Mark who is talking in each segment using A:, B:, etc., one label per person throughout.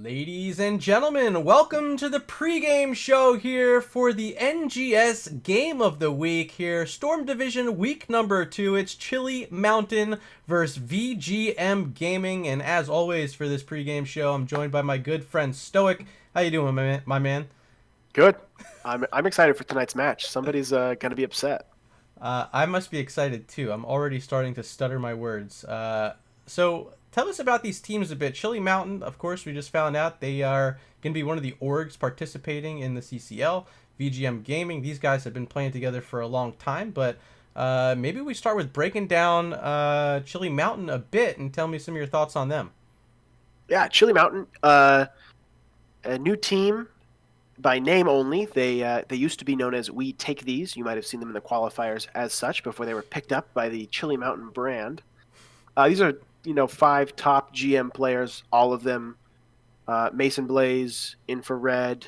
A: Ladies and gentlemen, welcome to the pregame show here for the NGS Game of the Week here. Storm Division week number 2. It's Chili Mountain versus VGM Gaming. And as always for this pregame show, I'm joined by my good friend Stoic. How you doing, my man?
B: Good. I'm excited for tonight's match. Somebody's gonna be upset.
A: I must be excited too. I'm already starting to stutter my words. So tell us about these teams a bit. Chili Mountain, of course, we just found out they are going to be one of the orgs participating in the CCL. VGM Gaming, these guys have been playing together for a long time, but maybe we start with breaking down Chili Mountain a bit and tell me some of your thoughts on them.
B: Yeah, Chili Mountain, a new team by name only. They used to be known as We Take These. You might have seen them in the qualifiers as such before they were picked up by the Chili Mountain brand. These are 5 top GM players, all of them Mason Blaze, Infrared,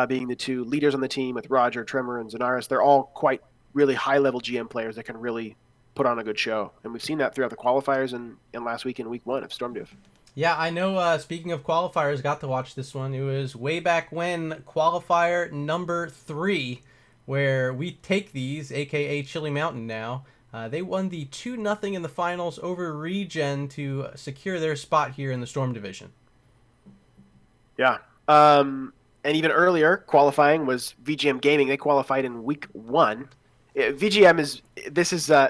B: being the 2 leaders on the team with Roger, Tremor, and Zenaris. They're all quite really high-level GM players that can really put on a good show. And we've seen that throughout the qualifiers and last week in week 1 of Stormdiv.
A: Yeah, I know, speaking of qualifiers, got to watch this one. It was way back when, qualifier number 3, where We Take These, aka Chili Mountain now. They won the 2-0 in the finals over Regen to secure their spot here in the Storm Division.
B: Yeah. And even earlier, qualifying was VGM Gaming. They qualified in week 1. VGM is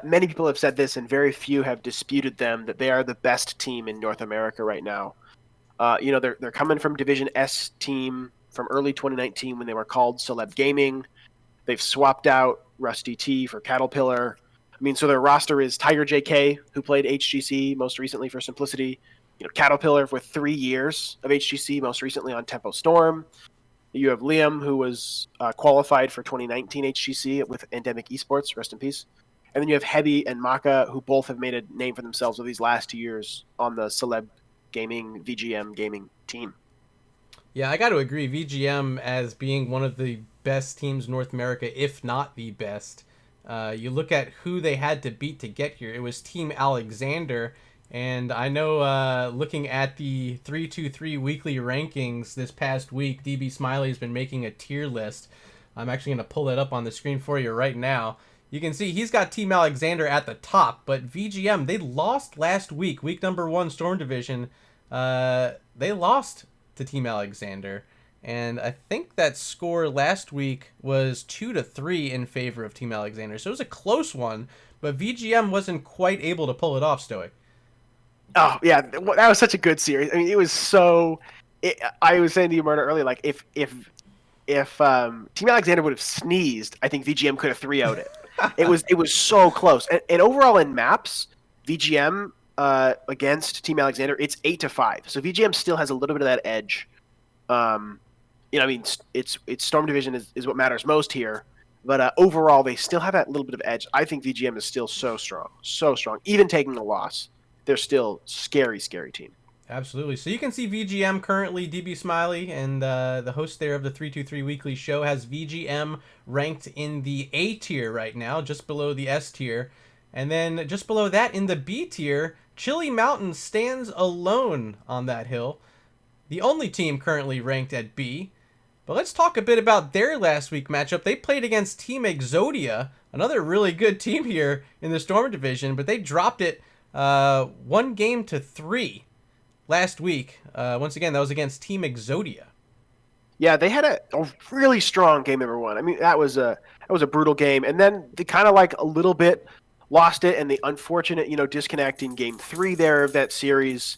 B: many people have said this and very few have disputed them, that they are the best team in North America right now. They're coming from Division S team from early 2019 when they were called Celeb Gaming. They've swapped out Rusty T for Caterpillar. So their roster is Tiger JK, who played HGC most recently for Simplicity. Caterpillar with 3 years of HGC, most recently on Tempo Storm. You have Liam, who was qualified for 2019 HGC with Endemic Esports, rest in peace. And then you have Hebi and Maka, who both have made a name for themselves over these last 2 years on the Celeb Gaming, VGM Gaming team.
A: Yeah, I got to agree. VGM as being one of the best teams in North America, if not the best. You look at who they had to beat to get here. It was Team Alexander. And I know looking at the 323 weekly rankings this past week, DB Smiley has been making a tier list. I'm actually going to pull that up on the screen for you right now. You can see he's got Team Alexander at the top, but VGM, they lost last week, week number 1 Storm Division. They lost to Team Alexander. And I think that score last week was 2-3 in favor of Team Alexander. So it was a close one, but VGM wasn't quite able to pull it off, Stoic.
B: Oh yeah, that was such a good series. It was so. I was saying to you, Murda, earlier, like if Team Alexander would have sneezed, I think VGM could have 3-0'd it. It was so close. And overall in maps, VGM against Team Alexander, it's 8-5. So VGM still has a little bit of that edge. It's Storm Division is what matters most here. But overall, they still have that little bit of edge. I think VGM is still so strong, even taking a loss. They're still scary team.
A: Absolutely. So you can see VGM currently, DB Smiley, and the host there of the 323 Weekly Show has VGM ranked in the A tier right now, just below the S tier. And then just below that in the B tier, Chili Mountain stands alone on that hill. The only team currently ranked at B. But let's talk a bit about their last week matchup. They played against Team Exodia, another really good team here in the Storm Division, but they dropped it 1-3 last week. Once again, that was against Team Exodia.
B: Yeah, they had a really strong game number 1. That was a brutal game, and then they kind of like a little bit lost it, and the unfortunate disconnect in game 3 there of that series.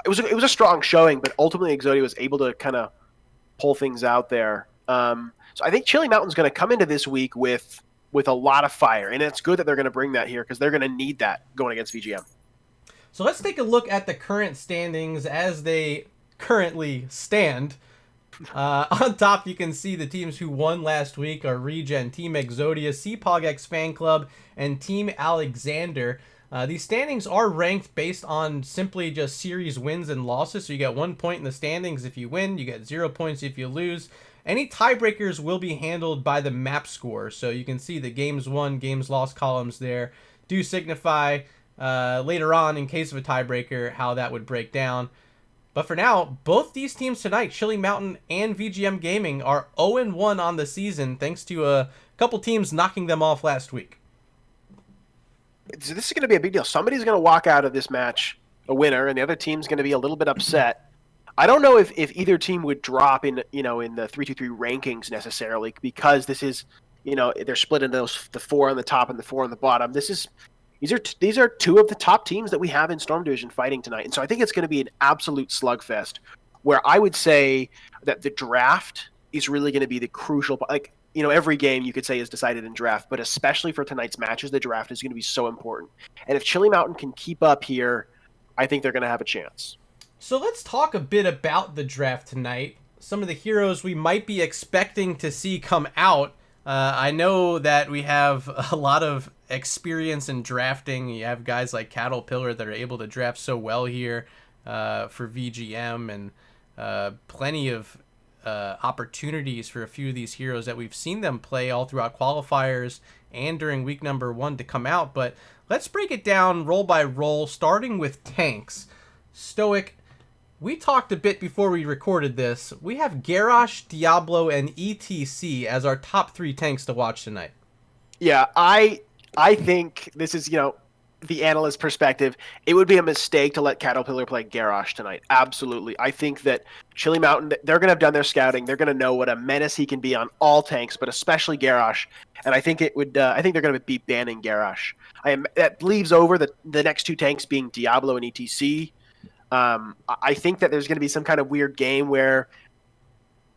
B: It was a strong showing, but ultimately Exodia was able to kind of pull things out there. So I think Chili Mountain's going to come into this week with a lot of fire, and it's good that they're going to bring that here because they're going to need that going against VGM.
A: So let's take a look at the current standings as they currently stand. On top, you can see the teams who won last week are Regen, Team Exodia, CPOGX Fan Club, and Team Alexander. These standings are ranked based on simply just series wins and losses. So you get 1 point in the standings if you win. You get 0 points if you lose. Any tiebreakers will be handled by the map score. So you can see the games won, games lost columns there do signify later on, in case of a tiebreaker, how that would break down. But for now, both these teams tonight, Chili Mountain and VGM Gaming, are 0-1 on the season thanks to a couple teams knocking them off last week.
B: So this is going to be a big deal. Somebody's going to walk out of this match a winner, and the other team's going to be a little bit upset. I don't know if either team would drop in the 3-2-3 rankings necessarily, because this is, they're split into the 4 on the top and the 4 on the bottom. These are two of the top teams that we have in Storm Division fighting tonight, and so I think it's going to be an absolute slugfest. Where I would say that the draft is really going to be the crucial. Every game you could say is decided in draft, but especially for tonight's matches, the draft is going to be so important. And if Chili Mountain can keep up here, I think they're going to have a chance.
A: So let's talk a bit about the draft tonight. Some of the heroes we might be expecting to see come out. I know that we have a lot of experience in drafting. You have guys like Caterpillar that are able to draft so well here for VGM, and plenty of opportunities for a few of these heroes that we've seen them play all throughout qualifiers and during week number 1 to come out. But let's break it down roll by roll, starting with tanks. Stoic, we talked a bit before we recorded this. We have Garrosh, Diablo, and ETC as our top 3 tanks to watch tonight.
B: Yeah, I think this is, the analyst perspective. It would be a mistake to let Caterpillar play Garrosh tonight. Absolutely. I think that Chili Mountain, they're going to have done their scouting. They're going to know what a menace he can be on all tanks, but especially Garrosh. And I think they're going to be banning Garrosh. That leaves over the next 2 tanks being Diablo and ETC. I think that there's going to be some kind of weird game where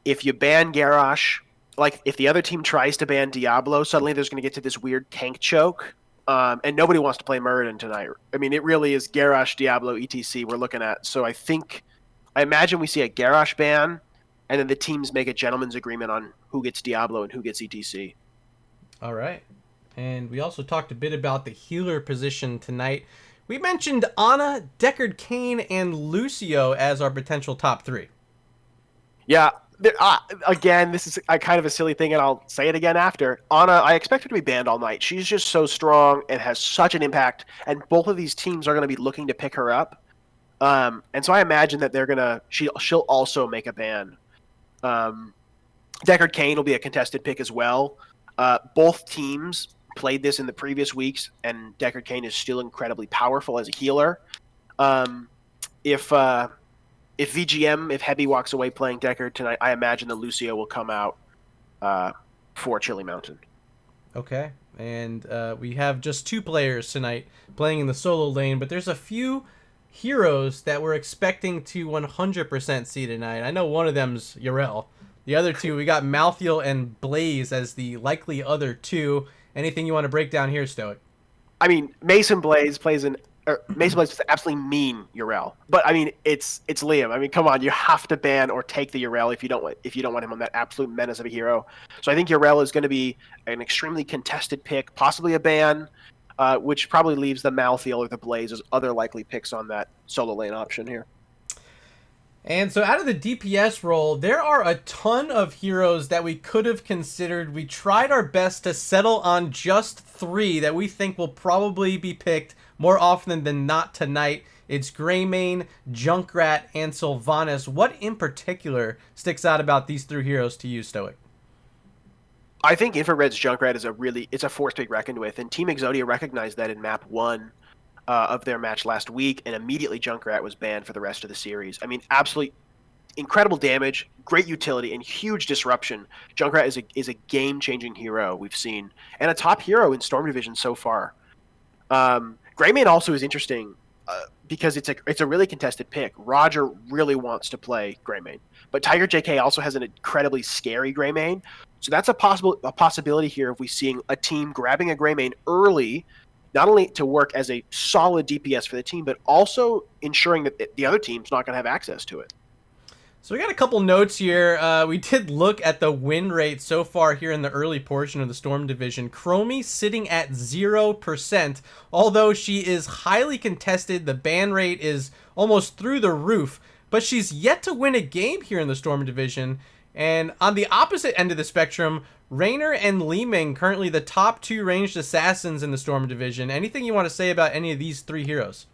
B: if you ban Garrosh, like if the other team tries to ban Diablo, suddenly there's going to get to this weird tank choke. And nobody wants to play Murda tonight. I mean, it really is Garrosh, Diablo, ETC we're looking at. So I imagine we see a Garrosh ban, and then the teams make a gentleman's agreement on who gets Diablo and who gets ETC.
A: All right. And we also talked a bit about the healer position tonight. We mentioned Ana, Deckard Cain, and Lucio as our potential top 3.
B: Yeah. Again, this is kind of a silly thing, and I'll say it again after. Ana, I expect her to be banned all night. She's just so strong and has such an impact, and both of these teams are going to be looking to pick her up. And so I imagine that she'll also make a ban. Deckard Cain will be a contested pick as well. Both teams played this in the previous weeks, and Deckard Cain is still incredibly powerful as a healer. If Heavy walks away playing Deckard tonight, I imagine that Lucio will come out for Chili Mountain.
A: Okay, and we have just 2 players tonight playing in the solo lane, but there's a few heroes that we're expecting to 100% see tonight. I know one of them's Yrel. The other 2, we got Malthiel and Blaze as the likely other 2. Anything you want to break down here, Stoic?
B: I mean, Mason Blaze plays absolutely mean Yrel, but I mean it's Liam. I mean, come on, you have to ban or take the Yrel if you don't want him on that absolute menace of a hero. So I think Yrel is going to be an extremely contested pick, possibly a ban, which probably leaves the Malthiel or the Blaze as other likely picks on that solo lane option here.
A: And so out of the DPS role, there are a ton of heroes that we could have considered. We tried our best to settle on just 3 that we think will probably be picked more often than not tonight. It's Greymane, Junkrat, and Sylvanas. What in particular sticks out about these 3 heroes to you, Stoic?
B: I think Infrared's Junkrat it's a force to be reckoned with, and Team Exodia recognized that in map 1 of their match last week, and immediately Junkrat was banned for the rest of the series. I mean, absolutely incredible damage, great utility, and huge disruption. Junkrat is a game-changing hero we've seen, and a top hero in Storm Division so far. Greymane also is interesting because it's a really contested pick. Roger really wants to play Greymane, but Tiger JK also has an incredibly scary Greymane, so that's a possibility here of we seeing a team grabbing a Greymane early, not only to work as a solid DPS for the team, but also ensuring that the other team's not going to have access to it.
A: So we got a couple notes here. We did look at the win rate so far here in the early portion of the Storm Division. Chromie sitting at 0%, although she is highly contested. The ban rate is almost through the roof, but she's yet to win a game here in the Storm Division. And on the opposite end of the spectrum, Raynor and Li Ming, currently the top 2 ranged assassins in the Storm Division. Anything you want to say about any of these 3 heroes?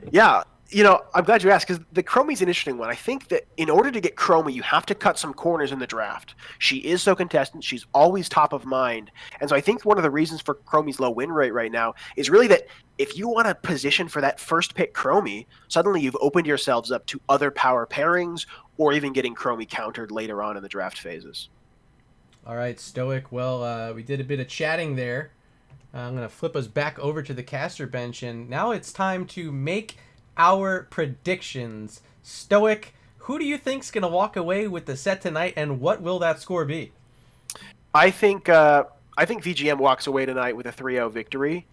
B: Yeah, I'm glad you asked, because the Chromie's an interesting one. I think that in order to get Chromie, you have to cut some corners in the draft. She is so contestant. She's always top of mind. And so I think one of the reasons for Chromie's low win rate right now is really that if you want to position for that first pick Chromie, suddenly you've opened yourselves up to other power pairings or even getting Chromie countered later on in the draft phases.
A: All right, Stoic. Well, we did a bit of chatting there. I'm going to flip us back over to the caster bench, and now it's time to make our predictions. Stoic, who do you think's going to walk away with the set tonight, and what will that score be?
B: I think VGM walks away tonight with a 3-0 victory.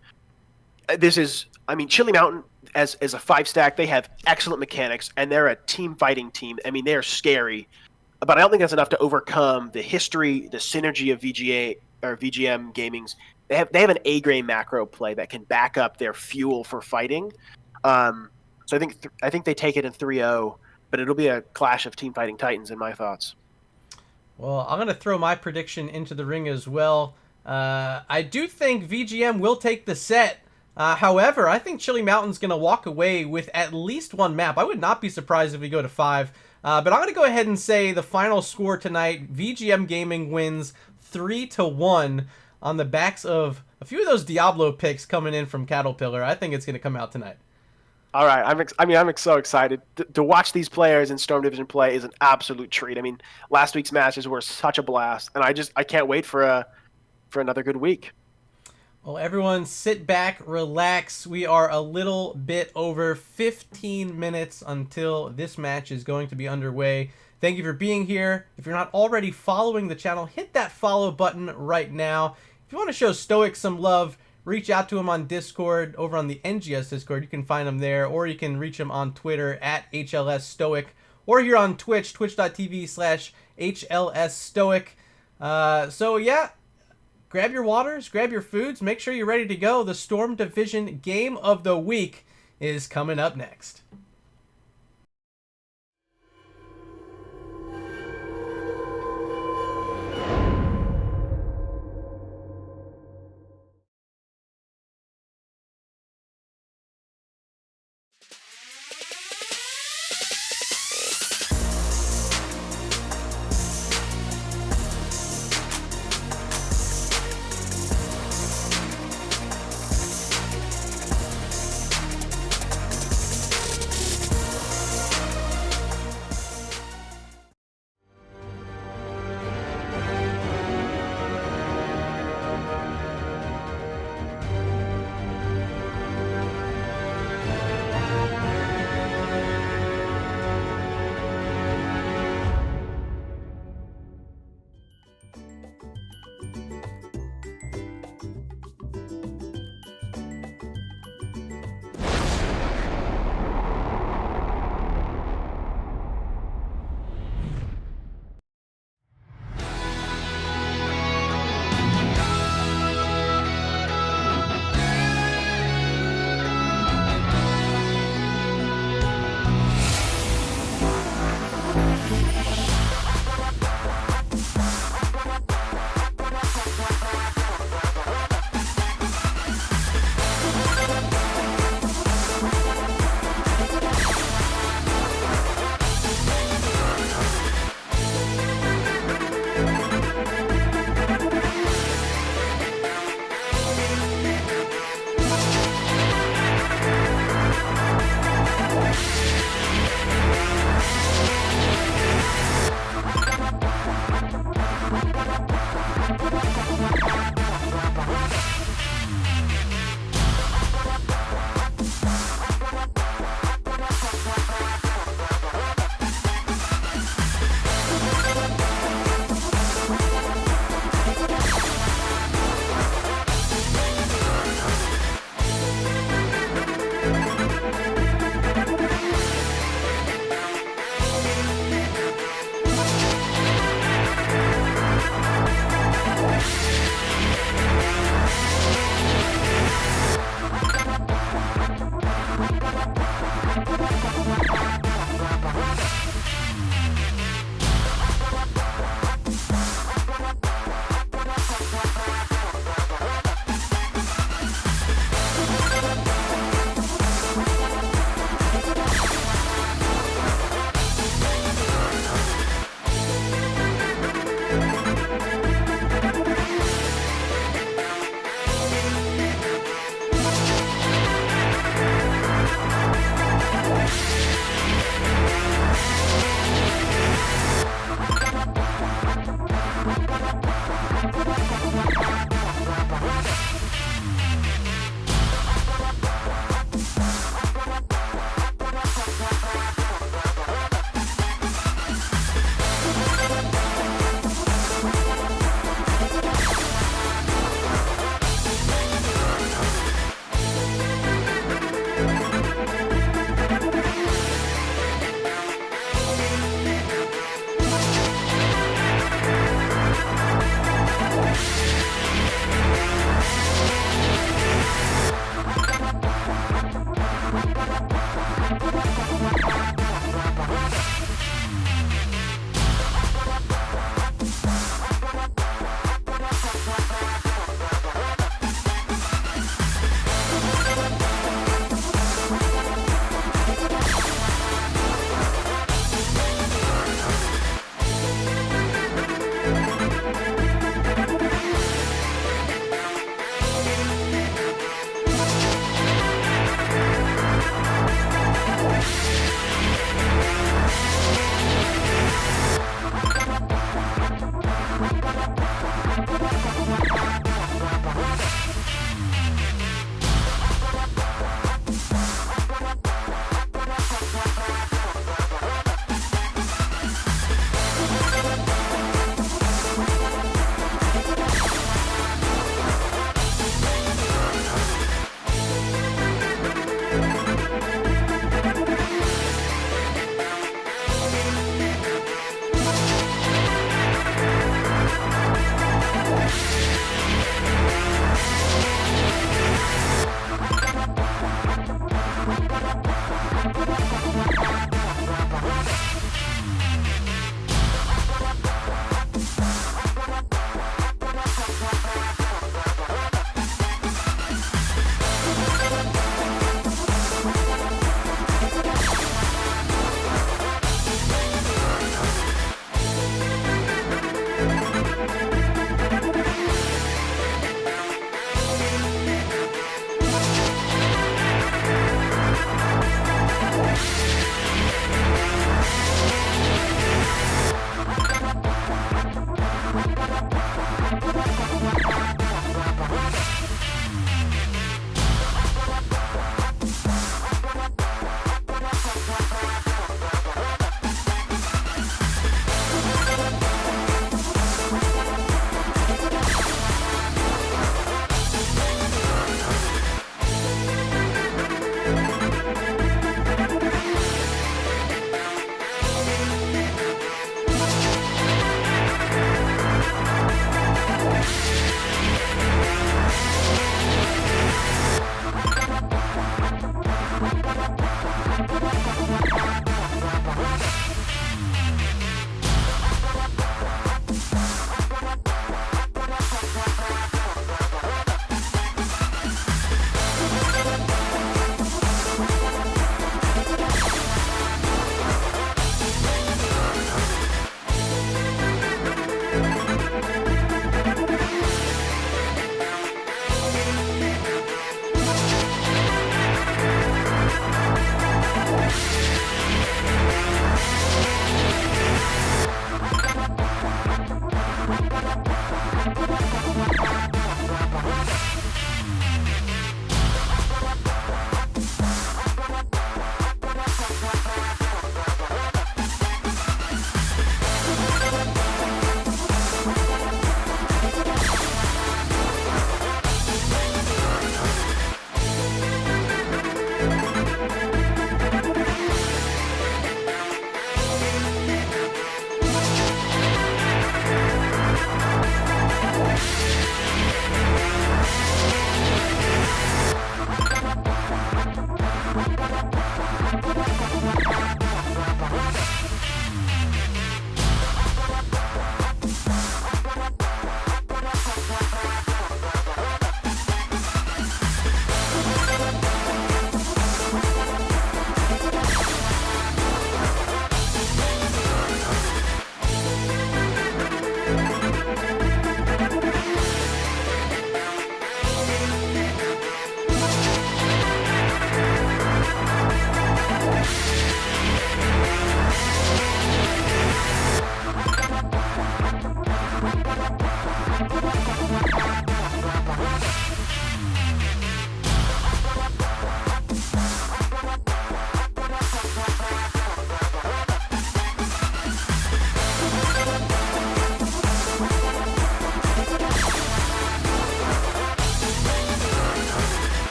B: Chili Mountain as a 5-stack, they have excellent mechanics, and they're a team fighting team. I mean, they're scary, but I don't think that's enough to overcome the history, the synergy of VGM Gaming's. They have an A-grade macro play that can back up their fuel for fighting. So I think they take it in 3-0, but it'll be a clash of team fighting titans in my thoughts.
A: Well, I'm going to throw my prediction into the ring as well. I do think VGM will take the set. However, I think Chili Mountain's going to walk away with at least one map. I would not be surprised if we go to 5. But I'm going to go ahead and say the final score tonight, VGM Gaming wins 3-1 on the backs of a few of those Diablo picks coming in from Caterpillar. I think it's going to come out tonight.
B: All right, I'm so excited to watch these players in Storm Division play is an absolute treat. I mean, last week's matches were such a blast, and I can't wait for another good week.
A: Well, everyone, sit back, relax. We are a little bit over 15 minutes until this match is going to be underway. Thank you for being here. If you're not already following the channel, hit that follow button right now. If you want to show Stoic some love, reach out to him on Discord, over on the NGS Discord. You can find him there, or you can reach him on Twitter at HLSStoic, or here on Twitch, twitch.tv/HLSStoic. So yeah, grab your waters, grab your foods, make sure you're ready to go. The Storm Division Game of the Week is coming up next.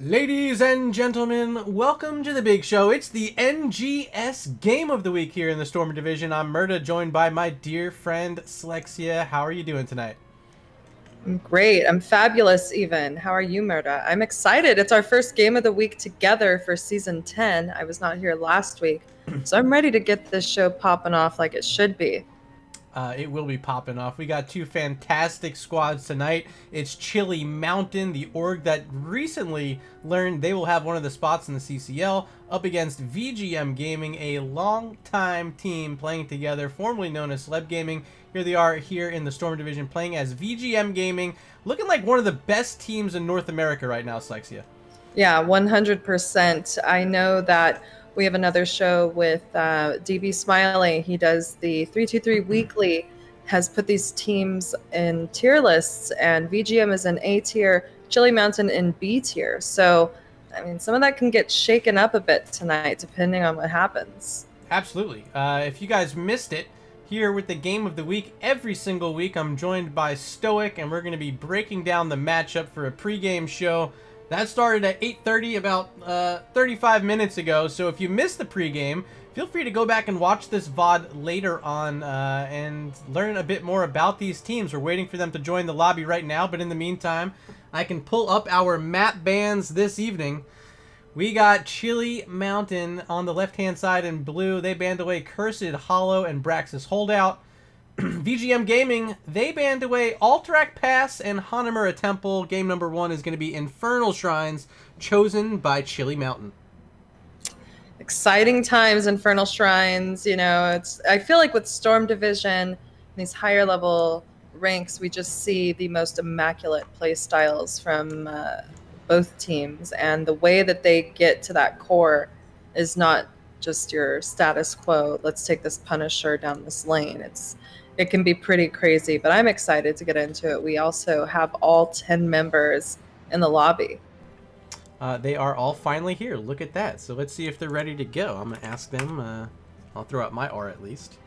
A: Ladies and gentlemen, welcome to the big show. It's the NGS Game of the Week here in the Storm Division. I'm Murda, joined by my dear friend Slexia. How are you doing tonight?
C: I'm great. I'm fabulous even. How are you, Murda? I'm excited. It's our first game of the week together for season 10. I was not here last week, so I'm ready to get this show popping off like it should be.
A: It will be popping off. We got two fantastic squads tonight. It's Chili Mountain, the org that recently learned they will have one of the spots in the CCL, up against VGM Gaming, a long-time team playing together, formerly known as Celeb Gaming. Here they are here in the Storm Division playing as VGM Gaming, looking like one of the best teams in North America right now, Slexia.
C: Yeah, 100%. I know that we have another show with DB Smiley. He does the 323 Weekly, has put these teams in tier lists, and VGM is in A tier, Chili Mountain in B tier. So, I mean, some of that can get shaken up a bit tonight, depending on what happens.
A: Absolutely. If you guys missed it, here with the Game of the Week, every single week I'm joined by Stoic, and we're going to be breaking down the matchup for a pregame show. That started at 8:30 about 35 minutes ago, so if you missed the pregame, feel free to go back and watch this VOD later on and learn a bit more about these teams. We're waiting for them to join the lobby right now, but in the meantime, I can pull up our map bans this evening. We got Chili Mountain on the left-hand side in blue. They banned away Cursed Hollow and Braxis Holdout. VGM Gaming, they banned away Alterac Pass and Hanamura Temple. Game number 1 is going to be Infernal Shrines, chosen by Chili Mountain.
C: Exciting times, Infernal Shrines. You know, I feel like with Storm Division, these higher level ranks, we just see the most immaculate play styles from both teams, and the way that they get to that core is not just your status quo. Let's take this Punisher down this lane. It can be pretty crazy, but I'm excited to get into it. We also have all 10 members in the lobby.
A: They are all finally here. Look at that. So let's see if they're ready to go. I'm going to ask them. I'll throw out my R at least.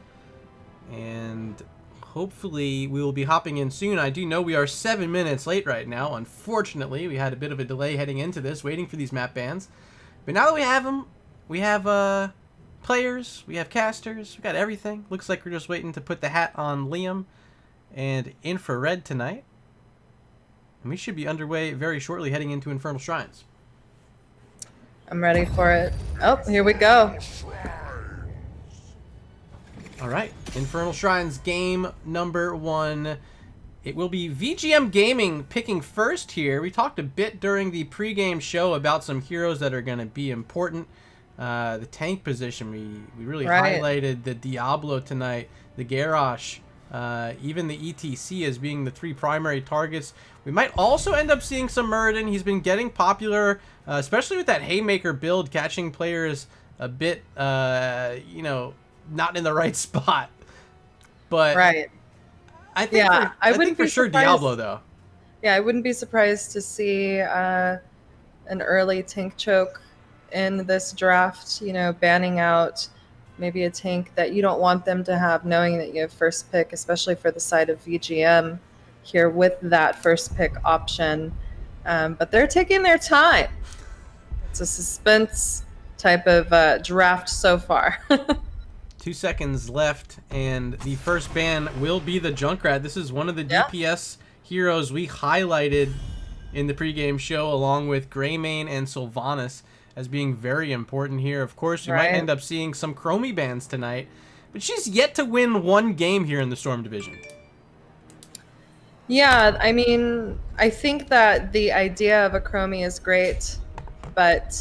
A: And hopefully we will be hopping in soon. I do know we are 7 minutes late right now. Unfortunately, we had a bit of a delay heading into this, waiting for these map bans. But now that we have them, we have players, we have casters, we got everything. Looks like we're just waiting to put the hat on Liam and Infrared tonight. And we should be underway very shortly heading into Infernal Shrines.
C: I'm ready for it. Oh, here we go.
A: All right, Infernal Shrines game number 1. It will be VGM Gaming picking first here. We talked a bit during the pregame show about some heroes that are going to be important. The tank position, we really highlighted the Diablo tonight, the Garrosh, even the ETC as being the 3 primary targets. We might also end up seeing some Murda. He's been getting popular, especially with that Haymaker build, catching players a bit, you know, not in the right spot. But I think I think for sure Diablo, though.
C: Yeah, I wouldn't be surprised to see an early tank choke in this draft, you know, banning out maybe a tank that you don't want them to have, knowing that you have first pick, especially for the side of VGM here with that first pick option. But they're taking their time. It's a suspense type of draft so far.
A: 2 seconds left, and the first ban will be the Junkrat. This is one of the DPS heroes we highlighted in the pregame show, along with Greymane and Sylvanas, as being very important here. Of course, you might end up seeing some Chromie bans tonight, but she's yet to win 1 game here in the Storm Division.
C: Yeah, I mean, I think that the idea of a Chromie is great, but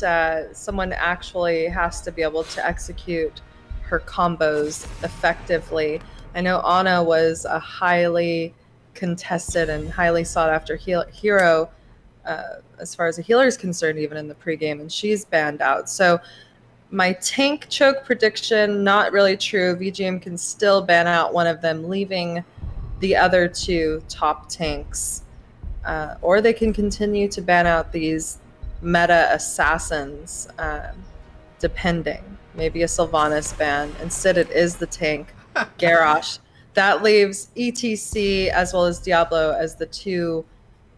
C: someone actually has to be able to execute her combos effectively. I know Ana was a highly contested and highly sought after hero as far as a healer is concerned, even in the pregame, and she's banned out. So my tank choke prediction, not really true. VGM can still ban out one of them, leaving the other 2 top tanks. Or they can continue to ban out these meta assassins, depending. Maybe a Sylvanas ban. Instead, it is the tank, Garrosh. That leaves ETC as well as Diablo as the 2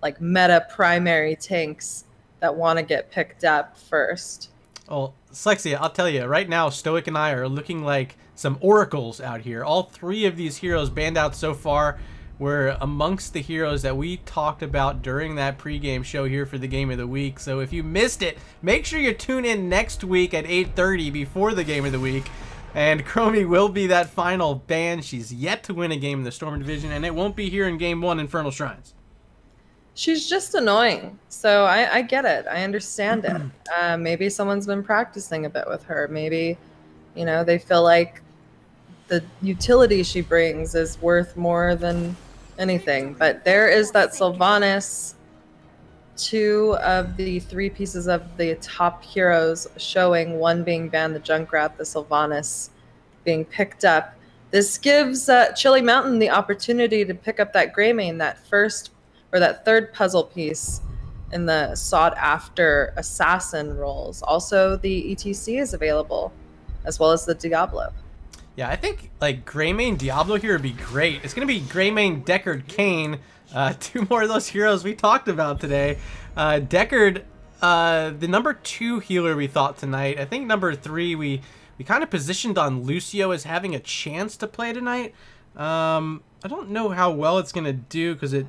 C: like meta primary tanks that want to get picked up first.
A: Well, Slexia, I'll tell you, right now, Stoic and I are looking like some oracles out here. All three of these heroes banned out so far were amongst the heroes that we talked about during that pregame show here for the Game of the Week. So if you missed it, make sure you tune in next week at 8:30 before the Game of the Week. And Chromie will be that final ban. She's yet to win a game in the Storm Division, and it won't be here in Game 1 Infernal Shrines.
C: She's just annoying. So I get it. I understand it. Maybe someone's been practicing a bit with her. Maybe, they feel like the utility she brings is worth more than anything. But there is that Sylvanas. 2 of the 3 pieces of the top heroes showing, one being banned, the Junkrat, the Sylvanas being picked up. This gives Chili Mountain the opportunity to pick up that Greymane, that third puzzle piece in the sought-after assassin roles. Also, the ETC is available, as well as the Diablo.
A: Yeah, I think like Greymane Diablo here would be great. It's going to be Greymane Deckard Kane. 2 more of those heroes we talked about today. Deckard, the number 2 healer we thought tonight. I think number 3 we kind of positioned on Lucio as having a chance to play tonight. I don't know how well it's going to do because it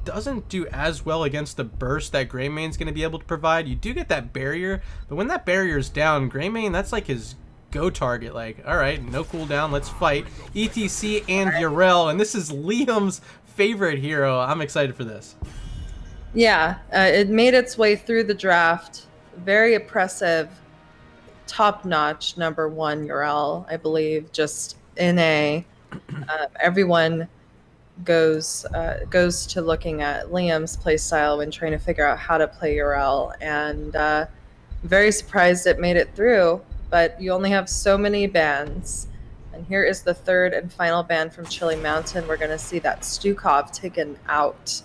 A: doesn't do as well against the burst that Greymane's going to be able to provide. You do get that barrier, but when that barrier's down, Greymane, that's like his go target. Like, all right, no cooldown, let's fight. ETC and Yarel, and this is Liam's favorite hero. I'm excited for this.
C: Yeah, it made its way through the draft. Very oppressive, top-notch number 1 Yarel, I believe. Just NA. Everyone goes to looking at Liam's playstyle when trying to figure out how to play Yarel, and very surprised it made it through. But you only have so many bans. And here is the 3rd and final ban from Chili Mountain. We're going to see that Stukov taken out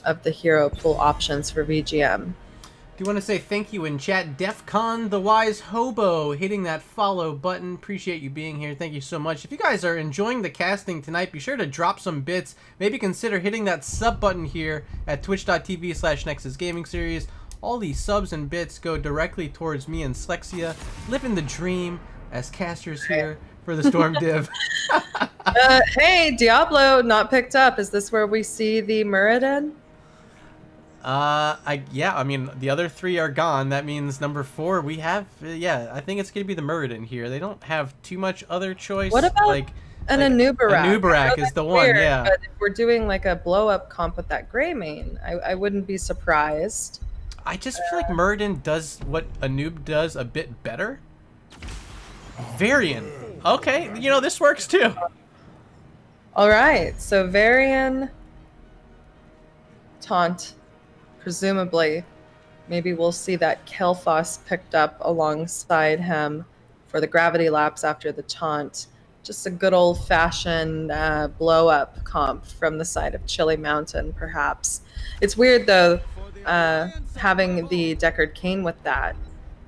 C: of the hero pool options for VGM.
A: Do you want to say thank you in chat? Defcon the Wise Hobo hitting that follow button. Appreciate you being here. Thank you so much. If you guys are enjoying the casting tonight, be sure to drop some bits. Maybe consider hitting that sub button here at twitch.tv/Nexus Gaming Series. All these subs and bits go directly towards me and Slexia, living the dream as casters here for the Storm Div.
C: Hey, Diablo not picked up. Is this where we see the Murda?
A: Yeah, I mean, the other 3 are gone. That means number 4 we have, I think it's going to be the Murda here. They don't have too much other choice.
C: What about an Anubarak?
A: Anubarak is the one, yeah.
C: But if we're doing like a blow-up comp with that Greymane, I wouldn't be surprised.
A: I just feel like Murden does what Anub does a bit better. Varian. Okay, this works too.
C: All right, so Varian taunt, presumably. Maybe we'll see that Kel'Thas picked up alongside him for the gravity lapse after the taunt. Just a good old-fashioned blow-up comp from the side of Chili Mountain, perhaps. It's weird, though, having the Deckard Kane with that.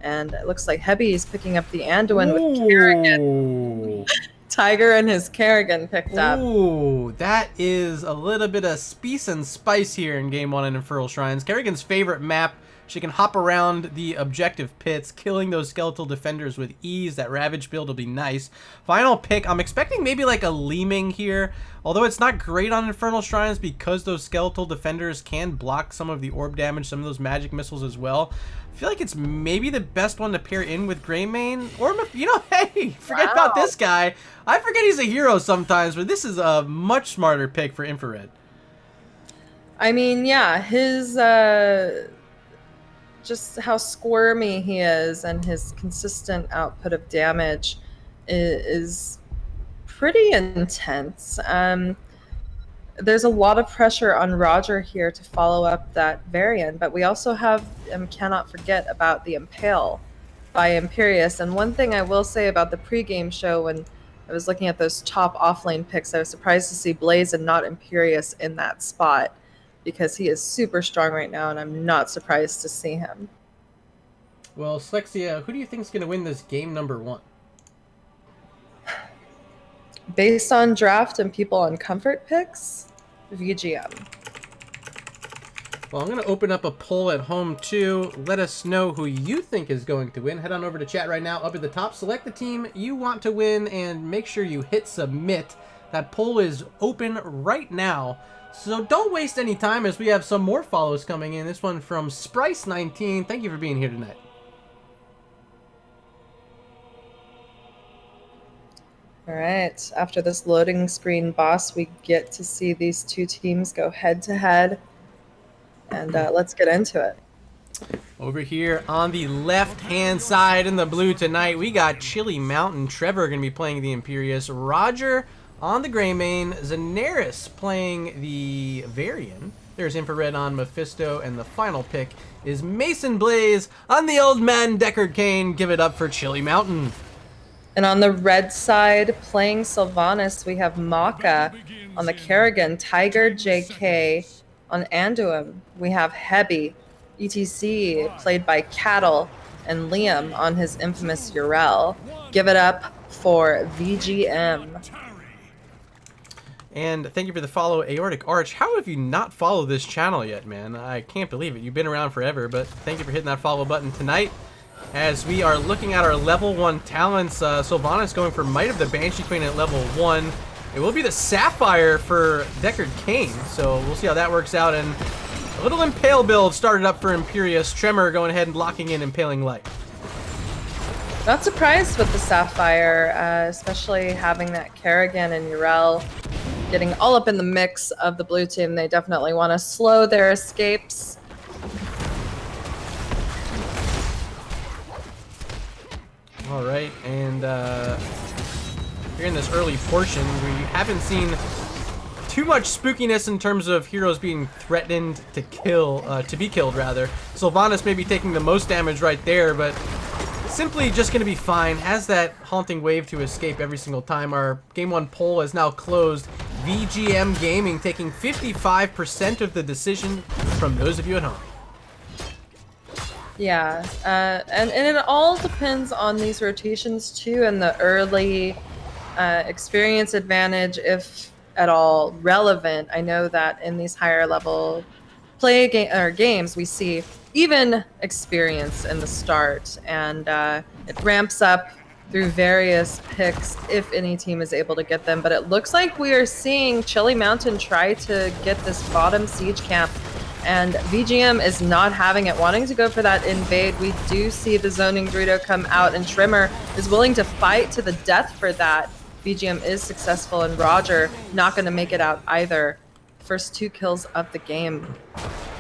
C: And it looks like Heavy is picking up the Anduin with Kerrigan. Tiger and his Kerrigan picked up.
A: Ooh, that is a little bit of spice and spice here in Game 1 in Infernal Shrines. Kerrigan's favorite map. She can hop around the objective pits, killing those skeletal defenders with ease. That Ravage build will be nice. Final pick, I'm expecting maybe like a Leeming here. Although it's not great on Infernal Shrines because those skeletal defenders can block some of the orb damage, some of those magic missiles as well. I feel like it's maybe the best one to pair in with Greymane. Or, hey, forget about this guy. I forget he's a hero sometimes, but this is a much smarter pick for Infrared.
C: I mean, yeah, his... just how squirmy he is and his consistent output of damage is pretty intense. There's a lot of pressure on Roger here to follow up that Varian, but we also have, cannot forget about the Impale by Imperius. And one thing I will say about the pregame show, when I was looking at those top offlane picks, I was surprised to see Blaze and not Imperius in that spot, because he is super strong right now, and I'm not surprised to see him.
A: Well, Slexia, who do you think is going to win this game number 1?
C: Based on draft and people on comfort picks, VGM.
A: Well, I'm going to open up a poll at home, too. Let us know who you think is going to win. Head on over to chat right now. Up at the top, select the team you want to win, and make sure you hit submit. That poll is open right now. So don't waste any time as we have some more follows coming in. This one from Sprice19. Thank you for being here tonight.
C: All right. After this loading screen boss, we get to see these two teams go head to head. And let's get into it.
A: Over here on the left-hand side in the blue tonight, we got Chili Mountain. Trevor going to be playing the Imperious. Roger on the gray main. Zanaris playing the Varian. There's Infrared on Mephisto. And the final pick is Mason Blaze on the Old Man Deckard Cain. Give it up for Chili Mountain.
C: And on the red side, playing Sylvanas, we have Maka on the Kerrigan, Tiger JK on Anduin. We have Hebi, ETC, played by Cattle, and Liam on his infamous Urel. Give it up for VGM.
A: And thank you for the follow, Aortic Arch. How have you not followed this channel yet, man? I can't believe it. You've been around forever, but thank you for hitting that follow button tonight. As we are looking at our level 1 talents, Sylvanas going for Might of the Banshee Queen at level 1. It will be the Sapphire for Deckard Cain, so we'll see how that works out. And a little Impale build started up for Imperious. Tremor going ahead and locking in Impaling Light.
C: Not surprised with the Sapphire, especially having that Kerrigan and Urel getting all up in the mix of the blue team. They definitely want to slow their escapes.
A: All right, and here in this early portion, we haven't seen too much spookiness in terms of heroes being threatened to kill, to be killed rather. Sylvanas may be taking the most damage right there, but simply just going to be fine. Has that haunting wave to escape every single time. Our Game 1 poll is now closed. VGM Gaming taking 55% of the decision from those of you at home.
C: Yeah, and it all depends on these rotations too, and the early experience advantage, if at all relevant. I know that in these higher level games, we see even experience in the start, and it ramps up through various picks if any team is able to get them. But it looks like we are seeing Chili Mountain try to get this bottom siege camp, and VGM is not having it, wanting to go for that invade. We do see the zoning Dorito come out, and Trimmer is willing to fight to the death for that. VGM is successful, and Roger not going to make it out either. First 2 kills of the game.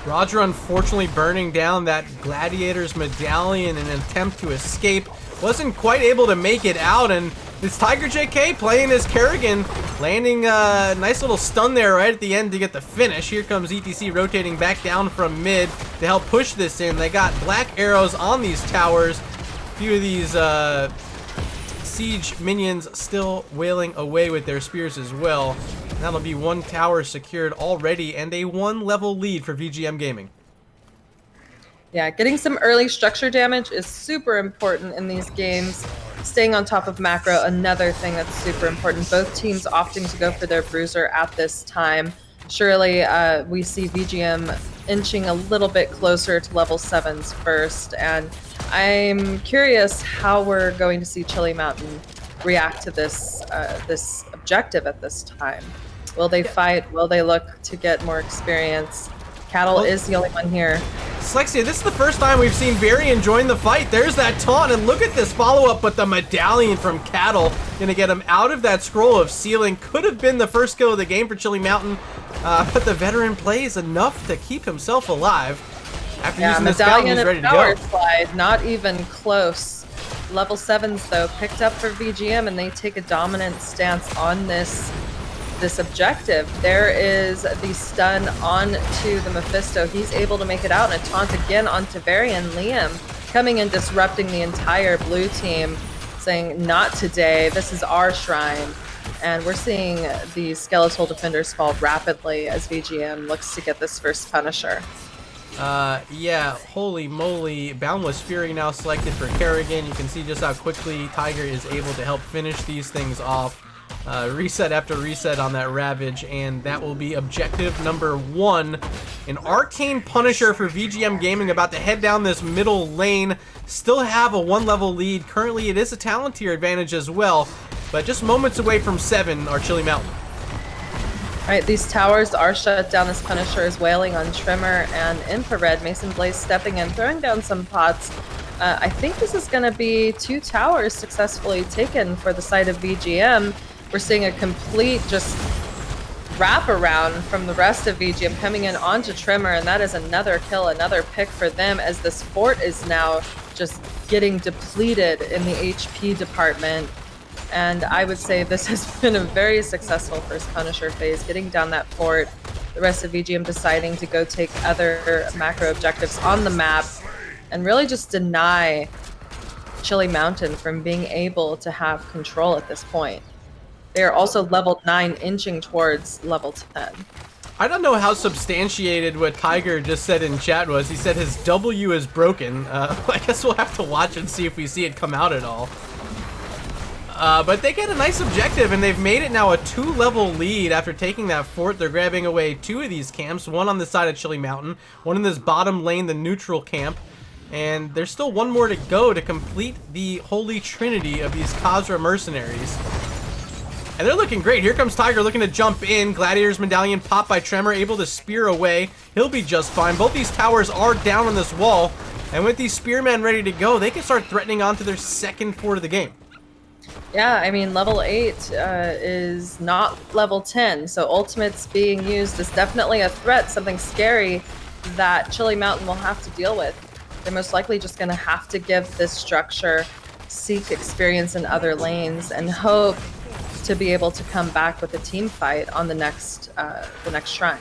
A: Roger unfortunately burning down that Gladiator's medallion in an attempt to escape. Wasn't quite able to make it out, and it's Tiger JK playing as Kerrigan, landing a nice little stun there right at the end to get the finish. Here comes ETC rotating back down from mid to help push this in. They got black arrows on these towers. A few of these siege minions still wailing away with their spears as well. That'll be 1 tower secured already, and a 1-level lead for VGM Gaming.
C: Yeah, getting some early structure damage is super important in these games. Staying on top of macro, another thing that's super important. Both teams opting to go for their bruiser at this time. Surely we see VGM inching a little bit closer to level 7s first, and I'm curious how we're going to see Chili Mountain react to this this objective at this time. Will they fight? Will they look to get more experience? Cattle is the only one here.
A: Slexia, this is the first time we've seen Varian join the fight. There's that taunt, and look at this follow-up with the medallion from Cattle. Gonna get him out of that scroll of sealing. Could have been the first kill of the game for Chili Mountain, but the veteran plays enough to keep himself alive. After using the scout, he's ready to go.
C: Slide, not even close. Level 7s, though, picked up for VGM, and they take a dominant stance on this objective. There is the stun onto the Mephisto. He's able to make it out, and a taunt again onto Varian. Liam coming and disrupting the entire blue team, saying, not today, this is our shrine. And we're seeing the skeletal defenders fall rapidly as VGM looks to get this first Punisher.
A: Yeah, holy moly. Boundless Fury now selected for Kerrigan. You can see just how quickly Tiger is able to help finish these things off. Reset after reset on that Ravage, and that will be objective number 1. An Arcane Punisher for VGM Gaming about to head down this middle lane. Still have a 1-level lead. Currently, it is a talent tier advantage as well, but just moments away from 7 are Chili Mountain.
C: All right, these towers are shut down. This Punisher is wailing on Trimmer and Infrared. Mason Blaze stepping in, throwing down some pots. I think this is going to be 2 towers successfully taken for the side of VGM. We're seeing a complete just wraparound from the rest of VGM coming in onto Trimmer, and that is another kill, another pick for them, as this fort is now just getting depleted in the HP department. And I would say this has been a very successful first Punisher phase, getting down that fort. The rest of VGM deciding to go take other macro objectives on the map and really just deny Chili Mountain from being able to have control at this point. They are also level 9, inching towards level 10.
A: I don't know how substantiated what Tiger just said in chat was. He said his W is broken. I guess we'll have to watch and see if we see it come out at all. But they get a nice objective, and they've made it now a 2-level lead after taking that fort. They're grabbing away 2 of these camps, one on the side of Chili Mountain, one in this bottom lane, the neutral camp. And there's still 1 more to go to complete the holy trinity of these Khazra mercenaries. And they're looking great. Here comes Tiger looking to jump in. Gladiator's Medallion popped by Tremor, able to spear away. He'll be just fine. Both these towers are down on this wall. And with these spearmen ready to go, they can start threatening onto their second fort of the game.
C: Yeah, I mean, level 8 is not level 10, so ultimates being used is definitely a threat, something scary that Chili Mountain will have to deal with. They're most likely just going to have to give this structure, seek experience in other lanes, and hope to be able to come back with a team fight on the next shrine.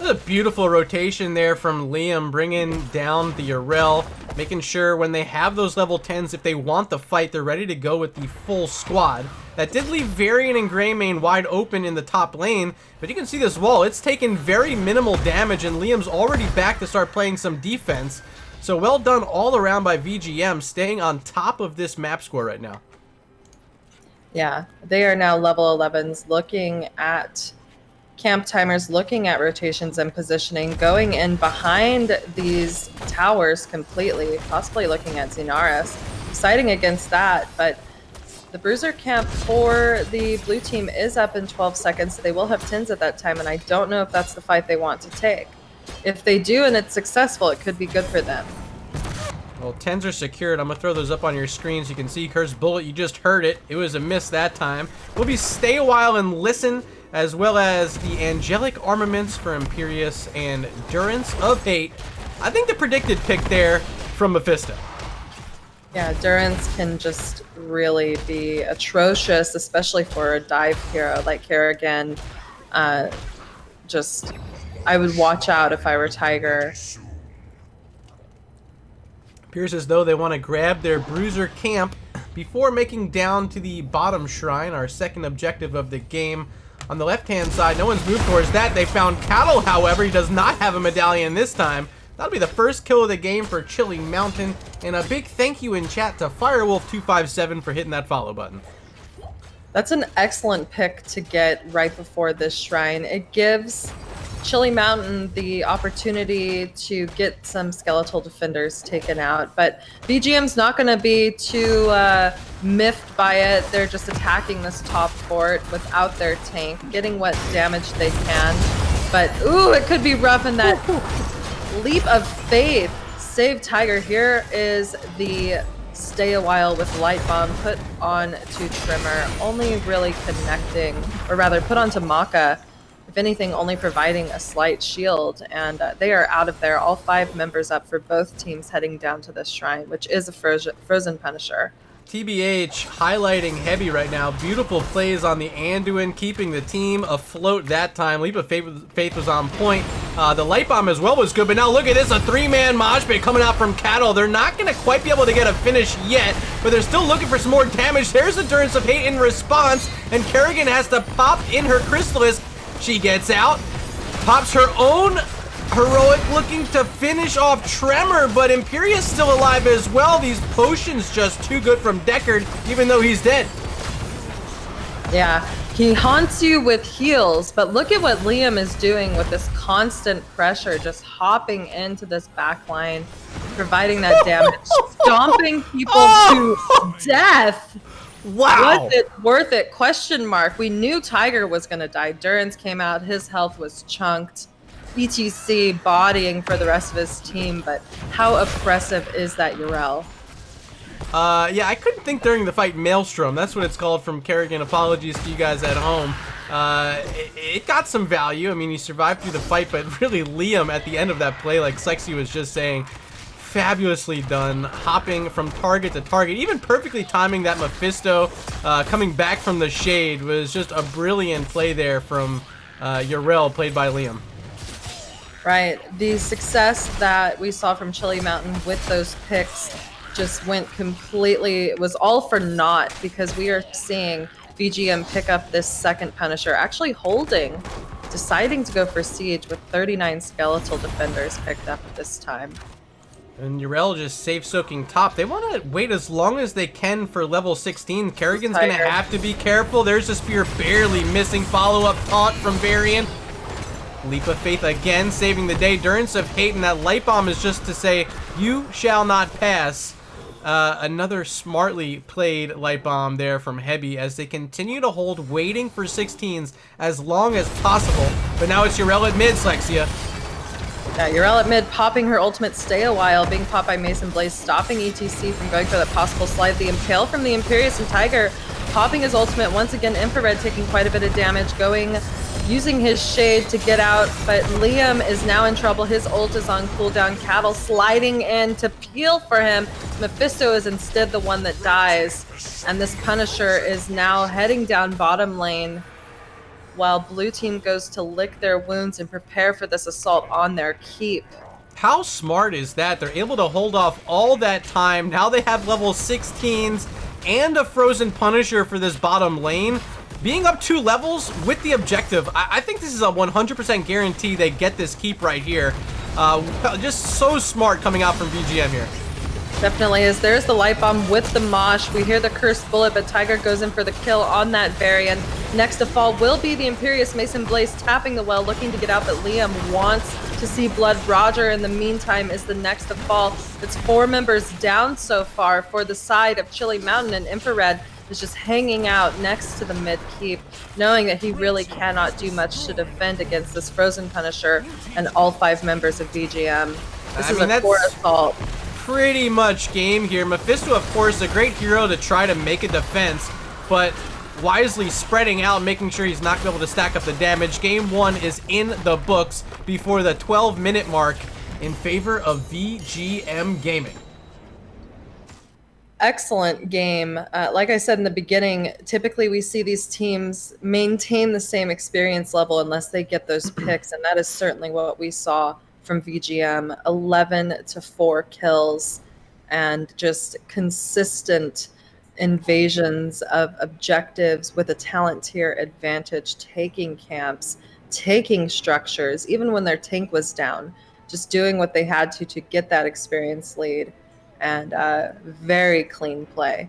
A: A beautiful rotation there from Liam, bringing down the Arel, making sure when they have those level 10s, if they want the fight, they're ready to go with the full squad. That did leave Varian and Greymane wide open in the top lane, but you can see this wall, it's taken very minimal damage, and Liam's already back to start playing some defense. So well done all around by VGM, staying on top of this map score right now.
C: Yeah, they are now level 11s, looking at camp timers, looking at rotations and positioning, going in behind these towers completely, possibly looking at Xenaris, deciding against that. But the Bruiser camp for the blue team is up in 12 seconds. They will have 10s at that time, and I don't know if that's the fight they want to take. If they do and it's successful, it could be good for them.
A: Well, 10s are secured. I'm going to throw those up on your screen so you can see Kerr's bullet. You just heard it. It was a miss that time. We'll be stay a while and listen, as well as the angelic armaments for Imperius and Durance of Hate. I think the predicted pick there from Mephisto.
C: Yeah, Durance can just really be atrocious, especially for a dive hero like Kerrigan. I would watch out if I were Tiger.
A: Appears as though they want to grab their Bruiser camp before making down to the bottom shrine, our second objective of the game. On the left-hand side, no one's moved towards that. They found Cattle, however. He does not have a medallion this time. That'll be the first kill of the game for Chili Mountain. And a big thank you in chat to Firewolf257 for hitting that follow button.
C: That's an excellent pick to get right before this shrine. It gives Chili Mountain the opportunity to get some skeletal defenders taken out, but VGM's not going to be too miffed by it. They're just attacking this top fort without their tank, getting what damage they can. But ooh, it could be rough, in that leap of faith. Save Tiger. Here is the stay a while with Light Bomb put on to Trimmer, only really connecting, or rather put onto Maka. If anything, only providing a slight shield, and they are out of there. All 5 members up for both teams heading down to this shrine, which is a frozen Punisher.
A: TBH highlighting heavy right now. Beautiful plays on the Anduin, keeping the team afloat that time. Leap of Faith was on point. The Light Bomb as well was good, but now look at this, a 3-man mosh pit coming out from Cattle. They're not going to quite be able to get a finish yet, but they're still looking for some more damage. There's Endurance of Hate in response, and Kerrigan has to pop in her Crystallis. She gets out, pops her own heroic, looking to finish off Tremor, but Imperius still alive as well. These potions just too good from Deckard, even though he's dead.
C: Yeah, He haunts you with heals, but look at what Liam is doing with this constant pressure, just hopping into this backline, providing that damage, stomping people to death.
A: Wow.
C: Was it worth it? Question mark. We knew Tiger was going to die. Durance came out. His health was chunked. ETC bodying for the rest of his team, but how oppressive is that Yrel?
A: Yeah, I couldn't think during the fight. Maelstrom, that's what it's called from Kerrigan. Apologies to you guys at home. It got some value. I mean, he survived through the fight, but really Liam at the end of that play, like Sexy was just saying, fabulously done, hopping from target to target, even perfectly timing that Mephisto coming back from the shade was just a brilliant play there from Yrel, played by Liam.
C: Right. The success that we saw from Chili Mountain with those picks just went completely, it was all for naught, because we are seeing VGM pick up this second Punisher, actually deciding to go for Siege with 39 skeletal defenders picked up this time.
A: And Yrel just safe soaking top. They want to wait as long as they can for level 16. Kerrigan's going to have to be careful. There's a spear barely missing. Follow-up taunt from Varian. Leap of Faith again, saving the day. Durance of Hate, and that Light Bomb is just to say, you shall not pass. Another smartly played Light Bomb there from Heavy as they continue to hold, waiting for 16s as long as possible. But now it's Yrel at mid, Slexia.
C: Yeah, Yrel at mid, popping her ultimate Stay a While, being popped by Mason Blaze, stopping ETC from going for that possible slide. The Impale from the Imperious, and Tiger popping his ultimate. Once again, Infrared taking quite a bit of damage, using his shade to get out, but Liam is now in trouble. His ult is on cooldown. Cattle sliding in to peel for him. Mephisto is instead the one that dies, and this Punisher is now heading down bottom lane while blue team goes to lick their wounds and prepare for this assault on their keep.
A: How smart is that? They're able to hold off all that time. Now they have level 16s and a frozen Punisher for this bottom lane. Being up 2 levels with the objective, I think this is a 100% guarantee they get this keep right here. Just so smart coming out from VGM here.
C: Definitely is. There's the Light Bomb with the Mosh. We hear the Cursed Bullet, but Tiger goes in for the kill on that Varian. Next to fall will be the Imperious. Mason Blaze tapping the well, looking to get out, but Liam wants to see blood. Roger, in the meantime, is the next to fall. It's 4 members down so far for the side of Chili Mountain, and Infrared is just hanging out next to the mid keep, knowing that he really cannot do much to defend against this Frozen Punisher and all 5 members of VGM. This is a core assault.
A: Pretty much game here. Mephisto, of course, a great hero to try to make a defense, but wisely spreading out, making sure he's not going to be able to stack up the damage. Game 1 is in the books before the 12-minute mark in favor of VGM Gaming.
C: Excellent game. Like I said in the beginning, typically we see these teams maintain the same experience level unless they get those picks, and that is certainly what we saw from VGM. 11-4 kills and just consistent invasions of objectives with a talent tier advantage, taking camps, taking structures, even when their tank was down, just doing what they had to get that experience lead. And very clean play.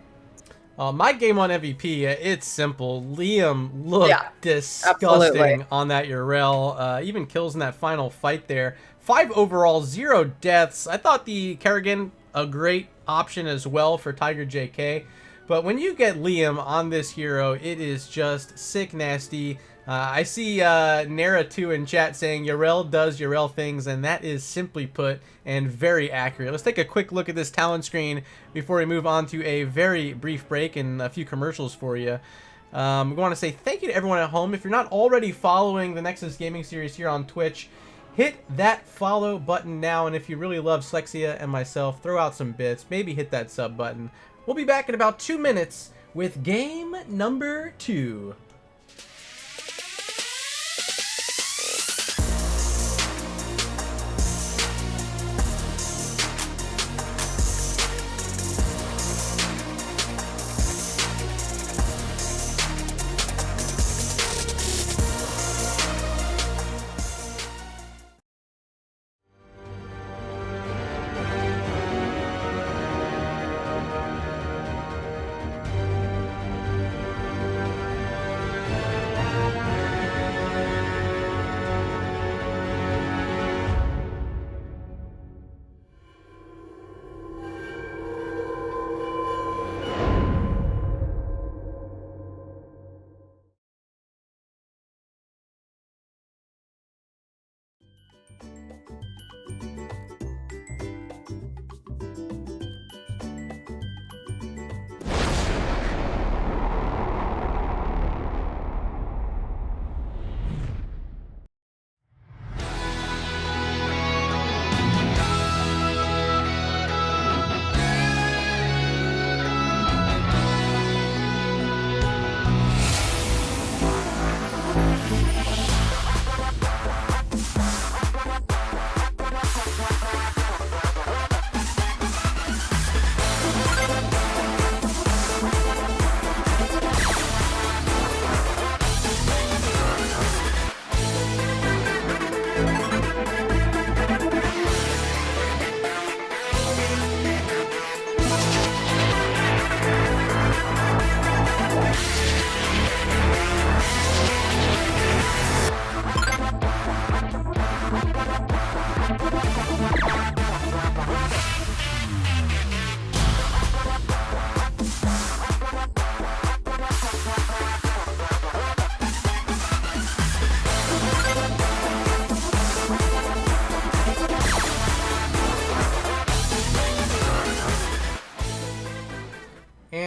A: My game on MVP, it's simple. Liam looked disgusting
C: absolutely
A: on that Yrel. Even kills in that final fight there. 5 overall, 0 deaths. I thought the Kerrigan, a great option as well for Tiger JK. But when you get Liam on this hero, it is just sick nasty. I see Nara2 in chat saying Yrel does Yrel things, and that is simply put and very accurate. Let's take a quick look at this talent screen before we move on to a very brief break and a few commercials for you. We want to say thank you to everyone at home. If you're not already following the Nexus Gaming Series here on Twitch, hit that follow button now, and if you really love Slexia and myself, throw out some bits, maybe hit that sub button. We'll be back in about 2 minutes with game number 2.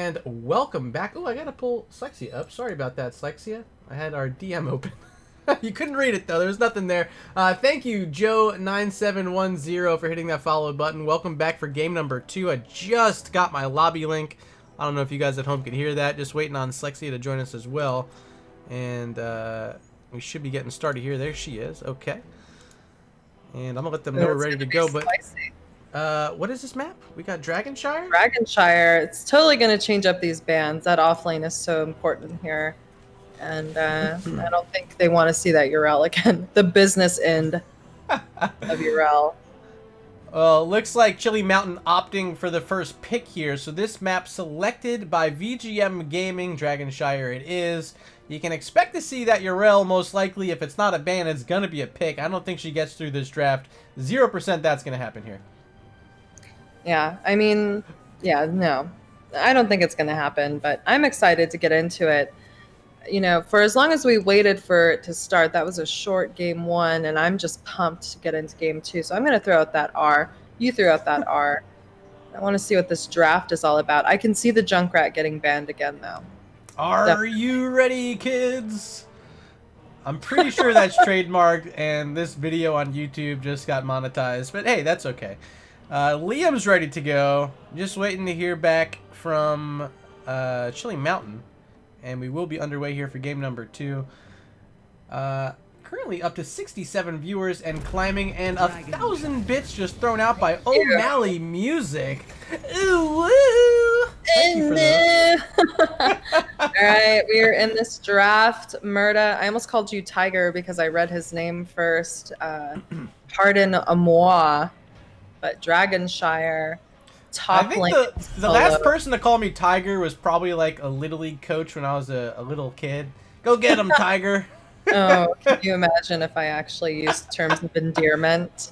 A: and welcome back. Oh, I gotta pull Slexia up. Sorry about that, Slexia. I had our DM open. You couldn't read it, though. There was nothing there. Thank you, Joe9710, for hitting that follow button. Welcome back for game number 2. I just got my lobby link. I don't know if you guys at home can hear that. Just waiting on Slexia to join us as well. And we should be getting started here. There she is. Okay. And I'm going to let them know we're ready to go. But what is this map? We got Dragonshire?
C: Dragonshire. It's totally going to change up these bands. That offlane is so important here. And I don't think they want to see that Urel again. The business end of Urel.
A: Well, looks like Chili Mountain opting for the first pick here. So this map selected by VGM Gaming, Dragonshire it is. You can expect to see that Urel, most likely, if it's not a ban, it's going to be a pick. I don't think she gets through this draft. 0% that's going to happen here.
C: Yeah, I mean, yeah, no. I don't think it's going to happen, but I'm excited to get into it. You know, for as long as we waited for it to start, that was a short game 1, and I'm just pumped to get into game 2. So I'm going to throw out that R. You threw out that R. I want to see what this draft is all about. I can see the Junkrat getting banned again, though.
A: Are you ready, kids? I'm pretty sure that's trademarked, and this video on YouTube just got monetized. But hey, that's okay. Liam's ready to go. Just waiting to hear back from Chili Mountain. And we will be underway here for game number 2. Currently up to 67 viewers and climbing, and 1,000 bits just thrown out by O'Malley Music. Ooh, woo! Thank you for that.
C: All right, we are in this draft. Murda, I almost called you Tiger because I read his name first. Pardon a moi, but Dragonshire.
A: I think the last person to call me Tiger was probably like a Little League coach when I was a little kid. Go get him, Tiger.
C: Oh, can you imagine if I actually used terms of endearment?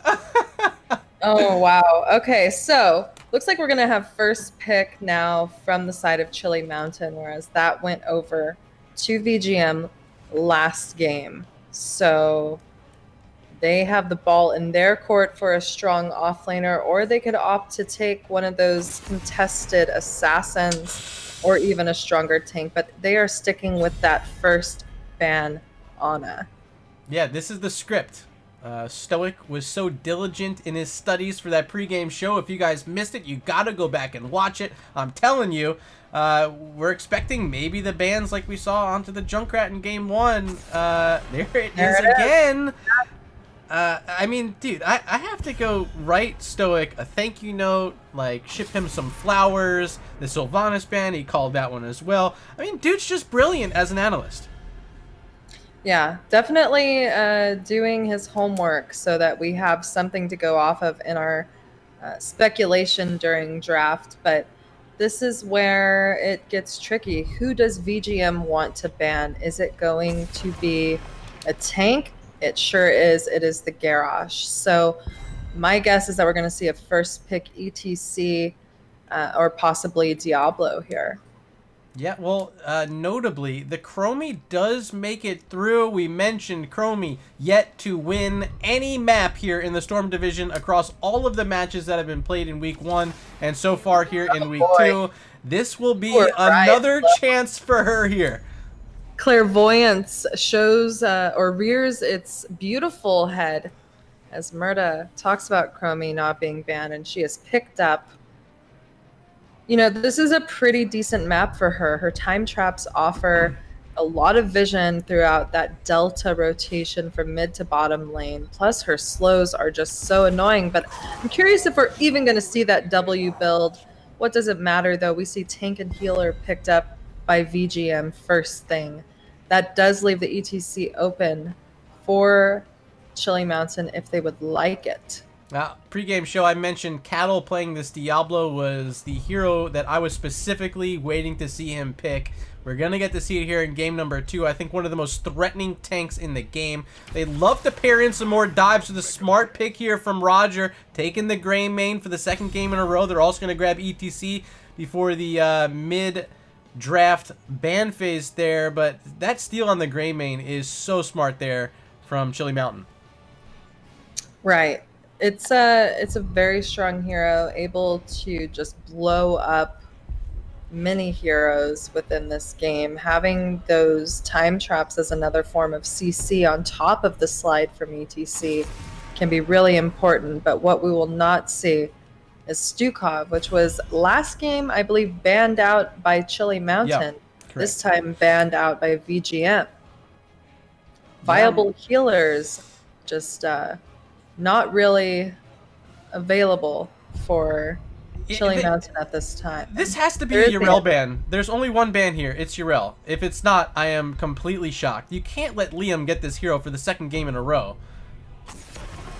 C: Oh, wow. Okay, so looks like we're going to have first pick now from the side of Chili Mountain, whereas that went over to VGM last game. So they have the ball in their court for a strong offlaner, or they could opt to take one of those contested assassins or even a stronger tank, but they are sticking with that first ban, Ana.
A: Yeah, this is the script. Stoic was so diligent in his studies for that pregame show. If you guys missed it, you gotta go back and watch it. I'm telling you, we're expecting maybe the bans like we saw onto the Junkrat in game 1. There it is again. I mean, dude, I have to go write Stoic a thank you note, like ship him some flowers. The Sylvanas ban, he called that one as well. I mean, dude's just brilliant as an analyst.
C: Yeah, definitely doing his homework so that we have something to go off of in our speculation during draft. But this is where it gets tricky. Who does VGM want to ban? Is it going to be a tank? It sure is. It is the Garrosh. So my guess is that we're going to see a first pick ETC or possibly Diablo here.
A: Yeah, well, notably, the Chromie does make it through. We mentioned Chromie yet to win any map here in the Storm Division across all of the matches that have been played in Week 1 and so far here in Week 2. This will be another chance for her here.
C: Clairvoyance shows or rears its beautiful head as Murda talks about Chromie not being banned, and she has picked up. You know, this is a pretty decent map for her. Her time traps offer a lot of vision throughout that delta rotation from mid to bottom lane. Plus, her slows are just so annoying. But I'm curious if we're even going to see that W build. What does it matter, though? We see tank and healer picked up by VGM first thing. That does leave the ETC open for Chili Mountain if they would like it.
A: Now, pregame show, I mentioned Cattle playing this Diablo was the hero that I was specifically waiting to see him pick. We're going to get to see it here in game number 2. I think one of the most threatening tanks in the game. They love to pair in some more dives with a smart pick here from Roger, taking the gray main for the second game in a row. They're also going to grab ETC before the mid-draft ban phase there, but that steal on the gray main is so smart there from Chili Mountain.
C: Right. It's a very strong hero, able to just blow up many heroes within this game. Having those time traps as another form of CC on top of the slide from ETC can be really important, but what we will not see is Stukov, which was last game, I believe, banned out by Chili Mountain. This time banned out by VGM. Viable healers just not really available for Chili Mountain at this time.
A: This has to be a Yrel ban. There's only one ban here. It's Yrel. If it's not, I am completely shocked. You can't let Liam get this hero for the second game in a row.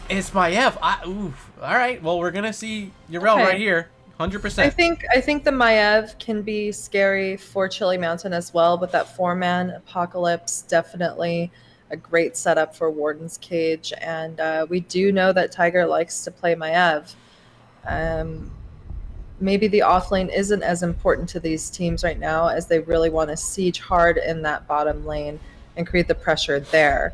A: It's Maiev. Oof. All right. Well, we're gonna see Yrel right here, 100%.
C: I think the Maiev can be scary for Chili Mountain as well, but that 4-man Apocalypse definitely a great setup for Warden's Cage, and we do know that Tiger likes to play Maiev. Maybe the offlane isn't as important to these teams right now, as they really want to siege hard in that bottom lane and create the pressure there.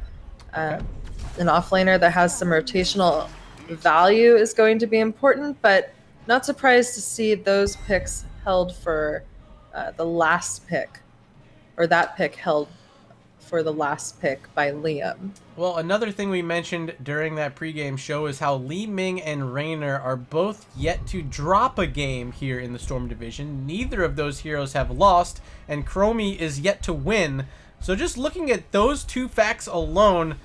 C: An offlaner that has some rotational value is going to be important, but not surprised to see those picks held for the last pick, or that pick held for the last pick by Liam.
A: Well, another thing we mentioned during that pregame show is how Li Ming and Raynor are both yet to drop a game here in the Storm Division. Neither of those heroes have lost, and Chromie is yet to win. So just looking at those two facts alone,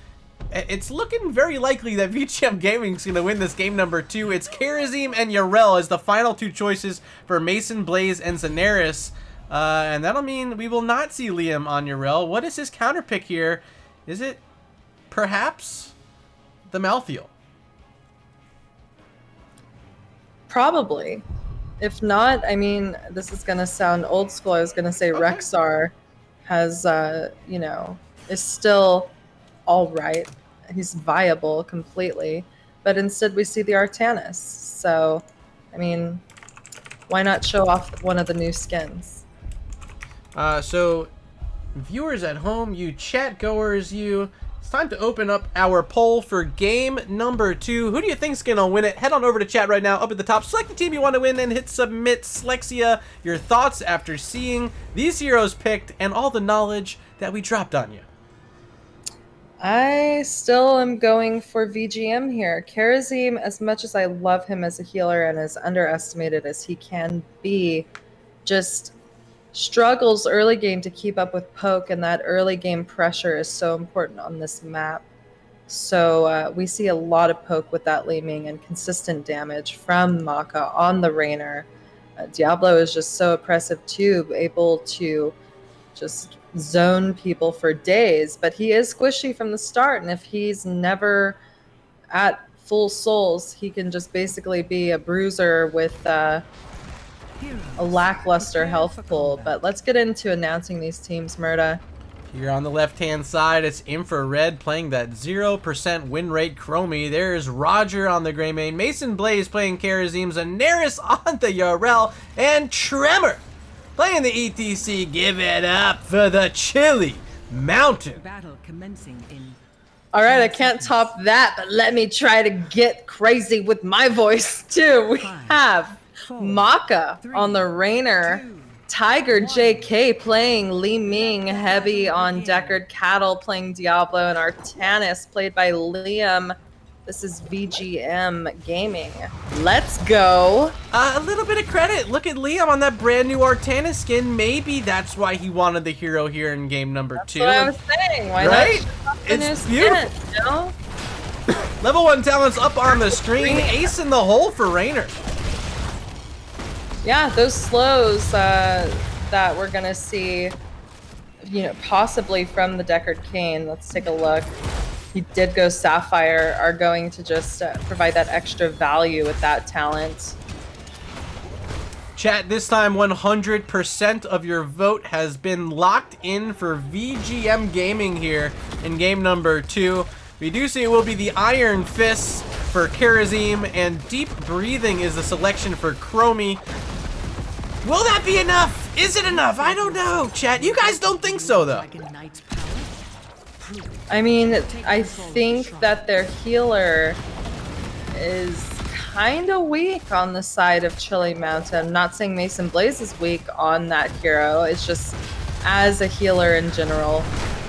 A: it's looking very likely that VGM Gaming's going to win this game number 2. It's Kharazim and Yrel as the final two choices for Mason, Blaze, and Zanaris. And that'll mean we will not see Liam on Yrel. What is his counter pick here? Is it perhaps the Malthael?
C: Probably. If not, I mean, this is going to sound old school. I was going to say Rexar has, is still all right. He's viable completely. But instead we see the Artanis. So, I mean, why not show off one of the new skins?
A: So, viewers at home, you chat goers, it's time to open up our poll for game number 2. Who do you think's gonna win it? Head on over to chat right now, up at the top, select the team you want to win, and hit submit. Slexia, your thoughts after seeing these heroes picked and all the knowledge that we dropped on you.
C: I still am going for VGM here. Kharazim, as much as I love him as a healer and as underestimated as he can be, just struggles early game to keep up with poke, and that early game pressure is so important on this map. So we see a lot of poke with that Li Ming and consistent damage from Maka on the Raynor. Diablo is just so oppressive too, able to just zone people for days, but he is squishy from the start, and if he's never at full souls, he can just basically be a bruiser with a lackluster health pool. But let's get into announcing these teams, Murda.
A: Here on the left-hand side, it's Infrared playing that 0% win rate Chromie. There's Roger on the Grey Mane, Mason Blaze playing Kharazim, Zanaris on the Yrel, and Tremor playing the ETC. Give it up for the Chili Mountain.
D: Battle commencing in.
C: All right, I can't top that, but let me try to get crazy with my voice too. We have Maka on the Raynor, Tiger JK playing Li Ming, heavy on Deckard Cattle playing Diablo, and Artanis played by Liam. This is VGM Gaming. Let's go.
A: A little bit of credit. Look at Liam on that brand new Artanis skin. Maybe that's why he wanted the hero here in game number 2.
C: That's what I was saying. Why
A: right?
C: not?
A: It's beautiful.
C: Skin, you know?
A: Level 1 talents up on the screen. Ace in the hole for Raynor.
C: Yeah, those slows that we're gonna see, possibly from the Deckard Cain. Let's take a look. He did go Sapphire, are going to just provide that extra value with that talent.
A: Chat, this time 100% of your vote has been locked in for VGM Gaming here in game number 2. We do see it will be the Iron Fists for Kharazim, and Deep Breathing is the selection for Chromie. Will that be enough? Is it enough? I don't know, chat. You guys don't think so, though.
C: I mean, I think that their healer is kind of weak on the side of Chili Mountain. I'm not saying Mason Blaze is weak on that hero. It's just as a healer in general,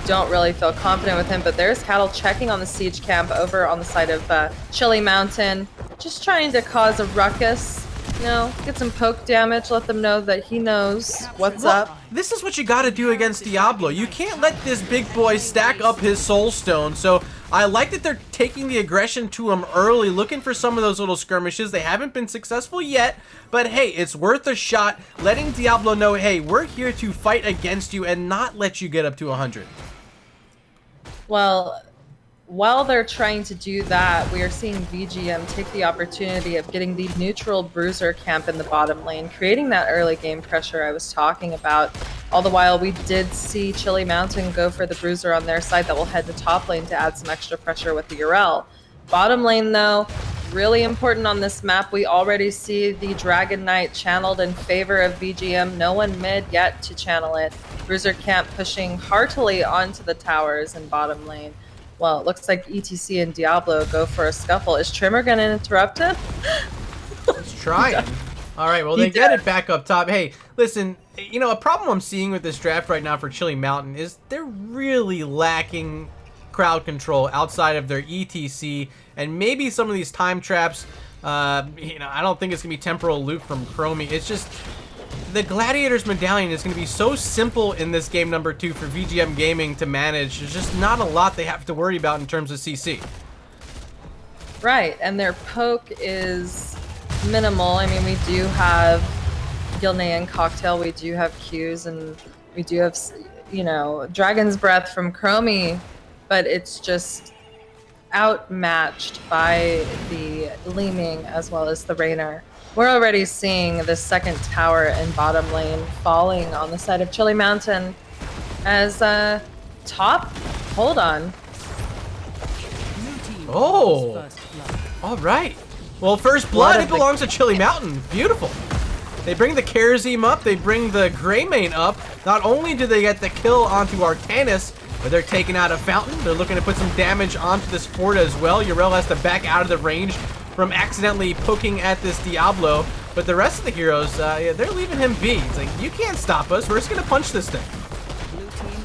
C: don't really feel confident with him. But there's Cattle checking on the siege camp over on the side of Chili Mountain, just trying to cause a ruckus. You know, get some poke damage, let them know that he knows what's up.
A: This is what you gotta do against Diablo. You can't let this big boy stack up his soul stone, so I like that they're taking the aggression to him early, looking for some of those little skirmishes. They haven't been successful yet, but hey, it's worth a shot, letting Diablo know, hey, we're here to fight against you and not let you get up to 100.
C: Well, while they're trying to do that, we are seeing VGM take the opportunity of getting the neutral bruiser camp in the bottom lane, creating that early game pressure I was talking about. All the while, we did see Chili Mountain go for the bruiser on their side that will head to top lane to add some extra pressure with the Urel. Bottom lane, though, really important on this map. We already see the Dragon Knight channeled in favor of VGM. No one mid yet to channel it. Bruiser camp pushing heartily onto the towers in bottom lane. Well, it looks like ETC and Diablo go for a scuffle. Is Trimmer going to interrupt him?
A: He's trying. All right, well, they get it back up top. Hey, listen, you know, a problem I'm seeing with this draft right now for Chili Mountain is they're really lacking crowd control outside of their ETC and maybe some of these time traps. You know, I don't think it's going to be temporal loop from Chromie. It's just the Gladiator's Medallion is going to be so simple in this game number 2 for VGM Gaming to manage. There's just not a lot they have to worry about in terms of CC.
C: Right, and their poke is minimal. I mean, we do have Gilnean Cocktail, we do have Q's, and we do have, you know, Dragon's Breath from Chromie, but it's just outmatched by the Leeming as well as the Raynor. We're already seeing the second tower in bottom lane falling on the side of Chili Mountain as top. Hold on.
A: Oh, all right. Well, first blood, it belongs to Chili Mountain. Beautiful. They bring the Kerazim up. They bring the Greymane up. Not only do they get the kill onto Artanis, but they're taking out a Fountain. They're looking to put some damage onto this fort as well. Urel has to back out of the range from accidentally poking at this Diablo. But the rest of the heroes, yeah, they're leaving him be. It's like, you can't stop us. We're just going to punch this thing.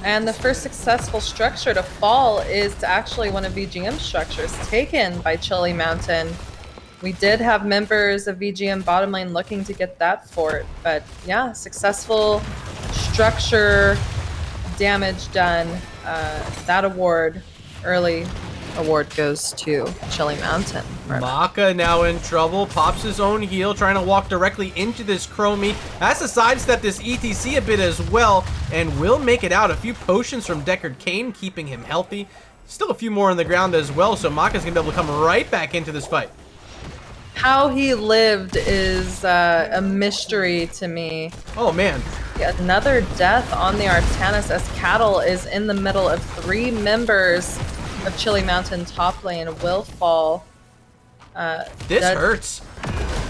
C: And the first successful structure to fall is actually one of VGM's structures taken by Chili Mountain. We did have members of VGM bottom lane looking to get that fort, but yeah, successful structure damage done. That award, early award, goes to Chili Mountain.
A: Maka now in trouble, pops his own heal, trying to walk directly into this Chromie. Has to sidestep this ETC a bit as well, and will make it out. A few potions from Deckard Cain, keeping him healthy. Still a few more on the ground as well, so Maka's gonna be able to come right back into this fight.
C: How he lived is a mystery to me.
A: Oh man.
C: Another death on the Artanis as Cattle is in the middle of 3 members of Chili Mountain top lane. Will fall.
A: This hurts.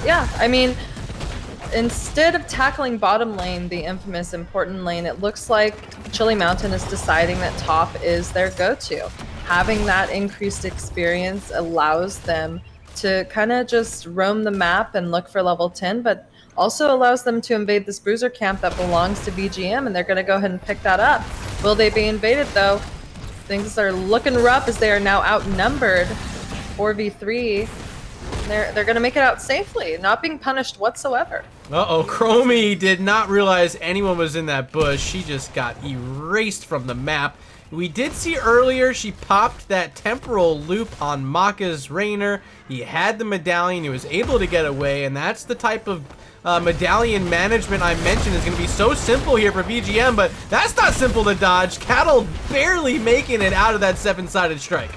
C: Yeah, I mean, instead of tackling bottom lane, the infamous important lane, it looks like Chili Mountain is deciding that top is their go-to. Having that increased experience allows them to kind of just roam the map and look for level 10, but also allows them to invade this bruiser camp that belongs to VGM, and they're going to go ahead and pick that up. Will they be invaded, though? Things are looking rough as they are now outnumbered 4v3. They're going to make it out safely, not being punished whatsoever.
A: Uh-oh, Chromie did not realize anyone was in that bush. She just got erased from the map. We did see earlier she popped that temporal loop on Maka's Raynor. He had the medallion. He was able to get away, and that's the type of medallion management I mentioned is going to be so simple here for VGM, but that's not simple to dodge. Cattle barely making it out of that 7-sided strike.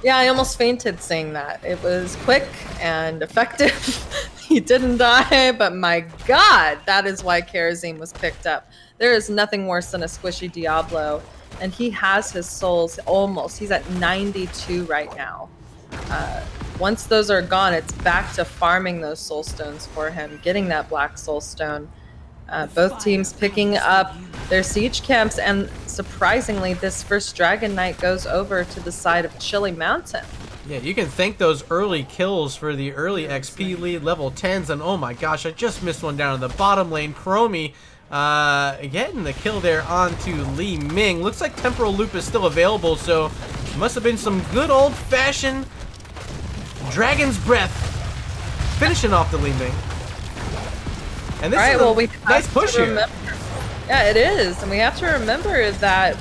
C: Yeah, I almost fainted saying that. It was quick and effective. He didn't die, but my God, that is why Kerazim was picked up. There is nothing worse than a squishy Diablo, and he has his souls almost. He's at 92 right now. Once those are gone, it's back to farming those soul stones for him, getting that black soul stone. Both teams picking up their siege camps, and surprisingly, this first Dragon Knight goes over to the side of Chili Mountain.
A: Yeah, you can thank those early kills for the early XP lead, level 10s, and oh my gosh, I just missed one down in the bottom lane. Chromie getting the kill there onto Li Ming. Looks like Temporal Loop is still available, so must have been some good old-fashioned Dragon's Breath finishing off the Li Ming. And this is a nice push here.
C: Yeah, it is, and we have to remember that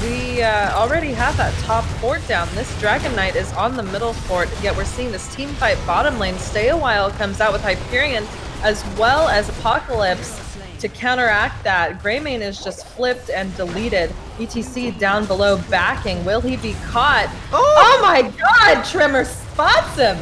C: we already have that top fort down. This Dragon Knight is on the middle fort, yet we're seeing this team fight bottom lane. Stay a While comes out with Hyperion as well as Apocalypse to counteract that. Greymane is just flipped and deleted. ETC down below backing. Will he be caught? Oh my god! Tremor spots him!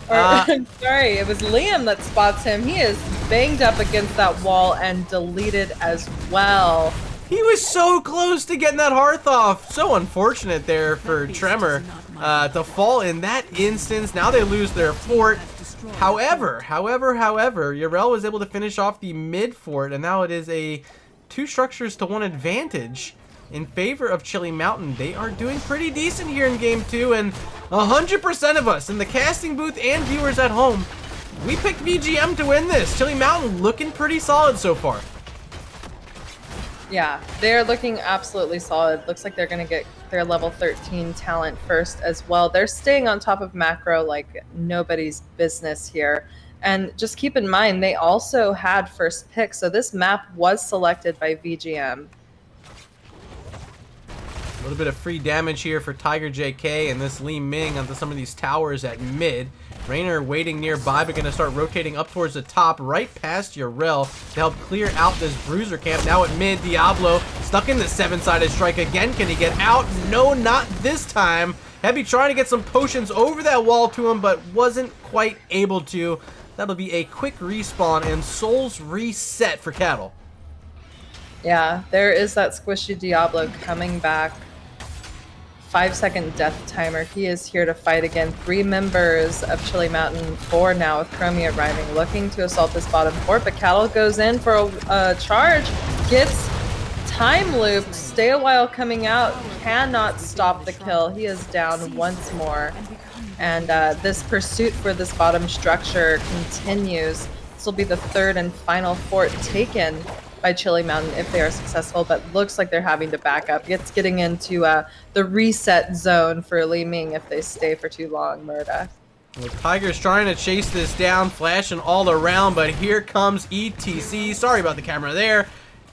C: I'm sorry, it was Liam that spots him. He is banged up against that wall and deleted as well.
A: He was so close to getting that hearth off. So unfortunate there for Tremor to fall in that instance. Now they lose their fort. However, Yarel was able to finish off the mid fort, and now it is a 2 structures to 1 advantage in favor of Chili Mountain. They are doing pretty decent here in game 2, and 100% of us in the casting booth and viewers at home, we picked VGM to win this. Chili Mountain looking pretty solid so far.
C: Yeah, they're looking absolutely solid. Looks like they're going to get their level 13 talent first as well. They're staying on top of macro like nobody's business here. And just keep in mind, they also had first pick, so this map was selected by VGM.
A: A little bit of free damage here for Tiger JK and this Li Ming onto some of these towers at mid. Raynor waiting nearby, but going to start rotating up towards the top, right past Yarel to help clear out this Bruiser camp. Now at mid, Diablo stuck in the 7-sided strike again. Can he get out? No, not this time. Heavy trying to get some potions over that wall to him, but wasn't quite able to. That'll be a quick respawn and Souls reset for Cattle.
C: Yeah, there is that squishy Diablo coming back. 5-second death timer. He is here to fight again. 3 members of Chili Mountain, 4 now with Chromie arriving, looking to assault this bottom fort, but Cattle goes in for a charge, gets time looped. Stay a While coming out, cannot stop the kill. He is down once more. And this pursuit for this bottom structure continues. This will be the 3rd and final fort taken by Chili Mountain if they are successful, but looks like they're having to back up. It's getting into the reset zone for Li Ming if they stay for too long, Murda.
A: Well, Tiger's trying to chase this down, flashing all around, but here comes ETC. Sorry about the camera there.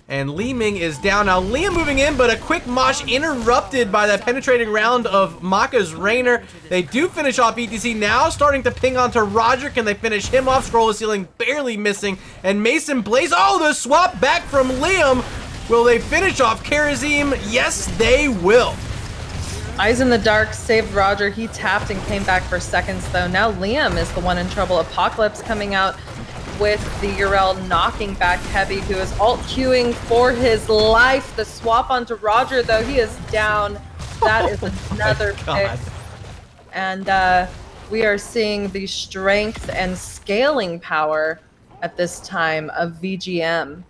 A: And Li Ming is down. Now Liam moving in, but a quick mosh interrupted by that penetrating round of Maka's Raynor. They do finish off ETC, now starting to ping onto Roger. Can they finish him off? Scroll of Ceiling barely missing. And Mason Blaze, oh, the swap back from Liam. Will they finish off Karazim? Yes, they will.
C: Eyes in the Dark saved Roger. He tapped and came back for seconds, though. Now Liam is the one in trouble. Apocalypse coming out with the Yarel knocking back Heavy, who is alt queuing for his life. The swap onto Roger, though, he is down. That is another pick. And we are seeing the strength and scaling power at this time of VGM.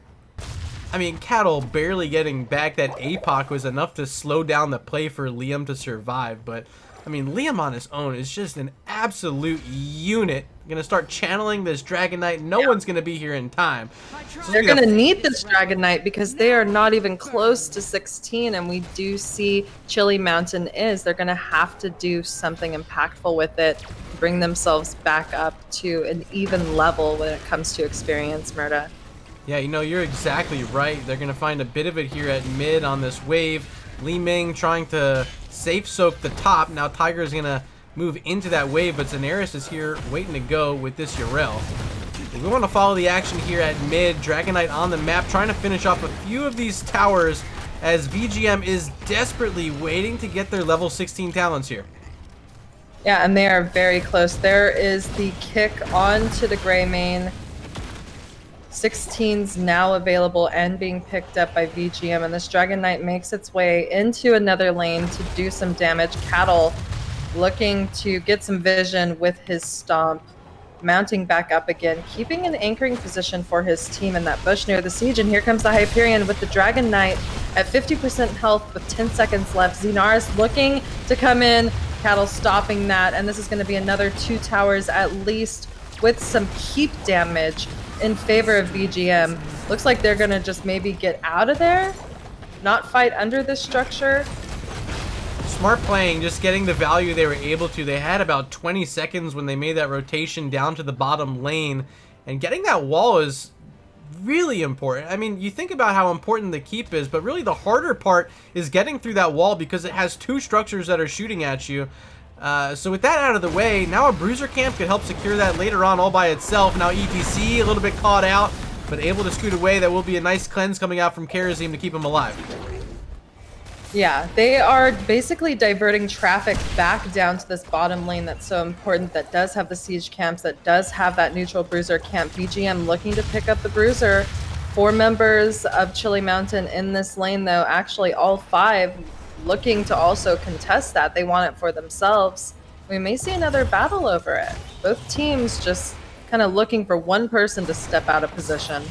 A: I mean, Cattle barely getting back that APOC was enough to slow down the play for Liam to survive, but I mean, Liam on his own is just an absolute unit. Gonna start channeling this Dragon Knight. No one's gonna be here in time. So
C: they're gonna need this Dragon Knight because they are not even close to 16, and we do see Chili Mountain is. They're gonna have to do something impactful with it, bring themselves back up to an even level when it comes to experience, Murda.
A: Yeah, you know, you're exactly right. They're gonna find a bit of it here at mid on this wave. Li Ming trying to safe soak the top. Now Tiger's gonna move into that wave, but Zanaris is here waiting to go with this Yarel. We want to follow the action here at mid. Dragon Knight on the map, trying to finish off a few of these towers as VGM is desperately waiting to get their level 16 talents here.
C: Yeah, and they are very close. There is the kick onto the Greymane. 16's now available and being picked up by VGM, and this Dragon Knight makes its way into another lane to do some damage. Cattle looking to get some vision with his stomp, mounting back up again, keeping an anchoring position for his team in that bush near the siege. And here comes the Hyperion with the Dragon Knight at 50% health with 10 seconds left. Xenaris looking to come in, Cattle stopping that, and this is going to be another 2 towers at least with some keep damage in favor of VGM. Looks like they're going to just maybe get out of there, not fight under this structure.
A: Smart playing, just getting the value they were able to. They had about 20 seconds when they made that rotation down to the bottom lane, and getting that wall is really important. I mean, you think about how important the keep is, but really the harder part is getting through that wall because it has 2 structures that are shooting at you. So with that out of the way, now a bruiser camp could help secure that later on all by itself. Now ETC a little bit caught out, but able to scoot away. That will be a nice cleanse coming out from Karazim to keep him alive.
C: Yeah, they are basically diverting traffic back down to this bottom lane that's so important, that does have the siege camps, that does have that neutral bruiser camp. VGM looking to pick up the bruiser. 4 members of Chili Mountain in this lane, though. Actually, all 5 looking to also contest that. They want it for themselves. We may see another battle over it. Both teams just kind of looking for one person to step out of position.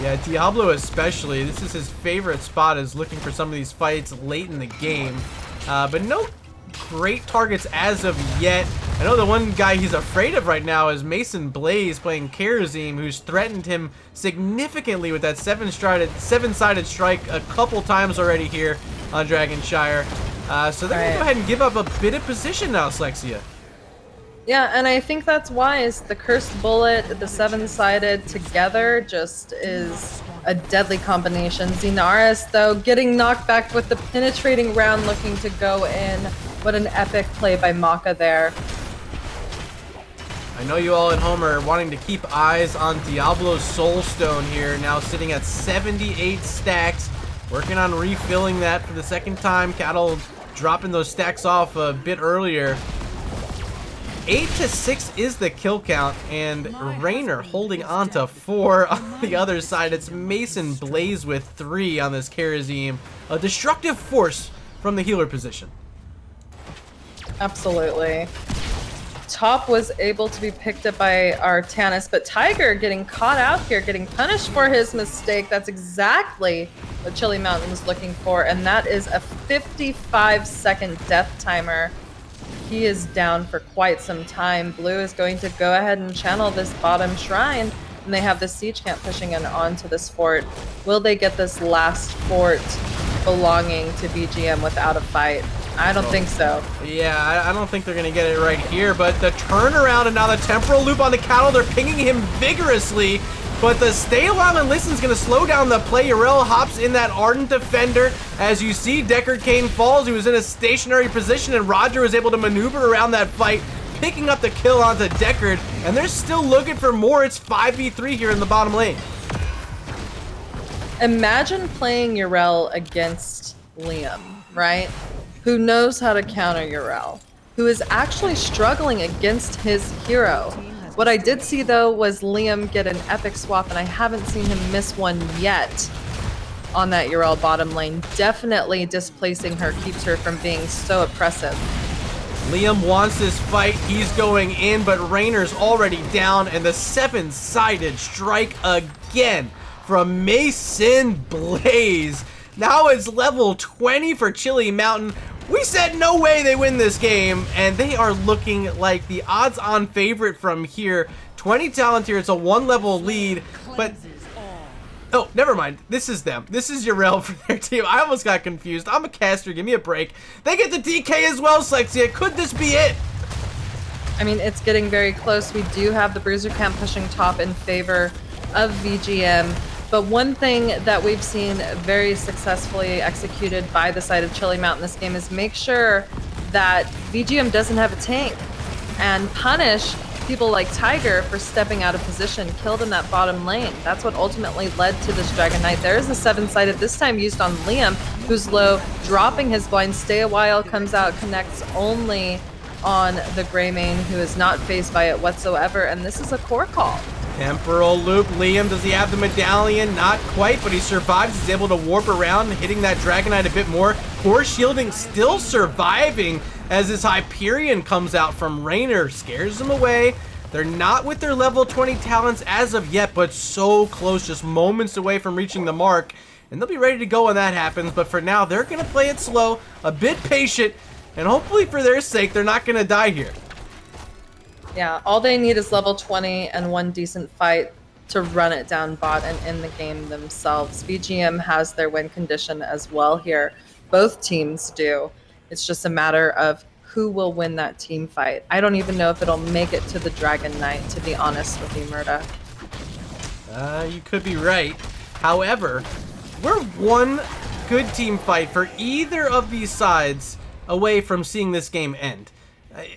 A: Yeah, Diablo especially. This is his favorite spot, is looking for some of these fights late in the game. But no great targets as of yet. I know the one guy he's afraid of right now is Mason Blaze playing Karazim, who's threatened him significantly with that seven-sided strike a couple times already here on Dragonshire. So they're going to go ahead and give up a bit of position now, Slexia.
C: Yeah, and I think that's wise. The Cursed Bullet, the 7-sided together just is a deadly combination. Xenaris, though, getting knocked back with the penetrating round, looking to go in. What an epic play by Maka there.
A: I know you all at home are wanting to keep eyes on Diablo's Soulstone here, now sitting at 78 stacks, working on refilling that for the second time. Cattle dropping those stacks off a bit earlier. 8 to 6 is the kill count, and Raynor holding on to 4 on the other side. It's Mason Blaze with 3 on this Karazim. A destructive force from the healer position.
C: Absolutely. Top was able to be picked up by Artanis, but Tiger getting caught out here, getting punished for his mistake. That's exactly what Chili Mountain was looking for, and that is a 55-second death timer. He is down for quite some time. Blue is going to go ahead and channel this bottom shrine, and they have the siege camp pushing in onto this fort. Will they get this last fort belonging to VGM without a fight? I don't think so.
A: Yeah, I don't think they're going to get it right here, but the turnaround and now the temporal loop on the Cattle, they're pinging him vigorously, but the stay while and listen is going to slow down the play. Yrel hops in that Ardent Defender. As you see, Deckard Cain falls. He was in a stationary position, and Roger was able to maneuver around that fight, picking up the kill onto Deckard, and they're still looking for more. It's 5v3 here in the bottom lane.
C: Imagine playing Yrel against Liam, right? Who knows how to counter Yrel, who is actually struggling against his hero. What I did see, though, was Liam get an epic swap, and I haven't seen him miss one yet on that Yrel bottom lane. Definitely displacing her keeps her from being so oppressive.
A: Liam wants this fight. He's going in, but Raynor's already down, and the 7-sided strike again from Mason Blaze. Now it's level 20 for Chili Mountain. We said no way they win this game, and they are looking like the odds-on favorite from here. 20 talent here. It's a 1-level lead, but... Oh, never mind. This is them. This is Yrel for their team. I almost got confused. I'm a caster. Give me a break. They get the DK as well, Slexia. Could this be it?
C: I mean, it's getting very close. We do have the Bruiser Camp pushing top in favor of VGM. But one thing that we've seen very successfully executed by the side of Chili Mountain this game is make sure that VGM doesn't have a tank and punish people like Tiger for stepping out of position, killed in that bottom lane. That's what ultimately led to this Dragon Knight. There is a 7-sided, this time used on Liam, who's low, dropping his blind. Stay a while, comes out, connects only on the Greymane, who is not phased by it whatsoever, and this is a core call.
A: Temporal loop. Liam, does he have the medallion? Not quite, but he survives. He's able to warp around, hitting that Dragon Knight a bit more. Core shielding still surviving as this Hyperion comes out from Raynor. Scares him away. They're not with their level 20 talents as of yet, but so close, just moments away from reaching the mark. And they'll be ready to go when that happens, but for now, they're going to play it slow, a bit patient, and hopefully for their sake, they're not going to die here.
C: Yeah, all they need is level 20 and one decent fight to run it down bot and end the game themselves. VGM has their win condition as well here. Both teams do. It's just a matter of who will win that team fight. I don't even know if it'll make it to the Dragon Knight, to be honest with you, Murda.
A: You could be right. However, we're one good team fight for either of these sides away from seeing this game end.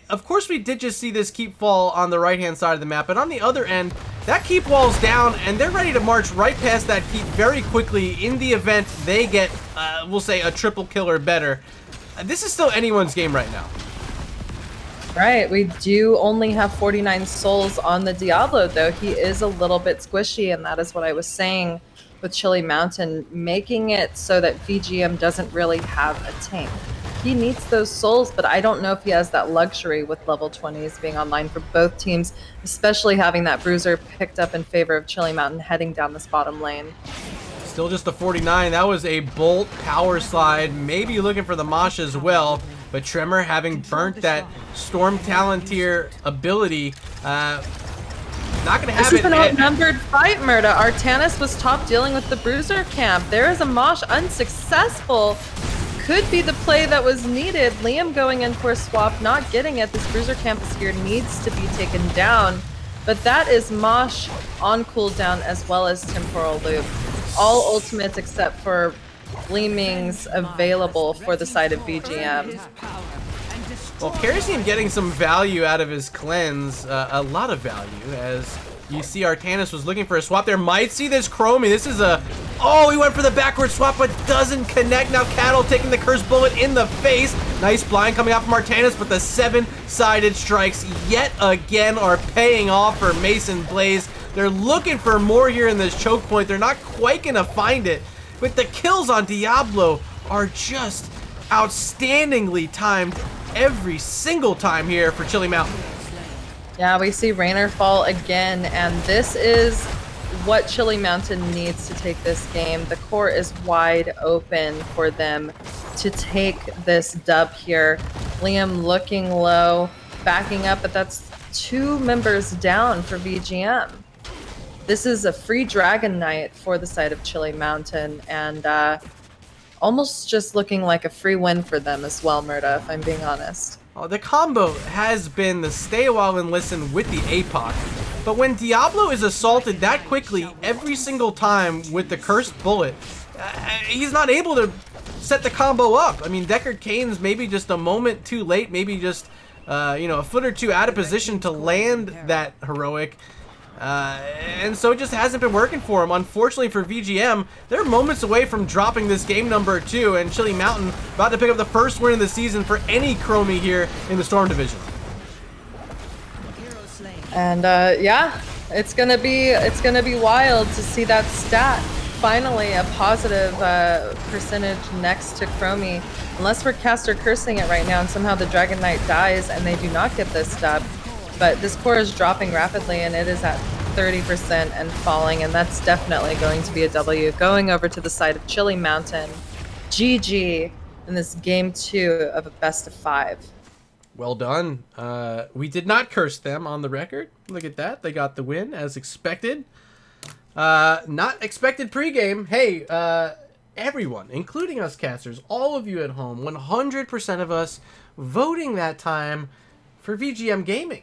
A: Of course, we did just see this keep fall on the right-hand side of the map, but on the other end, that keep wall's down, and they're ready to march right past that keep very quickly in the event they get, we'll say, a triple kill or better. This is still anyone's game right now.
C: Right, we do only have 49 souls on the Diablo, though. He is a little bit squishy, and that is what I was saying with Chili Mountain, making it so that VGM doesn't really have a tank. He needs those souls, but I don't know if he has that luxury with level 20s being online for both teams, especially having that bruiser picked up in favor of Chili Mountain heading down this bottom lane.
A: Still just a 49. That was a bolt power slide, maybe looking for the Mosh as well, but Tremor, having burnt that Storm Talontier ability, not going to have it.
C: This is an outnumbered fight, Murda. Artanis was top dealing with the bruiser camp. There is a Mosh unsuccessful. Could be the play that was needed. Liam going in for a swap, not getting it. This bruiser campus here needs to be taken down. But that is Mosh on cooldown as well as Temporal Loop. All ultimates except for Gleamings available for the side of VGM.
A: Well, Kerosene getting some value out of his cleanse, a lot of value, as you see Artanis was looking for a swap there. Might see this Chromie. This is a... Oh, he went for the backward swap, but doesn't connect. Now Cattle taking the Curse Bullet in the face. Nice blind coming out from Artanis, but the 7-sided strikes yet again are paying off for Mason Blaze. They're looking for more here in this choke point. They're not quite going to find it, but the kills on Diablo are just outstandingly timed every single time here for Chili Mountain.
C: Yeah, we see Raynor fall again, and this is what Chili Mountain needs to take this game. The core is wide open for them to take this dub here. Liam looking low, backing up, but that's 2 members down for VGM. This is a free Dragon Knight for the side of Chili Mountain, and almost just looking like a free win for them as well, Murda, if I'm being honest.
A: The combo has been the stay a while and listen with the APOC, but when Diablo is assaulted that quickly every single time with the Cursed Bullet, he's not able to set the combo up. I mean, Deckard Cain's maybe just a moment too late, maybe just a foot or two out of position to land that heroic. And so it just hasn't been working for him. Unfortunately for VGM, they're moments away from dropping this game number 2, and Chili Mountain about to pick up the first win of the season for any Chromie here in the Storm Division.
C: And yeah, it's gonna be wild to see that stat. Finally, a positive percentage next to Chromie. Unless we're caster cursing it right now, and somehow the Dragon Knight dies and they do not get this dub. But this core is dropping rapidly, and it is at 30% and falling, and that's definitely going to be a W. Going over to the side of Chili Mountain. GG in this game 2 of a best of 5.
A: Well done. We did not curse them on the record. Look at that. They got the win as expected. Not expected pregame. Hey, everyone, including us casters, all of you at home, 100% of us voting that time for VGM Gaming.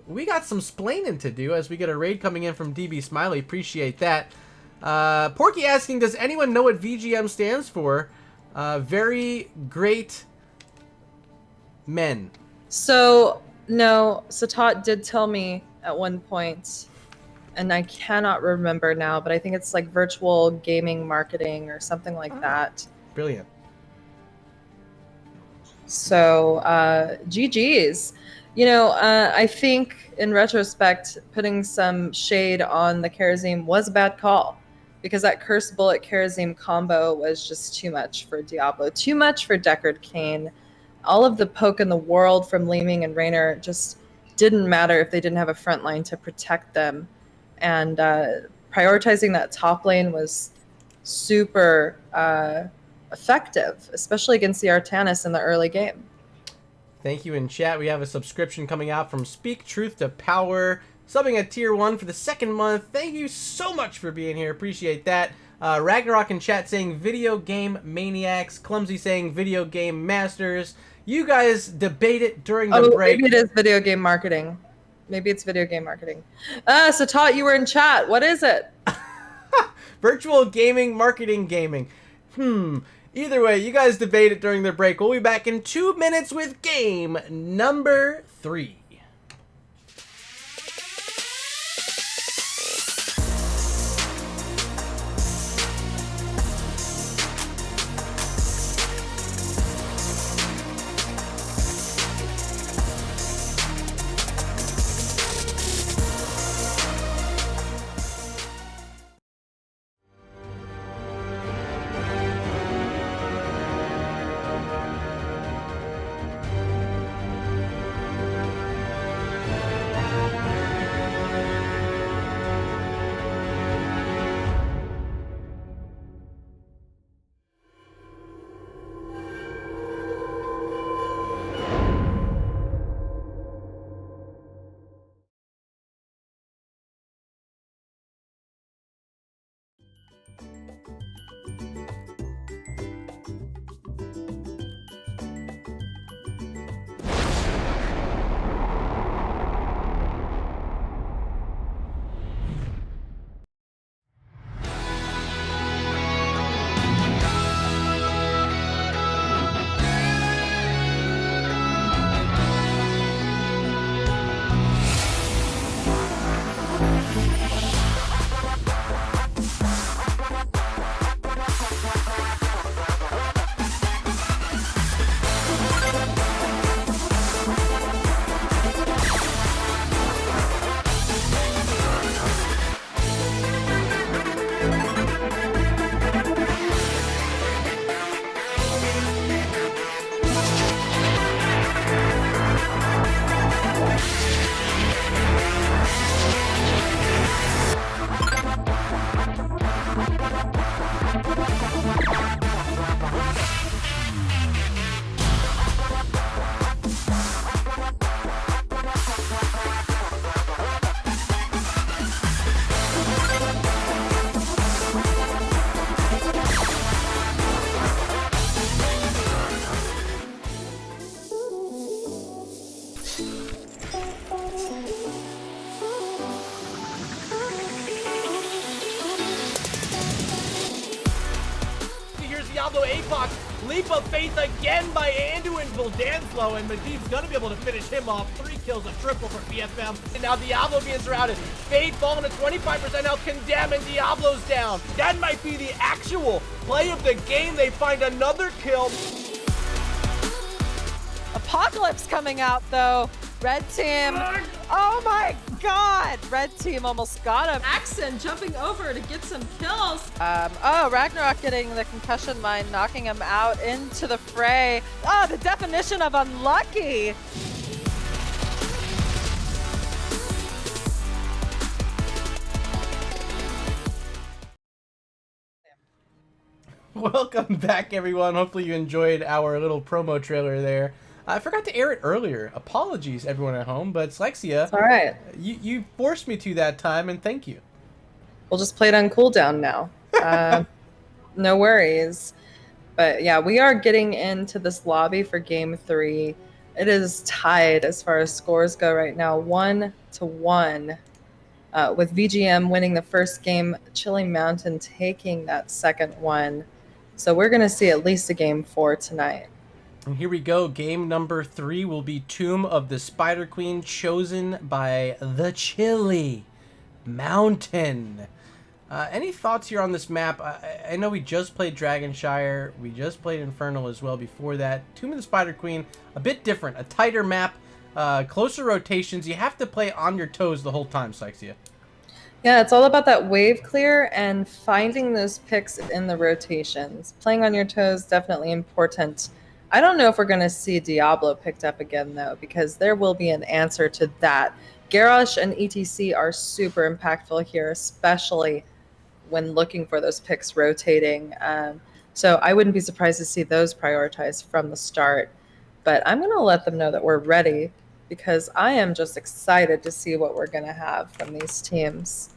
A: We got some splaining to do as we get a raid coming in from DB Smiley. Appreciate that. Porky asking, does anyone know what VGM stands for? Very great men.
C: So, no, Satat did tell me at one point, and I cannot remember now, but I think it's like virtual gaming marketing or something like that.
A: Brilliant.
C: So, GG's. You know, I think in retrospect, putting some shade on the Kerosene was a bad call, because that Cursed Bullet Kerosene combo was just too much for Diablo, too much for Deckard Cain. All of the poke in the world from Leeming and Raynor just didn't matter if they didn't have a front line to protect them. And prioritizing that top lane was super effective, especially against the Artanis in the early game.
A: Thank you in chat. We have a subscription coming out from Speak Truth to Power, subbing at tier 1 for the 2nd month. Thank you so much for being here. Appreciate that. Ragnarok in chat saying video game maniacs. Clumsy saying video game masters. You guys debate it during the break.
C: Maybe it is video game marketing. Maybe it's video game marketing. So Todd, you were in chat. What is it?
A: Virtual gaming, marketing gaming. Either way, you guys debate it during the break. We'll be back in 2 minutes with game number 3. Diablo Apox, leap of faith again by Anduin Vildanslo, and Medivh's gonna be able to finish him off. 3 kills, a triple for BFM. And now Diablo being surrounded. Fate falling to 25% now, Condemn, and Diablo's down. That might be the actual play of the game. They find another kill.
D: Apocalypse coming out though. Red team. Oh my god! Red team almost got him.
E: Axon jumping over to get some kills.
D: Oh, Ragnarok getting the concussion mine, knocking him out into the fray. Oh, the definition of unlucky.
A: Welcome back, everyone. Hopefully you enjoyed our little promo trailer there. I forgot to air it earlier. Apologies, everyone at home, but Slexia,
C: It's all right.
A: You forced me to that time, and thank you.
C: We'll just play it on cooldown now. No worries. But yeah, we are getting into this lobby for game 3. It is tied as far as scores go right now, 1-1. With VGM winning the first game, Chilling Mountain taking that second one. So we're going to see at least a game 4 tonight.
A: And here we go. Game number 3 will be Tomb of the Spider Queen, chosen by the Chilly Mountain. Any thoughts here on this map? I know we just played Dragonshire. We just played Infernal as well before that. Tomb of the Spider Queen, a bit different. A tighter map, closer rotations. You have to play on your toes the whole time, Sykesia.
C: Yeah, it's all about that wave clear and finding those picks in the rotations. Playing on your toes, definitely important. I don't know if we're going to see Diablo picked up again, though, because there will be an answer to that. Garrosh and ETC are super impactful here, especially when looking for those picks rotating. So I wouldn't be surprised to see those prioritized from the start. but I'm going to let them know that we're ready because I am just excited to see what we're going to have from these teams.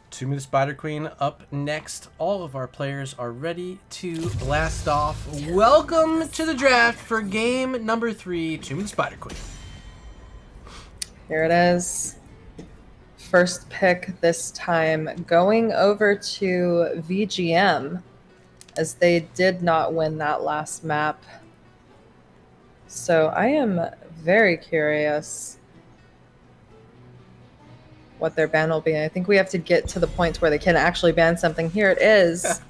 A: Tomb of the Spider Queen up next. All of our players are ready to blast off. Welcome to the draft for game number 3, Tomb of the Spider Queen.
C: Here it is. First pick this time going over to VGM, as they did not win that last map. So I am very curious what their ban will be. I think we have to get to the point where they can actually ban something. Here it is.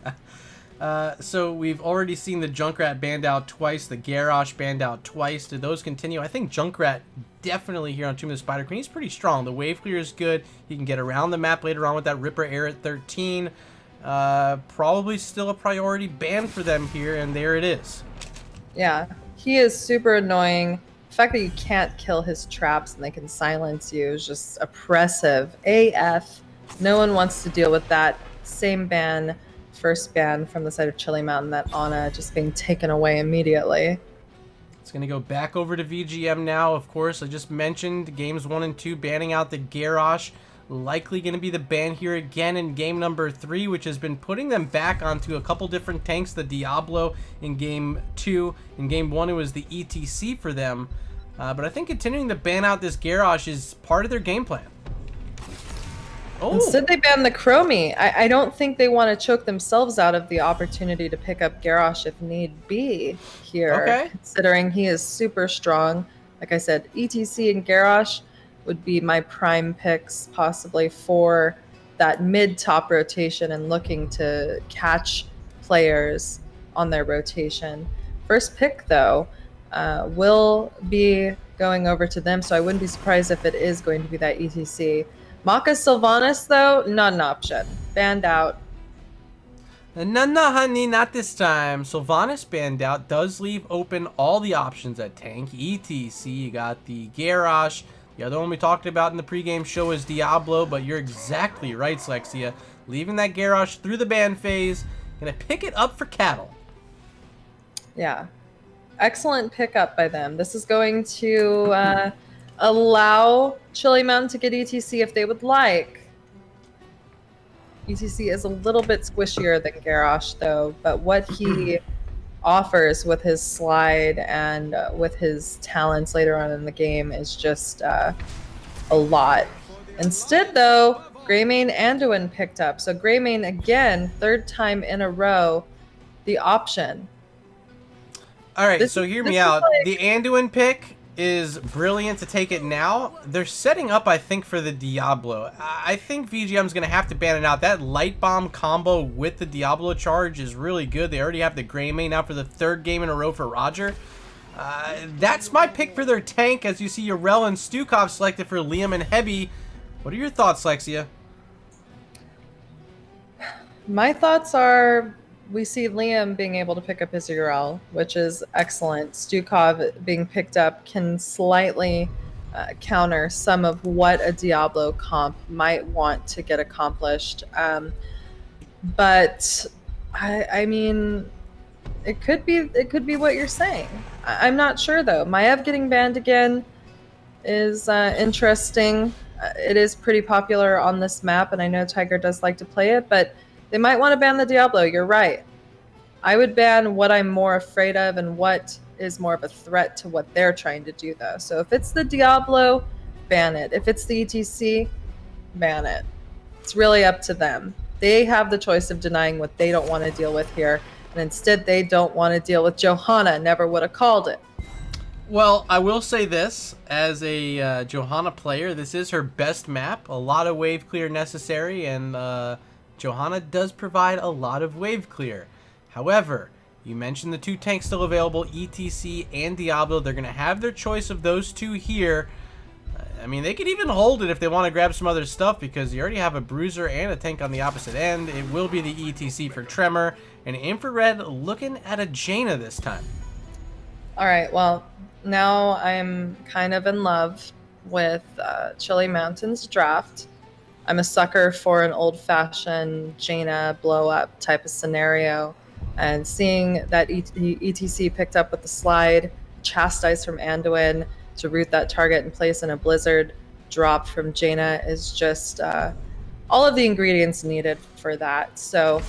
A: So we've already seen the Junkrat banned out twice, the Garrosh banned out twice. Do those continue? I think Junkrat definitely here on Tomb of the Spider Queen. He's pretty strong. The wave clear is good. He can get around the map later on with that Ripper Air at 13. Probably still a priority ban for them here, and there it is.
C: Yeah, he is super annoying. The fact that you can't kill his traps and they can silence you is just oppressive. AF. No one wants to deal with that. Same ban, first ban from the side of Chili Mountain, that Ana just being taken away immediately.
A: It's going to go back over to VGM now. Of course, I just mentioned games 1 and 2 banning out the Garrosh. Likely going to be the ban here again in game number 3, which has been putting them back onto a couple different tanks. The Diablo in game 2. In game 1, it was the ETC for them. But I think continuing to ban out this Garrosh is part of their game plan. Oh.
C: Instead, they ban the Chromie. I don't think they want to choke themselves out of the opportunity to pick up Garrosh if need be here, considering he is super strong. Like I said, ETC and Garrosh would be my prime picks possibly for that mid-top rotation and looking to catch players on their rotation. First pick, though, will be going over to them, so I wouldn't be surprised if it is going to be that ETC. Maka Sylvanas, though, not an option. Banned out.
A: No, honey, not this time. Sylvanas banned out does leave open all the options at tank. ETC, you got the Garrosh. The other one we talked about in the pregame show is Diablo, but you're exactly right, Slexia. Leaving that Garrosh through the ban phase. Gonna pick it up for Cattle.
C: Yeah. Excellent pickup by them. This is going to allow Chili Mountain to get ETC if they would like. ETC is a little bit squishier than Garrosh, though, but what he offers with his slide and with his talents later on in the game is just a lot. Instead, though, Greymane Anduin picked up. So Greymane, again, third time in a row, the option.
A: All right, so hear me out. Like, the Anduin pick is brilliant to take it now. They're setting up, I think, for the Diablo. I think VGM's going to have to ban it out. That Light Bomb combo with the Diablo charge is really good. They already have the Greymane now for the 3rd game in a row for Roger. That's my pick for their tank, as you see Yorel and Stukov selected for Liam and Heavy. What are your thoughts, Lexia?
C: My thoughts are, we see Liam being able to pick up his Yorel, which is excellent. Stukov being picked up can slightly counter some of what a Diablo comp might want to get accomplished. But I mean, it could be what you're saying. I'm not sure though. Maiev getting banned again is interesting. It is pretty popular on this map, and I know Tiger does like to play it, but they might want to ban the Diablo. You're right. I would ban what I'm more afraid of and what is more of a threat to what they're trying to do, though. So if it's the Diablo, ban it. If it's the ETC, ban it. It's really up to them. They have the choice of denying what they don't want to deal with here, and instead they don't want to deal with Johanna. Never would have called it.
A: Well, I will say this, as a Johanna player, this is her best map. A lot of wave clear necessary, and Johanna does provide a lot of wave clear. However, you mentioned the 2 tanks still available, ETC and Diablo. They're going to have their choice of those 2 here. I mean, they could even hold it if they want to grab some other stuff, because you already have a Bruiser and a tank on the opposite end. It will be the ETC for Tremor, and Infrared looking at a Jaina this time.
C: All right, well, now I'm kind of in love with Chili Mountain's draft. I'm a sucker for an old-fashioned Jaina blow-up type of scenario, and seeing that ETC picked up with the slide, Chastise from Anduin to root that target in place, and a Blizzard drop from Jaina is just all of the ingredients needed for that. So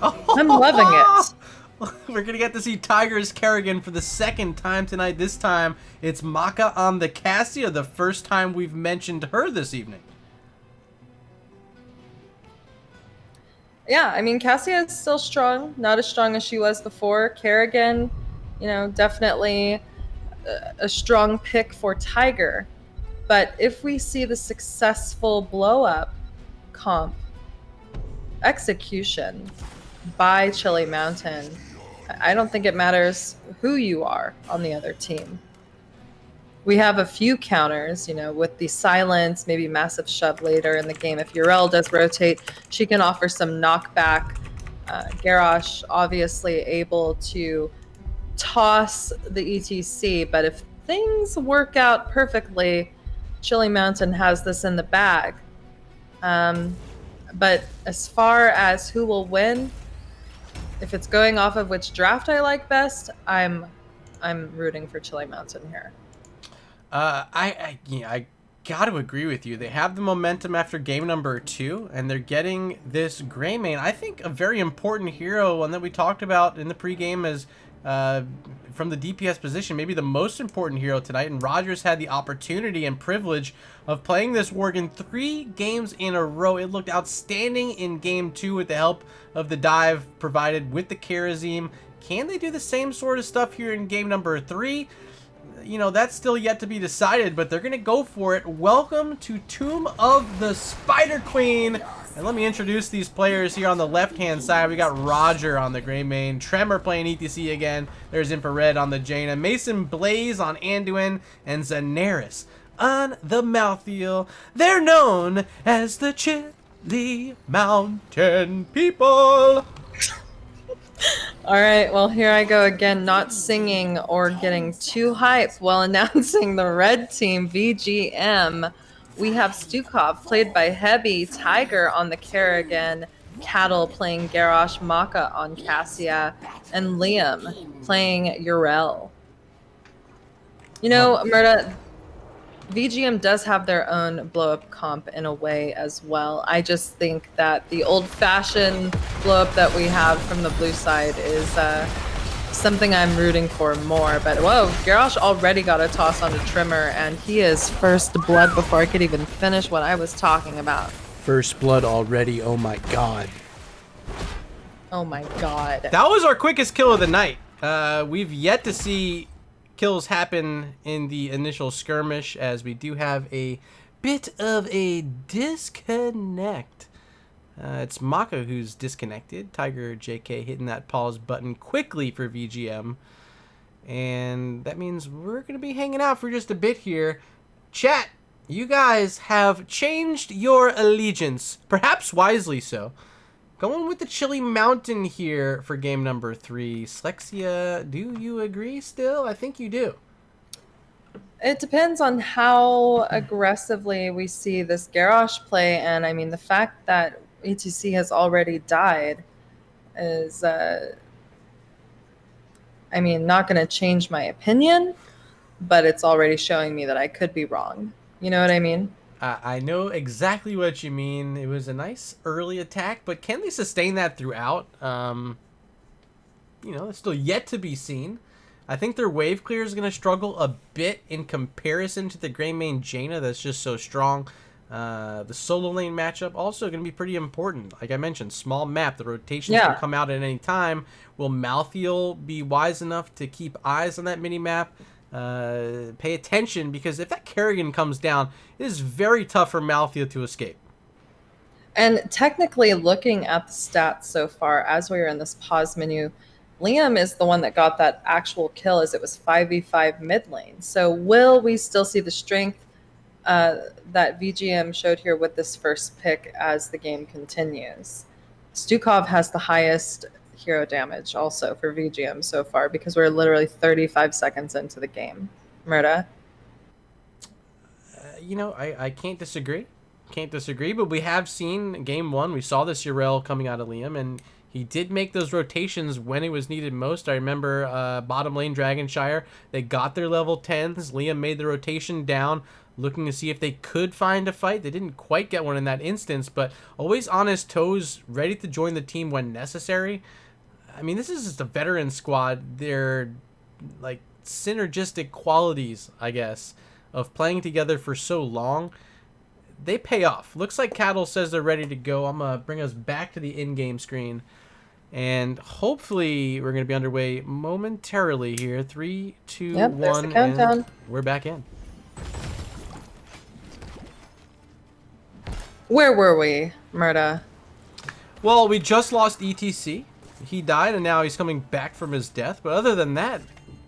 C: I'm loving it.
A: We're going to get to see Tiger's Kerrigan for the second time tonight. This time, it's Maka on the Cassia, the first time we've mentioned her this evening.
C: Yeah, I mean, Cassia is still strong, not as strong as she was before. Kerrigan, definitely a strong pick for Tiger. But if we see the successful blow-up comp execution by Chili Mountain, I don't think it matters who you are on the other team. We have a few counters, with the silence, maybe massive shove later in the game. If Yrel does rotate, she can offer some knockback. Garrosh obviously able to toss the ETC, but if things work out perfectly, Chili Mountain has this in the bag. But as far as who will win, if it's going off of which draft I like best, I'm rooting for Chili Mountain here.
A: I got to agree with you. They have the momentum after game number 2, and they're getting this Greymane. I think a very important hero, one that we talked about in the pregame, as from the DPS position, maybe the most important hero tonight. And Rogers had the opportunity and privilege of playing this Worgen 3 games in a row. It looked outstanding in game 2 with the help of the dive provided with the Kharazim. Can they do the same sort of stuff here in game number 3? That's still yet to be decided, but they're going to go for it. Welcome to Tomb of the Spider Queen. And let me introduce these players here on the left-hand side. We got Roger on the Greymane, Tremor playing ETC again. There's Infrared on the Jaina, Mason Blaze on Anduin, and Zanaris on the Malthael. They're known as the Chili Mountain People.
C: All right, well, here I go again, not singing or getting too hype while announcing the red team, VGM. We have Stukov, played by Heavy, Tiger on the Kerrigan, Cattle playing Garrosh, Maka on Cassia, and Liam playing Yrel. Murda, VGM does have their own blow-up comp in a way as well. I just think that the old-fashioned blow-up that we have from the blue side is something I'm rooting for more. But whoa, Garrosh already got a toss on a Trimmer, and he is first blood before I could even finish what I was talking about.
A: First blood already, oh my god.
C: Oh my god.
A: That was our quickest kill of the night. We've yet to see kills happen in the initial skirmish, as we do have a bit of a disconnect. It's Maka who's disconnected. Tiger JK hitting that pause button quickly for VGM. And that means we're going to be hanging out for just a bit here. Chat, you guys have changed your allegiance, perhaps wisely so. Going with the Chili Mountain here for game number 3. Slexia, do you agree still? I think you do.
C: It depends on how aggressively we see this Garrosh play, and I mean, the fact that ETC has already died is, not going to change my opinion, but it's already showing me that I could be wrong. You know what I mean?
A: I know exactly what you mean. It was a nice early attack, but can they sustain that throughout? It's still yet to be seen. I think their wave clear is going to struggle a bit in comparison to the Greymane Jaina that's just so strong. The solo lane matchup also going to be pretty important. Like I mentioned, small map. The rotations can come out at any time. Will Malthael be wise enough to keep eyes on that mini-map? Pay attention, because if that Kerrigan comes down, it is very tough for Malthael to escape.
C: And technically, looking at the stats so far, as we are in this pause menu, Liam is the one that got that actual kill, as it was 5v5 mid lane. So will we still see the strength that VGM showed here with this first pick as the game continues? Stukov has the highest hero damage also for VGM so far, because we're literally 35 seconds into the game. Murda?
A: I can't disagree. But we have seen game 1, we saw this Yrel coming out of Liam, and He did make those rotations when it was needed most. I remember bottom lane Dragonshire, they got their level 10s. Liam made the rotation down, looking to see if they could find a fight. They didn't quite get one in that instance, but always on his toes, ready to join the team when necessary. I mean, this is just a veteran squad. They're like synergistic qualities, I guess, of playing together for so long. They pay off. Looks like Cattle says they're ready to go. I'm going to bring us back to the in-game screen. And hopefully we're going to be underway momentarily here. 3, 2, 1,
C: there's the countdown.
A: and we're back in.
C: Where were we, Murda?
A: Well, we just lost ETC. He died, and now he's coming back from his death. But other than that,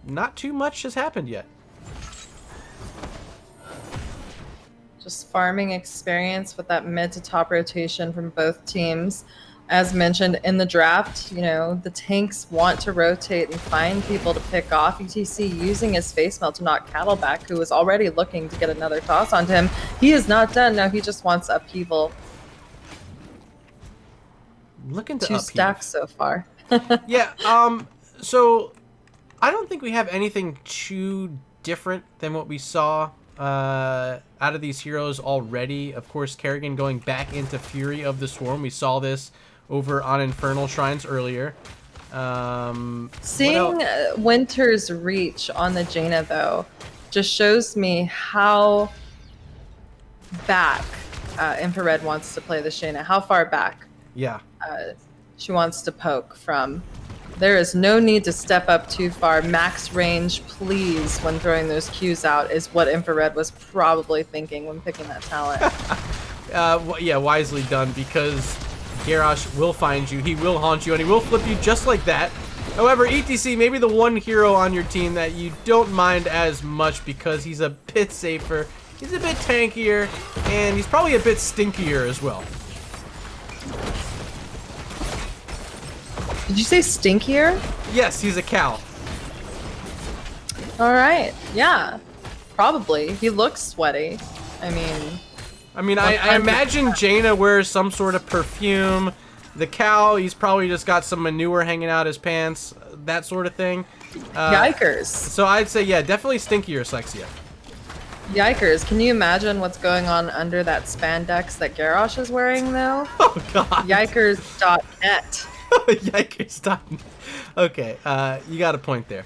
A: not too much has happened yet.
C: Just farming experience with that mid to top rotation from both teams. As mentioned in the draft, you know, the tanks want to rotate and find people to pick off. ETC using his face melt to knock Cattle back, who was already looking to get another toss onto him. He is not done. No, he just wants upheaval.
A: Looking to
C: 2
A: upheave.
C: stacks so far.
A: Yeah, so I don't think we have anything too different than what we saw out of these heroes already. Of course, Kerrigan going back into Fury of the Swarm. We saw this over on Infernal Shrines earlier.
C: Seeing Winter's reach on the Jaina, though, just shows me how back Infrared wants to play the Jaina. How far back
A: Yeah.
C: she wants to poke from. There is no need to step up too far. Max range, please, when throwing those Qs out, is what Infrared was probably thinking when picking that talent.
A: Yeah, wisely done, because Garrosh will find you, he will haunt you, and he will flip you just like that. However, ETC may be the one hero on your team that you don't mind as much because he's a bit safer, he's a bit tankier, and he's probably a bit stinkier as well.
C: Did you say stinkier?
A: Yes, he's a cow.
C: All right. Yeah, probably. He looks sweaty. I mean,
A: I imagine Jaina wears some sort of perfume. The cow, he's probably just got some manure hanging out his pants, that sort of thing.
C: yikers.
A: So I'd say, yeah, definitely stinkier Slexia.
C: Yikers. Can you imagine what's going on under that spandex that Garrosh is wearing, though?
A: Oh, God.
C: Yikers.net.
A: Yikers, stop. Okay, you got a point there.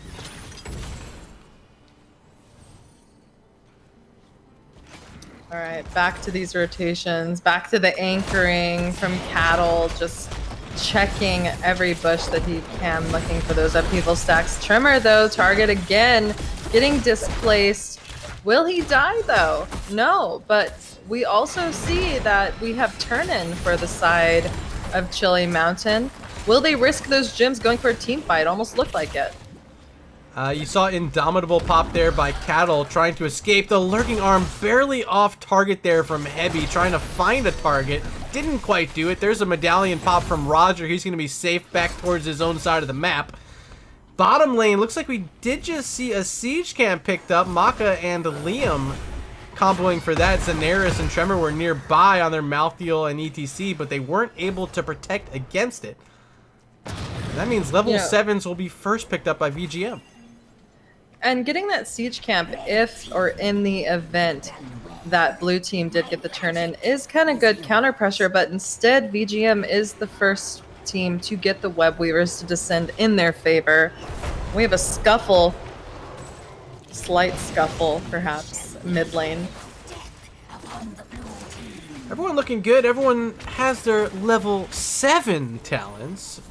C: All right, back to these rotations, back to the anchoring from Cattle, just checking every bush that he can, looking for those upheaval stacks. Trimmer, though, target again, getting displaced. Will he die, though? No, but we also see that we have turn-in for the side of Chili Mountain. Will they risk those gems going for a team fight? Almost looked like it.
A: You saw Indomitable pop there by Cattle trying to escape. The lurking arm barely off target there from Heavy, trying to find a target. Didn't quite do it. There's a medallion pop from Roger. He's going to be safe back towards his own side of the map. Bottom lane, looks like we did just see a siege camp picked up. Maka and Liam comboing for that. Zanaris and Tremor were nearby on their Malthiel and ETC, but they weren't able to protect against it. That means level 7s will be first picked up by VGM.
C: And getting that siege camp, if or in the event that blue team did get the turn in, is kind of good counter pressure, but instead VGM is the first team to get the web weavers to descend in their favor. We have a scuffle, slight scuffle perhaps, mid lane.
A: Everyone looking good. Everyone has their level 7 talents.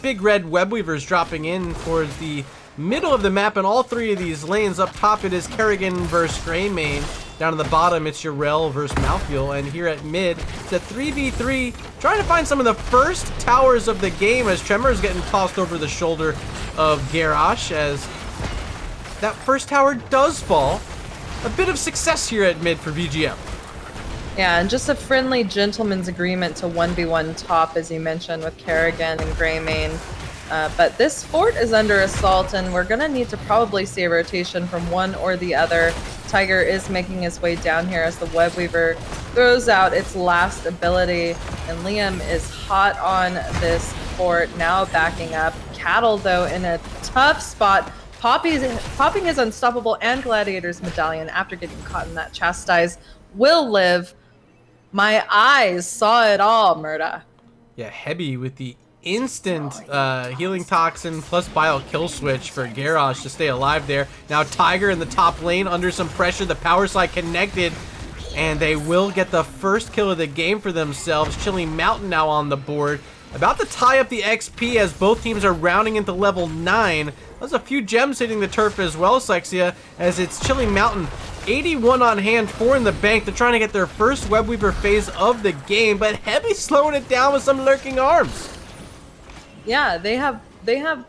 A: Big red web weavers dropping in towards the middle of the map, and all three of these lanes. Up top it is Kerrigan versus Greymane. Down at the bottom it's Urel versus Malthiel, and here at mid it's a 3v3 trying to find some of the first towers of the game as Tremor is getting tossed over the shoulder of Garrosh as that first tower does fall. A bit of success here at mid for VGM.
C: Yeah, and just a friendly gentleman's agreement to 1v1 top, as you mentioned, with Kerrigan and Greymane. But this fort is under assault, and we're going to need to probably see a rotation from one or the other. Tiger is making his way down here as the Web Weaver throws out its last ability, and Liam is hot on this fort, now backing up. Cattle, though, in a tough spot. Popping his Unstoppable and Gladiator's medallion after getting caught in that chastise. Will live. My eyes saw it all, Murda.
A: Yeah, Heavy with the instant healing toxin plus bile kill switch for Garrosh to stay alive there. Now Tiger in the top lane under some pressure. The power slide connected, and they will get the first kill of the game for themselves. Chilly Mountain now on the board. About to tie up the XP as both teams are rounding into level 9. There's a few gems hitting the turf as well, Slexia, as it's Chilly Mountain. 81 on hand, 4 in the bank. They're trying to get their first Web Weaver phase of the game, but Heavy slowing it down with some lurking arms.
C: Yeah, they have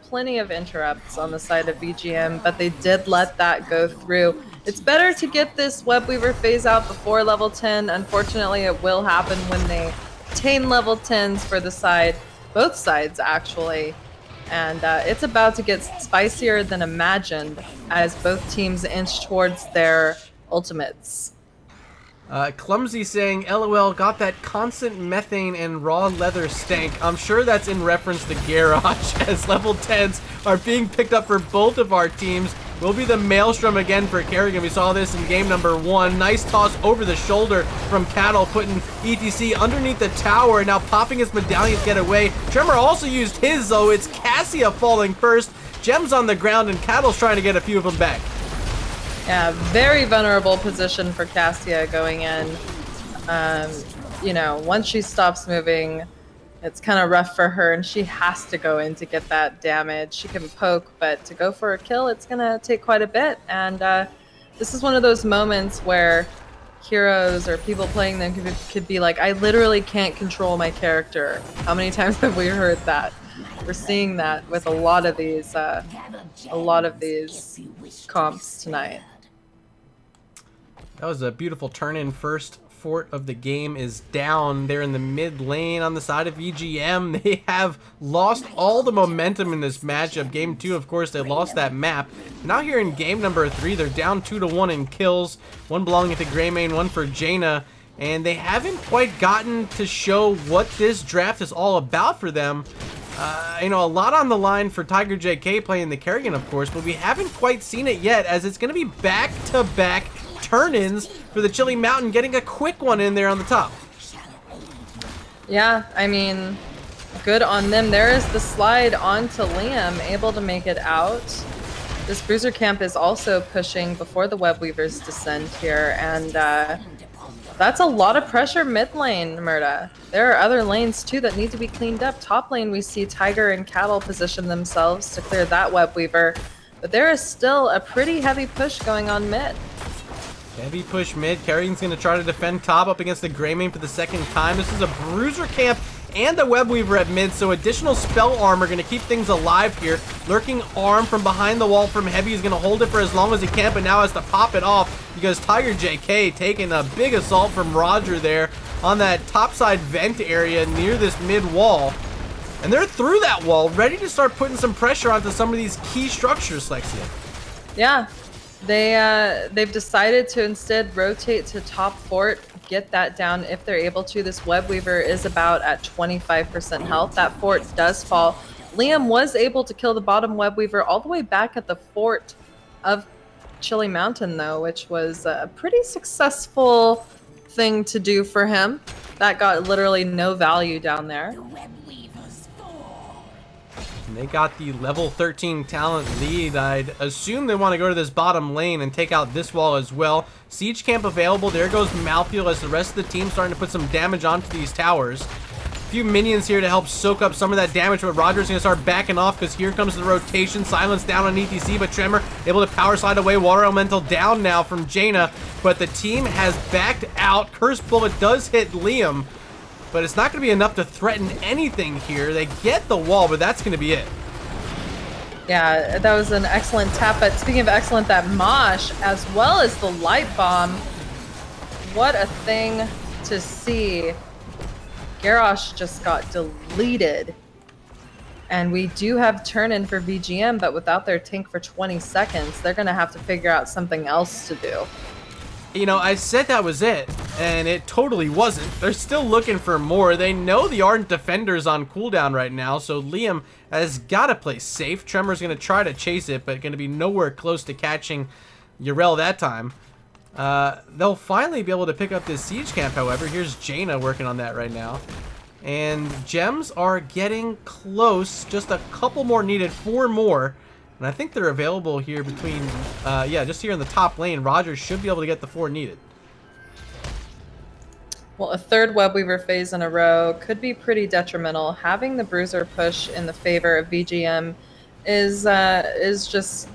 C: plenty of interrupts on the side of VGM, but they did let that go through. It's better to get this Web Weaver phase out before level 10. Unfortunately, it will happen when they attain level 10s for the side, both sides actually. And it's about to get spicier than imagined as both teams inch towards their ultimates.
A: Clumsy saying, LOL, got that constant methane and raw leather stank. I'm sure that's in reference to Garrosh, as level 10s are being picked up for both of our teams. Will be the Maelstrom again for Kerrigan. We saw this in game number 1. Nice toss over the shoulder from Cattle, putting ETC underneath the tower. Now popping his medallion to get away. Tremor also used his, though. It's Cassia falling first. Gems on the ground, and Cattle's trying to get a few of them back.
C: Yeah, very vulnerable position for Cassia going in. You know, once she stops moving, it's kind of rough for her, and she has to go in to get that damage. She can poke, but to go for a kill, it's going to take quite a bit. And this is one of those moments where heroes or people playing them could be like, I literally can't control my character. How many times have we heard that? We're seeing that with a lot of these comps tonight.
A: That was a beautiful turn-in. First fort of the game is down there in the mid lane on the side of VGM. They have lost all the momentum in this matchup. Game 2, of course, they lost that map. Now here in game number 3, they're down 2-1 in kills. One belonging to Greymane, one for Jaina. And they haven't quite gotten to show what this draft is all about for them. You know, a lot on the line for Tiger JK playing the Kerrigan, of course, but we haven't quite seen it yet, as it's going to be back-to-back turn-ins for the Chilly Mountain, getting a quick one in there on the top.
C: Yeah, I mean, good on them. There is the slide onto Liam, able to make it out. This Bruiser camp is also pushing before the Web Weavers descend here, and that's a lot of pressure mid lane, Murda. There are other lanes too that need to be cleaned up. Top lane, we see Tiger and Cattle position themselves to clear that Web Weaver, but there is still a pretty heavy push going on mid.
A: Heavy push mid. Kerrigan's going to try to defend top up against the Greymane for the second time. This is a Bruiser camp and a Web Weaver at mid, so additional spell armor going to keep things alive here. Lurking arm from behind the wall from Heavy is going to hold it for as long as he can, but now has to pop it off because Tiger JK taking a big assault from Roger there on that topside vent area near this mid wall. And they're through that wall, ready to start putting some pressure onto some of these key structures, Lexia.
C: Yeah, they've decided to instead rotate to top fort, get that down if they're able to. This Web Weaver is about at 25% health. That fort does fall. Liam was able to kill the bottom Web Weaver all the way back at the fort of Chilly Mountain, though, which was a pretty successful thing to do for him. That got literally no value down there.
A: And they got the level 13 talent lead. I'd assume they want to go to this bottom lane and take out this wall as well. Siege camp available. There goes Malfiel as the rest of the team starting to put some damage onto these towers. A few minions here to help soak up some of that damage, but Roger's going to start backing off because here comes the rotation. Silence down on ETC, but Tremor able to power slide away. Water Elemental down now from Jaina, but the team has backed out. Curse Bullet does hit Liam, but it's not going to be enough to threaten anything here. They get the wall, but that's going to be it.
C: Yeah, that was an excellent tap. But speaking of excellent, that Mosh, as well as the Light Bomb, what a thing to see. Garrosh just got deleted. And we do have turn-in for VGM, but without their tank for 20 seconds, they're going to have to figure out something else to do.
A: You know, I said that was it, and it totally wasn't. They're still looking for more. They know the Ardent Defender's on cooldown right now, so Liam has got to play safe. Tremor's going to try to chase it, but going to be nowhere close to catching Yrel that time. They'll finally be able to pick up this siege camp, however. Here's Jaina working on that right now. And gems are getting close. Just a couple more needed, 4 more. And I think they're available here between, yeah, just here in the top lane. Rogers should be able to get the 4 needed.
C: Well, a third Web Weaver phase in a row could be pretty detrimental. Having the Bruiser push in the favor of VGM is just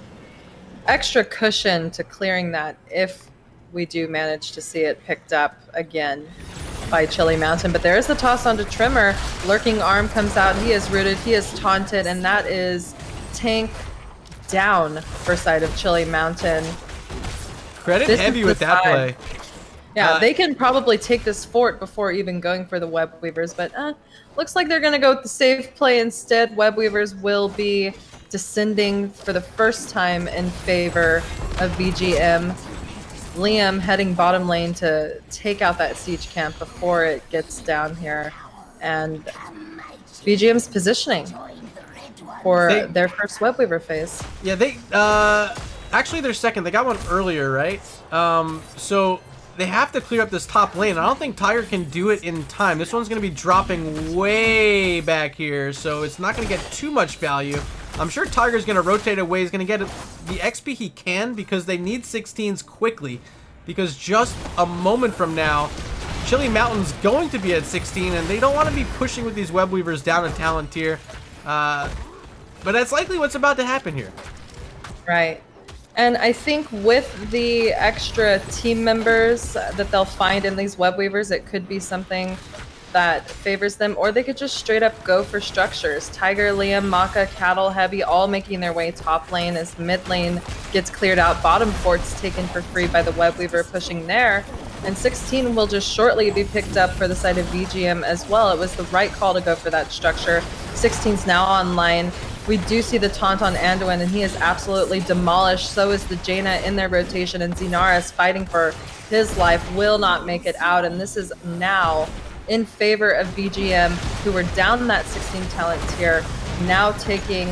C: extra cushion to clearing that if we do manage to see it picked up again by Chili Mountain. But there is the toss onto Tremor. Lurking Arm comes out. He is rooted. He is taunted. And that is tank down for side of Chili Mountain.
A: Credit heavy with that play.
C: Yeah, they can probably take this fort before even going for the Web Weavers, but looks like they're going to go with the safe play instead. Web Weavers will be descending for the first time in favor of VGM. Liam heading bottom lane to take out that siege camp before it gets down here. And VGM's positioning for their first Web Weaver phase.
A: Yeah, they actually their second. They got one earlier, right? So they have to clear up this top lane. I don't think Tiger can do it in time. This one's going to be dropping way back here, so it's not going to get too much value. I'm sure Tiger's going to rotate away. He's going to get the XP he can because they need 16s quickly. Because just a moment from now, Chili Mountain's going to be at 16, and they don't want to be pushing with these Web Weavers down a talent tier. But that's likely what's about to happen here.
C: Right. And I think with the extra team members that they'll find in these Web Weavers, it could be something that favors them, or they could just straight up go for structures. Tiger, Liam, Maka, Cattle, Heavy, all making their way top lane as mid lane gets cleared out. Bottom fort's taken for free by the Web Weaver pushing there. And 16 will just shortly be picked up for the side of VGM as well. It was the right call to go for that structure. 16's now online. We do see the taunt on Anduin, and he is absolutely demolished. So is the Jaina in their rotation, and Zinara is fighting for his life, will not make it out. And this is now in favor of VGM, who were down that 16 talent tier, now taking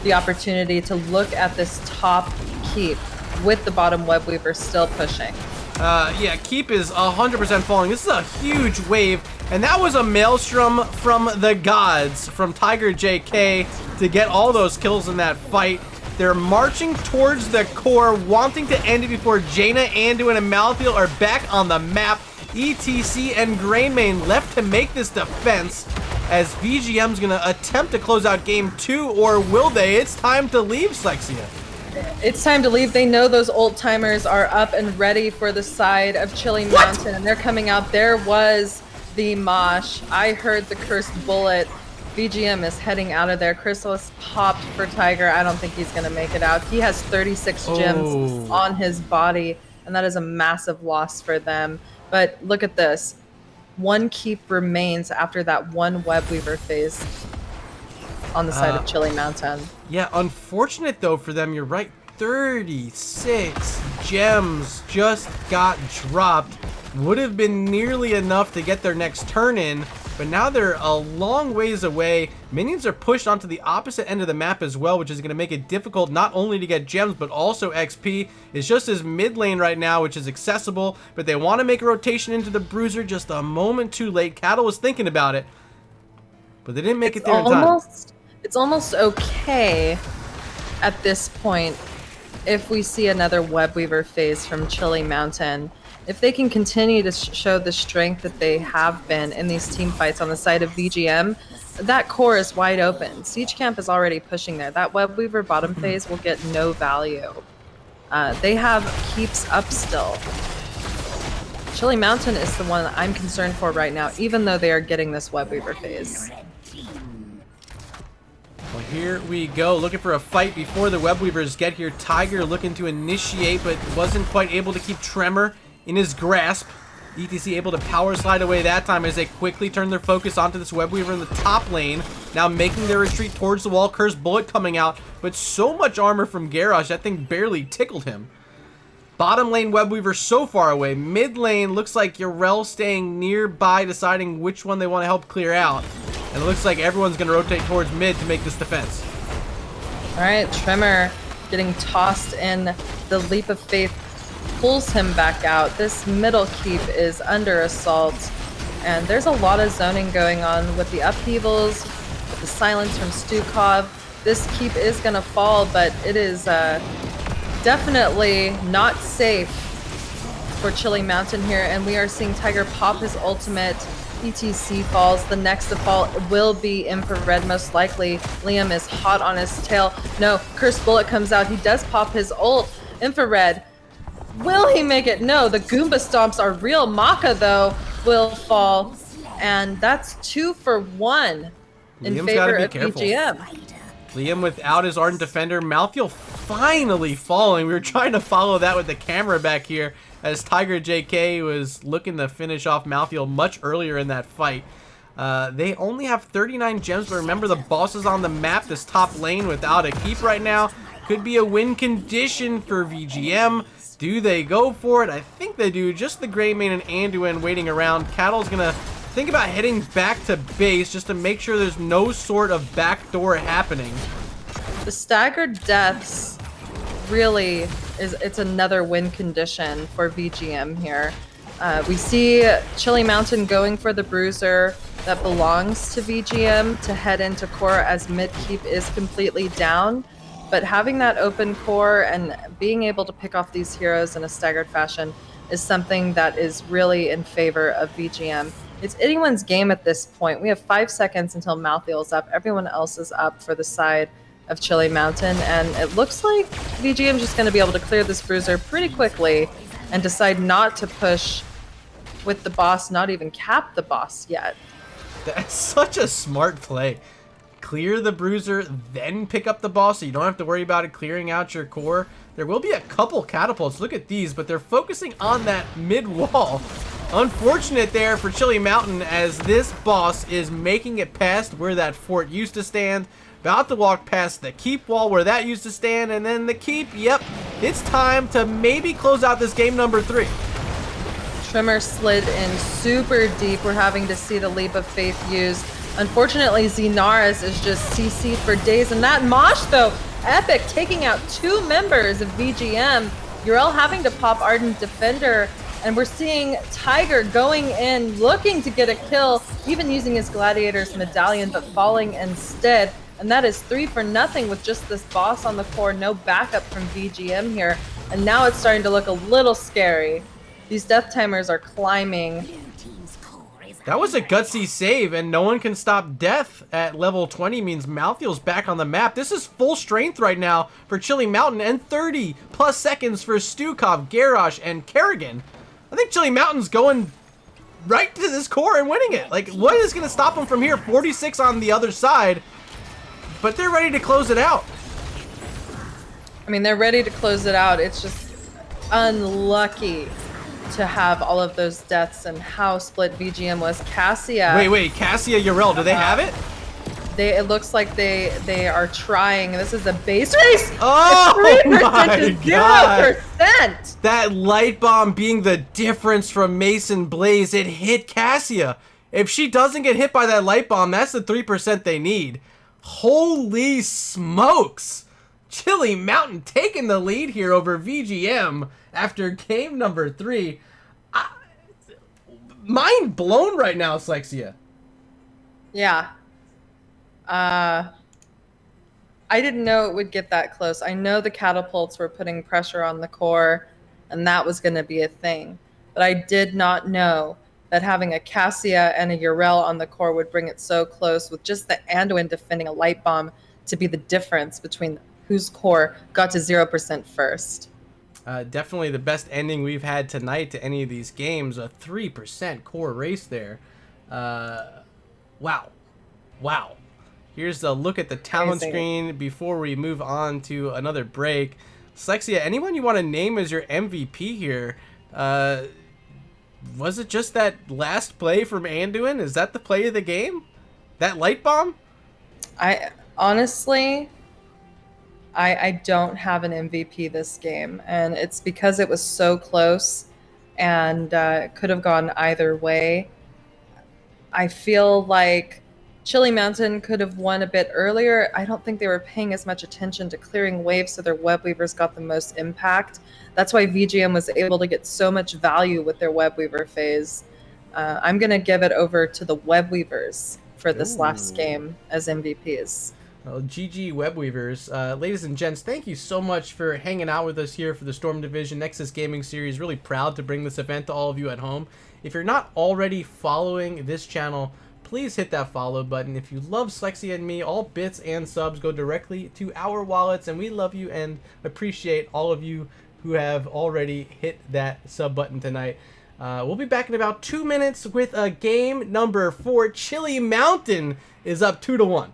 C: the opportunity to look at this top keep with the bottom Web Weaver still pushing.
A: Yeah, keep is 100% falling. This is a huge wave, and that was a maelstrom from the gods, from Tiger JK to get all those kills in that fight. They're marching towards the core, wanting to end it before Jaina, Anduin, and Malthael are back on the map. ETC and Greymane left to make this defense as VGM's going to attempt to close out game 2, or will they? It's time to leave, Slexia.
C: It's time to leave. They know those old timers are up and ready for the side of Chili Mountain, and they're coming out. There was the mosh. I heard the cursed bullet. VGM is heading out of there. Chrysalis popped for Tiger. I don't think he's going to make it out. He has 36 gems on his body, and that is a massive loss for them. But look at this. One keep remains after that one Web Weaver phase on the side of Chili Mountain.
A: Yeah, unfortunate though for them. You're right. 36 gems just got dropped. Would have been nearly enough to get their next turn in, but now they're a long ways away. Minions are pushed onto the opposite end of the map as well, which is going to make it difficult not only to get gems, but also XP. It's just as mid lane right now, which is accessible, but they want to make a rotation into the Bruiser just a moment too late. Cattle was thinking about it, but they didn't make it there in time.
C: It's almost okay at this point if we see another Web Weaver phase from Chili Mountain. If they can continue to show the strength that they have been in these team fights on the side of VGM, that core is wide open. Siege Camp is already pushing there. That Web Weaver bottom phase will get no value. They have keeps up still. Chili Mountain is the one that I'm concerned for right now, even though they are getting this Web Weaver phase.
A: Well, here we go, looking for a fight before the Web Weavers get here. Tiger looking to initiate, but wasn't quite able to keep Tremor in his grasp. ETC able to power slide away that time as they quickly turn their focus onto this Web Weaver in the top lane. Now making their retreat towards the wall. Cursed Bullet coming out, but so much armor from Garrosh, that thing barely tickled him. Bottom lane Webweaver so far away. Mid lane looks like Yrel staying nearby, deciding which one they want to help clear out. And it looks like everyone's going to rotate towards mid to make this defense.
C: All right, Tremor getting tossed in. The Leap of Faith pulls him back out. This middle keep is under assault. And there's a lot of zoning going on with the upheavals, with the silence from Stukov. This keep is going to fall, but it is definitely not safe for Chili Mountain here. And we are seeing Tiger pop his ultimate. ETC falls. The next to fall will be Infrared, most likely. Liam is hot on his tail. No, Cursed Bullet comes out. He does pop his ult. Infrared. Will he make it? No, the Goomba Stomps are real. Maka, though, will fall. And that's 2 for 1 in
A: Liam's
C: favor
A: gotta be
C: of
A: careful.
C: VGM.
A: Liam without his Ardent Defender. Malthael finally falling. We were trying to follow that with the camera back here as Tiger JK was looking to finish off Malthael much earlier in that fight. They only have 39 gems, but remember the boss is on the map. This top lane without a keep right now could be a win condition for VGM. Do they go for it? I think they do. Just the Greymane and Anduin waiting around. Cattle's gonna think about heading back to base just to make sure there's no sort of backdoor happening.
C: The staggered deaths really it's another win condition for VGM here. We see Chili Mountain going for the bruiser that belongs to VGM to head into core as mid keep is completely down. But having that open core and being able to pick off these heroes in a staggered fashion is something that is really in favor of VGM. It's anyone's game at this point. We have 5 seconds until Malthael's up. Everyone else is up for the side of Chili Mountain, and it looks like VGM is just going to be able to clear this bruiser pretty quickly and decide not to push with the boss, not even cap the boss yet.
A: That's such a smart play. Clear the bruiser, then pick up the boss so you don't have to worry about it clearing out your core. There will be a couple catapults. Look at these, but they're focusing on that mid wall. Unfortunate there for Chili Mountain as this boss is making it past where that fort used to stand. About to walk past the keep wall where that used to stand, and then the keep. Yep, it's time to maybe close out this game number 3.
C: Trimmer slid in super deep. We're having to see the Leap of Faith used. Unfortunately, Xenaris is just CC'd for days, and that Mosh, though, epic, taking out 2 members of VGM. Yrel having to pop Ardent Defender, and we're seeing Tiger going in, looking to get a kill, even using his Gladiator's Medallion, but falling instead. And that is 3 for nothing with just this boss on the core, no backup from VGM here. And now it's starting to look a little scary. These death timers are climbing.
A: That was a gutsy save, and no one can stop death at level 20 means Malthael's back on the map. This is full strength right now for Chili Mountain, and 30 plus seconds for Stukov, Garrosh, and Kerrigan. I think Chili Mountain's going right to this core and winning it. Like, what is going to stop them from here? 46 on the other side, but they're ready to close it out.
C: I mean, they're ready to close it out. It's just unlucky to have all of those deaths and how split VGM was. Cassia.
A: Wait, Cassia, Yrel, do they have it?
C: It looks like they are trying. This is a base race.
A: Oh
C: It's 3%
A: my
C: to
A: god!
C: 0%.
A: That light bomb being the difference from Mason Blaze, it hit Cassia. If she doesn't get hit by that light bomb, that's the 3% they need. Holy smokes! Chili Mountain taking the lead here over VGM after game number 3. Mind blown right now, Slexia.
C: Yeah. I didn't know it would get that close. I know the catapults were putting pressure on the core, and that was going to be a thing. But I did not know that having a Cassia and a Yrel on the core would bring it so close, with just the Anduin defending a light bomb to be the difference between whose core got to 0% first.
A: Definitely the best ending we've had tonight to any of these games. A 3% core race there. Wow. Here's a look at the talent screen before we move on to another break. Slexia, anyone you want to name as your MVP here? Was it just that last play from Anduin? Is that the play of the game? That light bomb?
C: I honestly, I don't have an MVP this game, and it's because it was so close and it could have gone either way. I feel like Chili Mountain could have won a bit earlier. I don't think they were paying as much attention to clearing waves, so their web weavers got the most impact. That's why VGM was able to get so much value with their web weaver phase. I'm going to give it over to the web weavers for this last game as MVPs.
A: Well, GG Web Weavers. Ladies and gents, thank you so much for hanging out with us here for the Storm Division Nexus Gaming Series. Really proud to bring this event to all of you at home. If you're not already following this channel, please hit that follow button. If you love Slexia and me, all bits and subs go directly to our wallets, and we love you and appreciate all of you who have already hit that sub button tonight. We'll be back in about 2 minutes with a game number 4. Chili Mountain is up 2-1.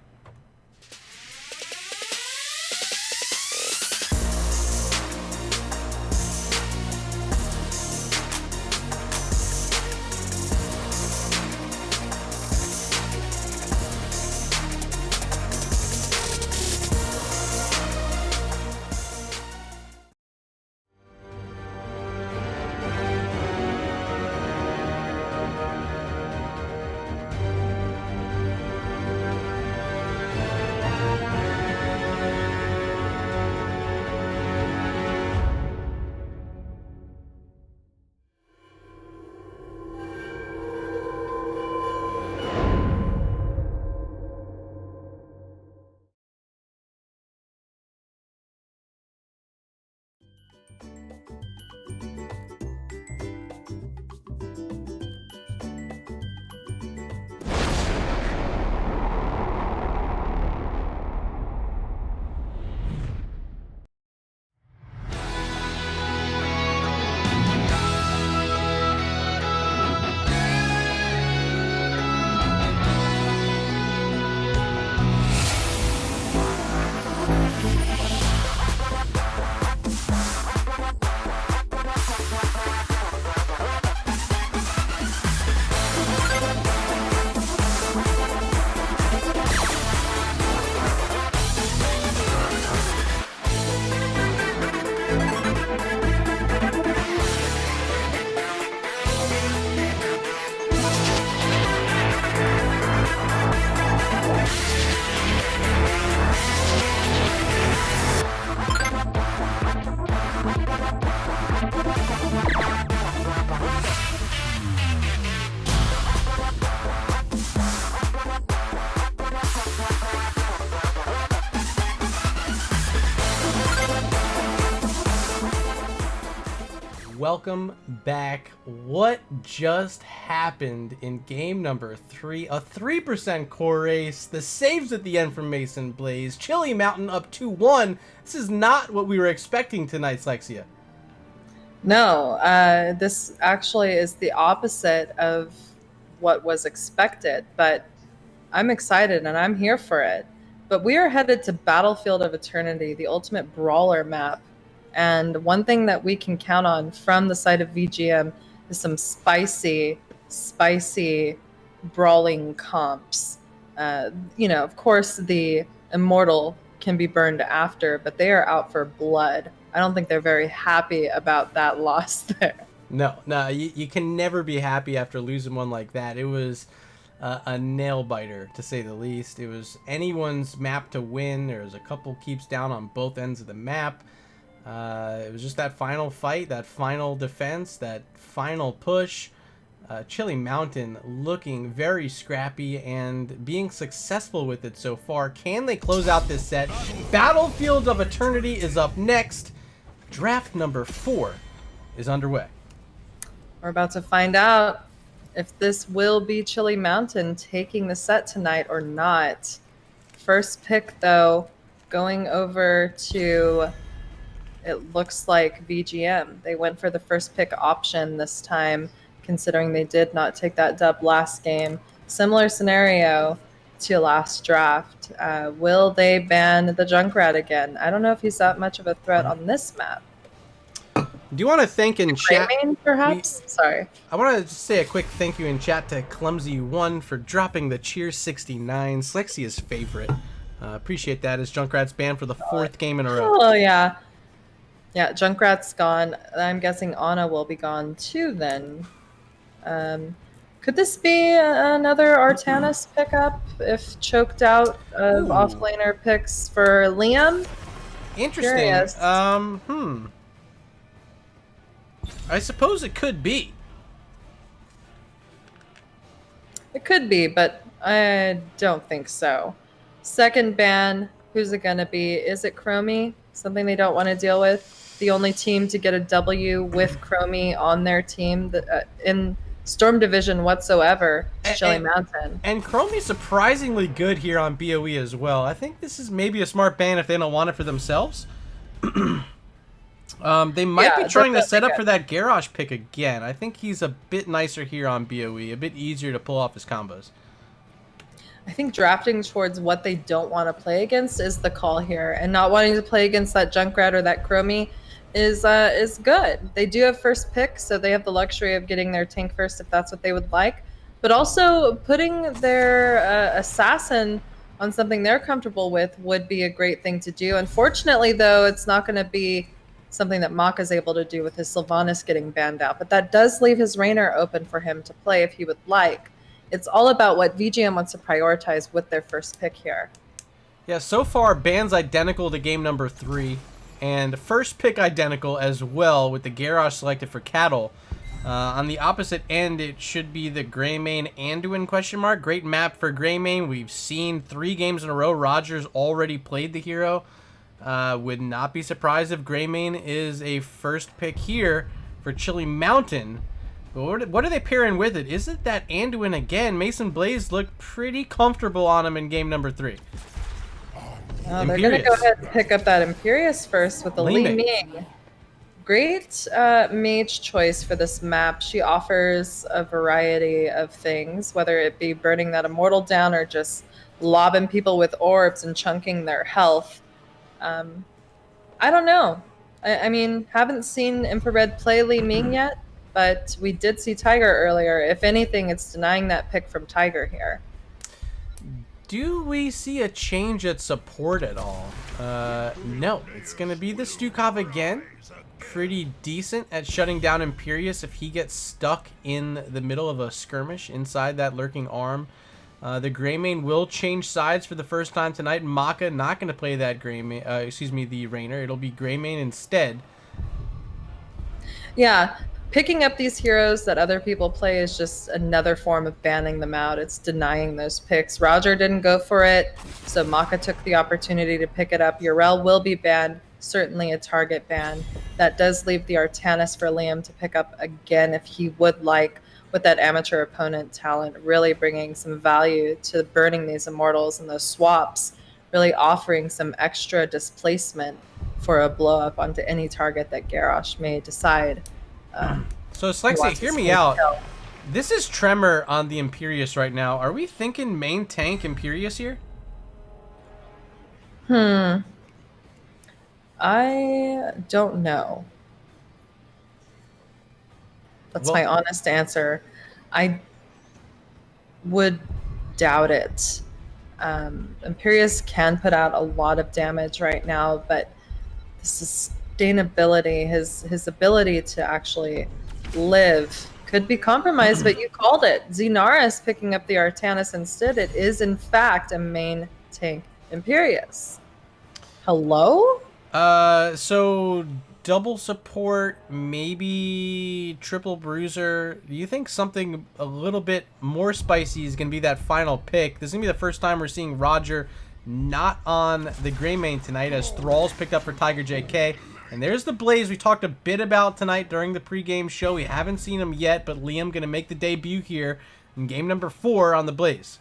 A: Welcome back. What just happened in game number 3? A 3% core race. The saves at the end from Mason Blaze. Chili Mountain up 2-1. This is not what we were expecting tonight, Slexia.
C: No, this actually is the opposite of what was expected, but I'm excited and I'm here for it. But we are headed to Battlefield of Eternity, the ultimate brawler map. And one thing that we can count on from the side of VGM is some spicy brawling comps. Of course, the Immortal can be burned after, but they are out for blood. I don't think they're very happy about that loss there.
A: No, you can never be happy after losing one like that. It was a nail biter, to say the least. It was anyone's map to win. There was a couple keeps down on both ends of the map. It was just that final fight, that final defense, that final push. Chili Mountain looking very scrappy and being successful with it so far. Can they close out this set? Battlefield of Eternity is up next. Draft number 4 is underway.
C: We're about to find out if this will be Chili Mountain taking the set tonight or not. First pick, though, going over to... It looks like VGM. They went for the first pick option this time, considering they did not take that dub last game. Similar scenario to last draft. Will they ban the Junkrat again? I don't know if he's that much of a threat on this map.
A: Do you want to thank in chat?
C: Perhaps? Sorry.
A: I want to just say a quick thank you in chat to Clumsy1 for dropping the Cheer 69, Slexia's favorite. Appreciate that as Junkrat's banned for the 4th game in a row.
C: Oh, yeah. Yeah, Junkrat's gone. I'm guessing Ana will be gone too then. Could this be another Artanis pickup if choked out of
A: Ooh.
C: offlaner picks for Liam?
A: Interesting.
C: Curious.
A: I suppose it could be.
C: It could be, but I don't think so. Second ban, who's it going to be? Is it Chromie? Something they don't want to deal with? The only team to get a W with Chromie on their team in Storm Division whatsoever is Chili Mountain.
A: And Chromie's surprisingly good here on BOE as well. I think this is maybe a smart ban if they don't want it for themselves. They might be trying to set up for that Garrosh pick again. I think he's a bit nicer here on BOE, a bit easier to pull off his combos.
C: I think drafting towards what they don't want to play against is the call here, and not wanting to play against that Junkrat or that Chromie is good. They do have first pick, so they have the luxury of getting their tank first if that's what they would like, but also putting their assassin on something they're comfortable with would be a great thing to do. Unfortunately, though, it's not going to be something that Maka is able to do with his Sylvanas getting banned out, but that does leave his Raynor open for him to play if he would like. It's all about what VGM wants to prioritize with their first pick here.
A: Yeah, so far, bans identical to game number 3, and first pick identical as well with the Garrosh selected for Cattle. On the opposite end, it should be the Greymane Anduin ? Great map for Greymane. We've seen 3 games in a row. Roger's already played the hero. Would not be surprised if Greymane is a first pick here for Chili Mountain. But what are they pairing with it? Is it that Anduin again? Mason Blaze looked pretty comfortable on him in game number 3.
C: They're going to go ahead and pick up that Imperius first with the Li Ming. Great mage choice for this map. She offers a variety of things, whether it be burning that Immortal down or just lobbing people with orbs and chunking their health. I don't know. I mean, haven't seen Infrared play Li Ming yet, but we did see Tiger earlier. If anything, it's denying that pick from Tiger here.
A: Do we see a change at support at all? No. It's going to be the Stukov again. Pretty decent at shutting down Imperius if he gets stuck in the middle of a skirmish inside that lurking arm. The Greymane will change sides for the first time tonight. Maka not going to play that Greymane, the Raynor. It'll be Greymane instead.
C: Yeah, picking up these heroes that other people play is just another form of banning them out. It's denying those picks. Roger didn't go for it, so Maka took the opportunity to pick it up. Yrel will be banned, certainly a target ban. That does leave the Artanis for Liam to pick up again if he would like, with that amateur opponent talent, really bringing some value to burning these Immortals and those swaps, really offering some extra displacement for a blow up onto any target that Garrosh may decide.
A: So Slexi, hear me out. This is Tremor on the Imperius right now. Are we thinking main tank Imperius here?
C: I don't know. That's my honest answer. I would doubt it. Imperius can put out a lot of damage right now, but the sustainability, his ability to actually live could be compromised, but you called it. Xenaris picking up the Artanis instead. It is, in fact, a main tank Imperius. Hello?
A: So double support, maybe triple bruiser. Do you think something a little bit more spicy is going to be that final pick? This is going to be the first time we're seeing Roger not on the Greymane tonight, as Thrall's picked up for Tiger JK. And there's the Blaze we talked a bit about tonight during the pregame show. We haven't seen him yet, but Liam going to make the debut here in game number 4 on the Blaze.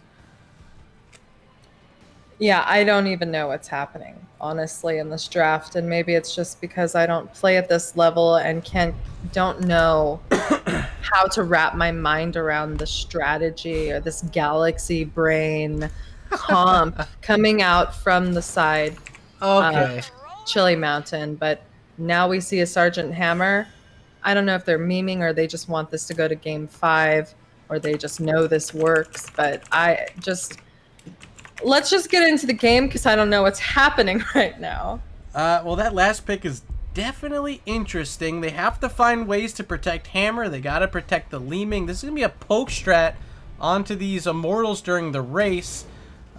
C: Yeah, I don't even know what's happening, honestly, in this draft. And maybe it's just because I don't play at this level and don't know how to wrap my mind around the strategy or this galaxy brain comp coming out from the side of Chili Mountain. But now we see a Sergeant Hammer. I don't know if they're memeing or they just want this to go to game 5 or they just know this works. But let's just get into the game because I don't know what's happening right now.
A: Well, that last pick is definitely interesting. They have to find ways to protect Hammer. They got to protect the Leeming. This is going to be a poke strat onto these Immortals during the race.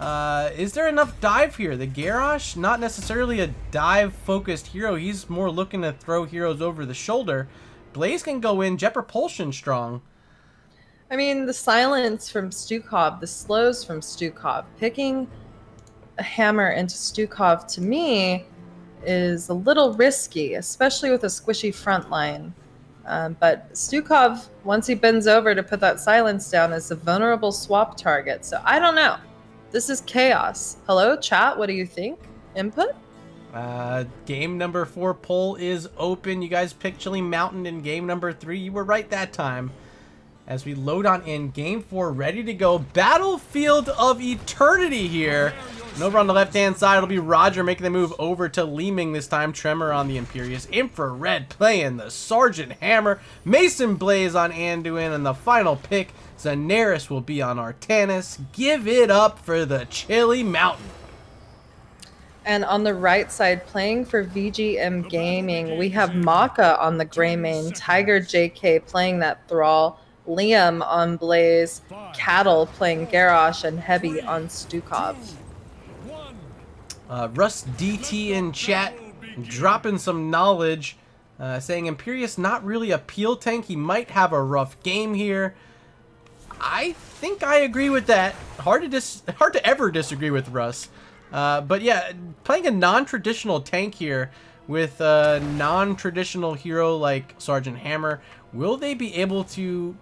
A: Is there enough dive here? The Garrosh, not necessarily a dive-focused hero. He's more looking to throw heroes over the shoulder. Blaze can go in. Jet Propulsion strong.
C: I mean, the silence from Stukov, the slows from Stukov, picking a Hammer into Stukov to me is a little risky, especially with a squishy front line. But Stukov, once he bends over to put that silence down, is a vulnerable swap target. So I don't know. This is chaos. Hello, chat. What do you think? Input?
A: Game number 4 poll is open. You guys picked Chili Mountain in game number 3. You were right that time. As we load on in game 4, ready to go. Battlefield of Eternity here. And over on the left-hand side, it'll be Roger making the move over to Leeming this time. Tremor on the Imperious. Infrared playing the Sergeant Hammer. Mason Blaze on Anduin. And the final pick, Zanaris will be on Artanis. Give it up for the Chili Mountain.
C: And on the right side, playing for VGM Gaming, we have Maka on the gray main, Tiger JK playing that Thrall, Liam on Blaze, Cattle playing Garrosh, and Heavy on Stukov.
A: Russ DT in chat, dropping some knowledge, saying Imperious not really a peel tank. He might have a rough game here. I think I agree with that. Hard to ever disagree with Russ. But yeah, playing a non-traditional tank here with a non-traditional hero like Sergeant Hammer, will they be able to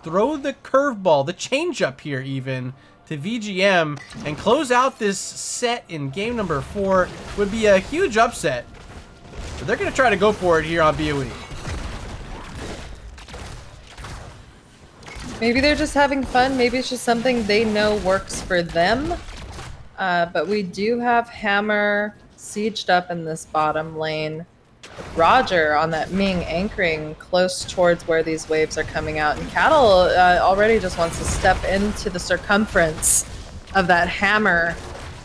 A: throw the curveball, the changeup here even, to VGM and close out this set in game number 4? Would be a huge upset. But they're going to try to go for it here on BOE.
C: Maybe they're just having fun. Maybe it's just something they know works for them. But we do have Hammer sieged up in this bottom lane. Roger on that Ming anchoring close towards where these waves are coming out. And Cattle already just wants to step into the circumference of that Hammer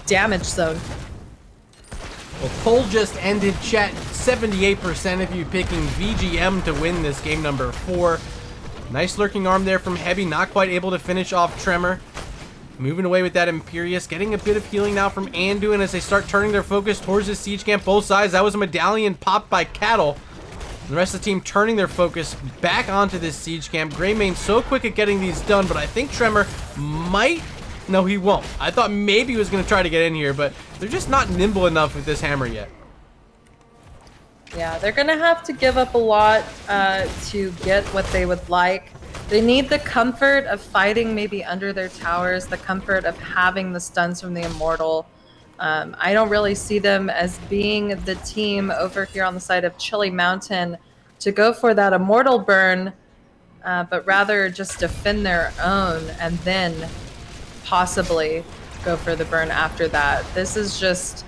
C: damage zone.
A: Well, poll just ended, chat. 78% of you picking VGM to win this game number 4. Nice lurking arm there from Heavy, not quite able to finish off Tremor. Moving away with that Imperious, getting a bit of healing now from Anduin as they start turning their focus towards the siege camp. Both sides, that was a medallion popped by Cattle. The rest of the team turning their focus back onto this siege camp. Greymane so quick at getting these done, but I think Tremor might... No, he won't. I thought maybe he was going to try to get in here, but they're just not nimble enough with this Hammer yet.
C: Yeah, they're going to have to give up a lot to get what they would like. They need the comfort of fighting maybe under their towers, the comfort of having the stuns from the Immortal. I don't really see them as being the team over here on the side of Chili Mountain to go for that Immortal burn, but rather just defend their own and then possibly go for the burn after that. This is just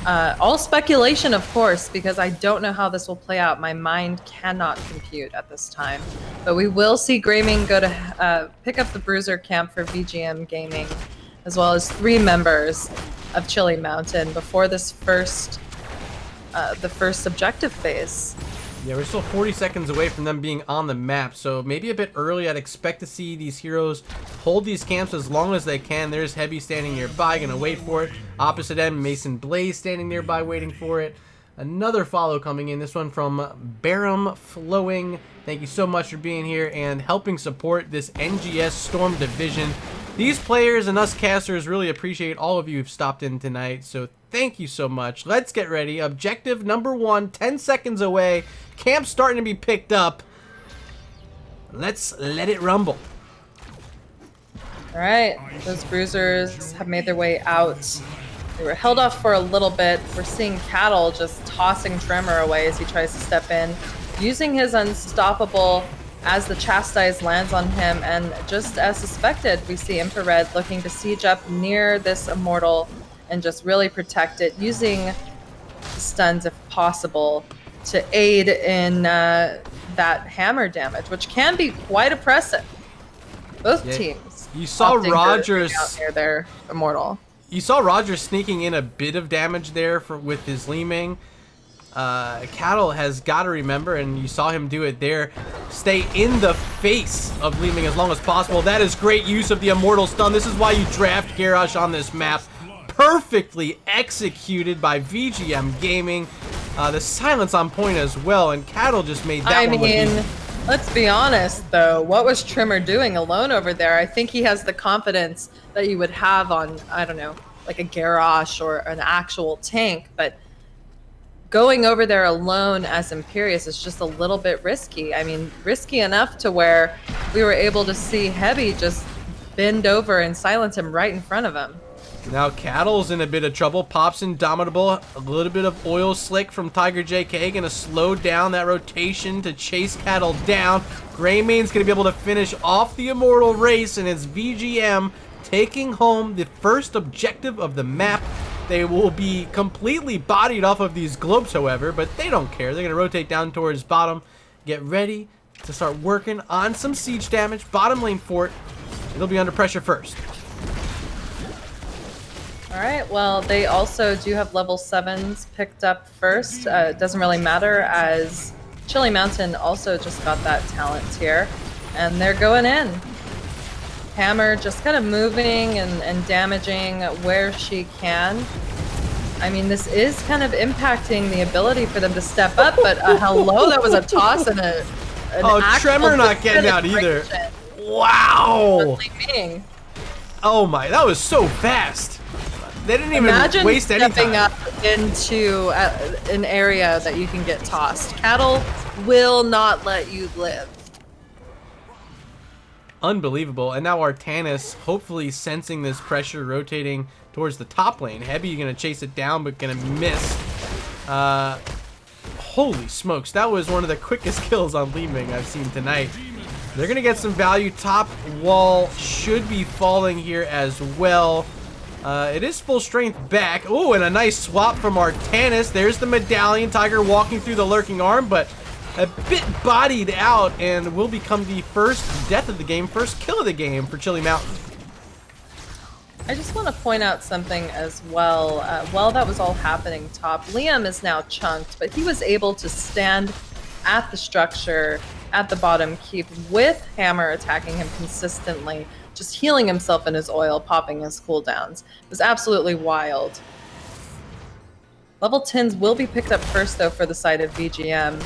C: all speculation, of course, because I don't know how this will play out. My mind cannot compute at this time. But we will see Greyming go to pick up the Bruiser camp for VGM Gaming, as well as 3 members of Chili Mountain before this the first objective phase.
A: Yeah, we're still 40 seconds away from them being on the map, so maybe a bit early. I'd expect to see these heroes hold these camps as long as they can. There's Heavy standing nearby, gonna wait for it. Opposite end, Mason Blaze standing nearby, waiting for it. Another follow coming in, this one from Barum Flowing. Thank you so much for being here and helping support this NGS Storm Division. These players and us casters really appreciate all of you who've stopped in tonight, so thank you so much. Let's get ready. Objective number 1, 10 seconds away. Camp's starting to be picked up. Let's let it rumble.
C: All right, those Bruisers have made their way out. They were held off for a little bit. We're seeing Cattle just tossing Tremor away as he tries to step in, using his Unstoppable as the Chastise lands on him. And just as suspected, we see Infrared looking to siege up near this Immortal and just really protect it, using stuns if possible to aid in that Hammer damage, which can be quite oppressive. Both teams.
A: You saw
C: opting for
A: Rogers
C: out near their immortal.
A: You saw Rogers sneaking in a bit of damage there with his Li Ming. Cattle has got to remember, and you saw him do it there, stay in the face of Li Ming as long as possible. That is great use of the immortal stun. This is why you draft Garrosh on this map. Perfectly executed by VGM Gaming. The silence on point as well, and Cattle just made that one look easy.
C: Let's be honest, though. What was Trimmer doing alone over there? I think he has the confidence that you would have on, I don't know, like a Garrosh or an actual tank, but going over there alone as Imperious is just a little bit risky. I mean, risky enough to where we were able to see Heavy just bend over and silence him right in front of him.
A: Now Cattle's in a bit of trouble. Pops Indomitable. A little bit of oil slick from Tiger JK. Gonna slow down that rotation to chase Cattle down. Greymane's gonna be able to finish off the immortal race, and it's VGM taking home the first objective of the map. They will be completely bodied off of these globes, however, but they don't care. They're gonna rotate down towards bottom. Get ready to start working on some siege damage. Bottom lane fort. They'll be under pressure first.
C: All right, well, they also do have level 7s picked up first. It doesn't really matter, as Chili Mountain also just got that talent tier, and they're going in. Hammer just kind of moving and damaging where she can. I mean, this is kind of impacting the ability for them to step up, but hello, that was a toss and an
A: Tremor not getting out either. Wow. Oh my, that was so fast. They didn't even waste any time.
C: Imagine stepping up into an area that you can get tossed. Cattle will not let you live.
A: Unbelievable. And now Artanis, hopefully sensing this pressure, rotating towards the top lane. Heavy gonna chase it down, but gonna miss. Holy smokes, that was one of the quickest kills on Li Ming I've seen tonight. They're gonna get some value. Top wall should be falling here as well. It is full strength back. Oh, and a nice swap from Artanis. There's the medallion. Tiger walking through the lurking arm, but a bit bodied out, and will become the first death of the game, first kill of the game for Chili Mountain.
C: I just want to point out something as well. While that was all happening top, Liam is now chunked, but he was able to stand at the structure at the bottom keep with Hammer attacking him consistently, just healing himself in his oil, popping his cooldowns. It was absolutely wild. Level 10s will be picked up first, though, for the side of VGM.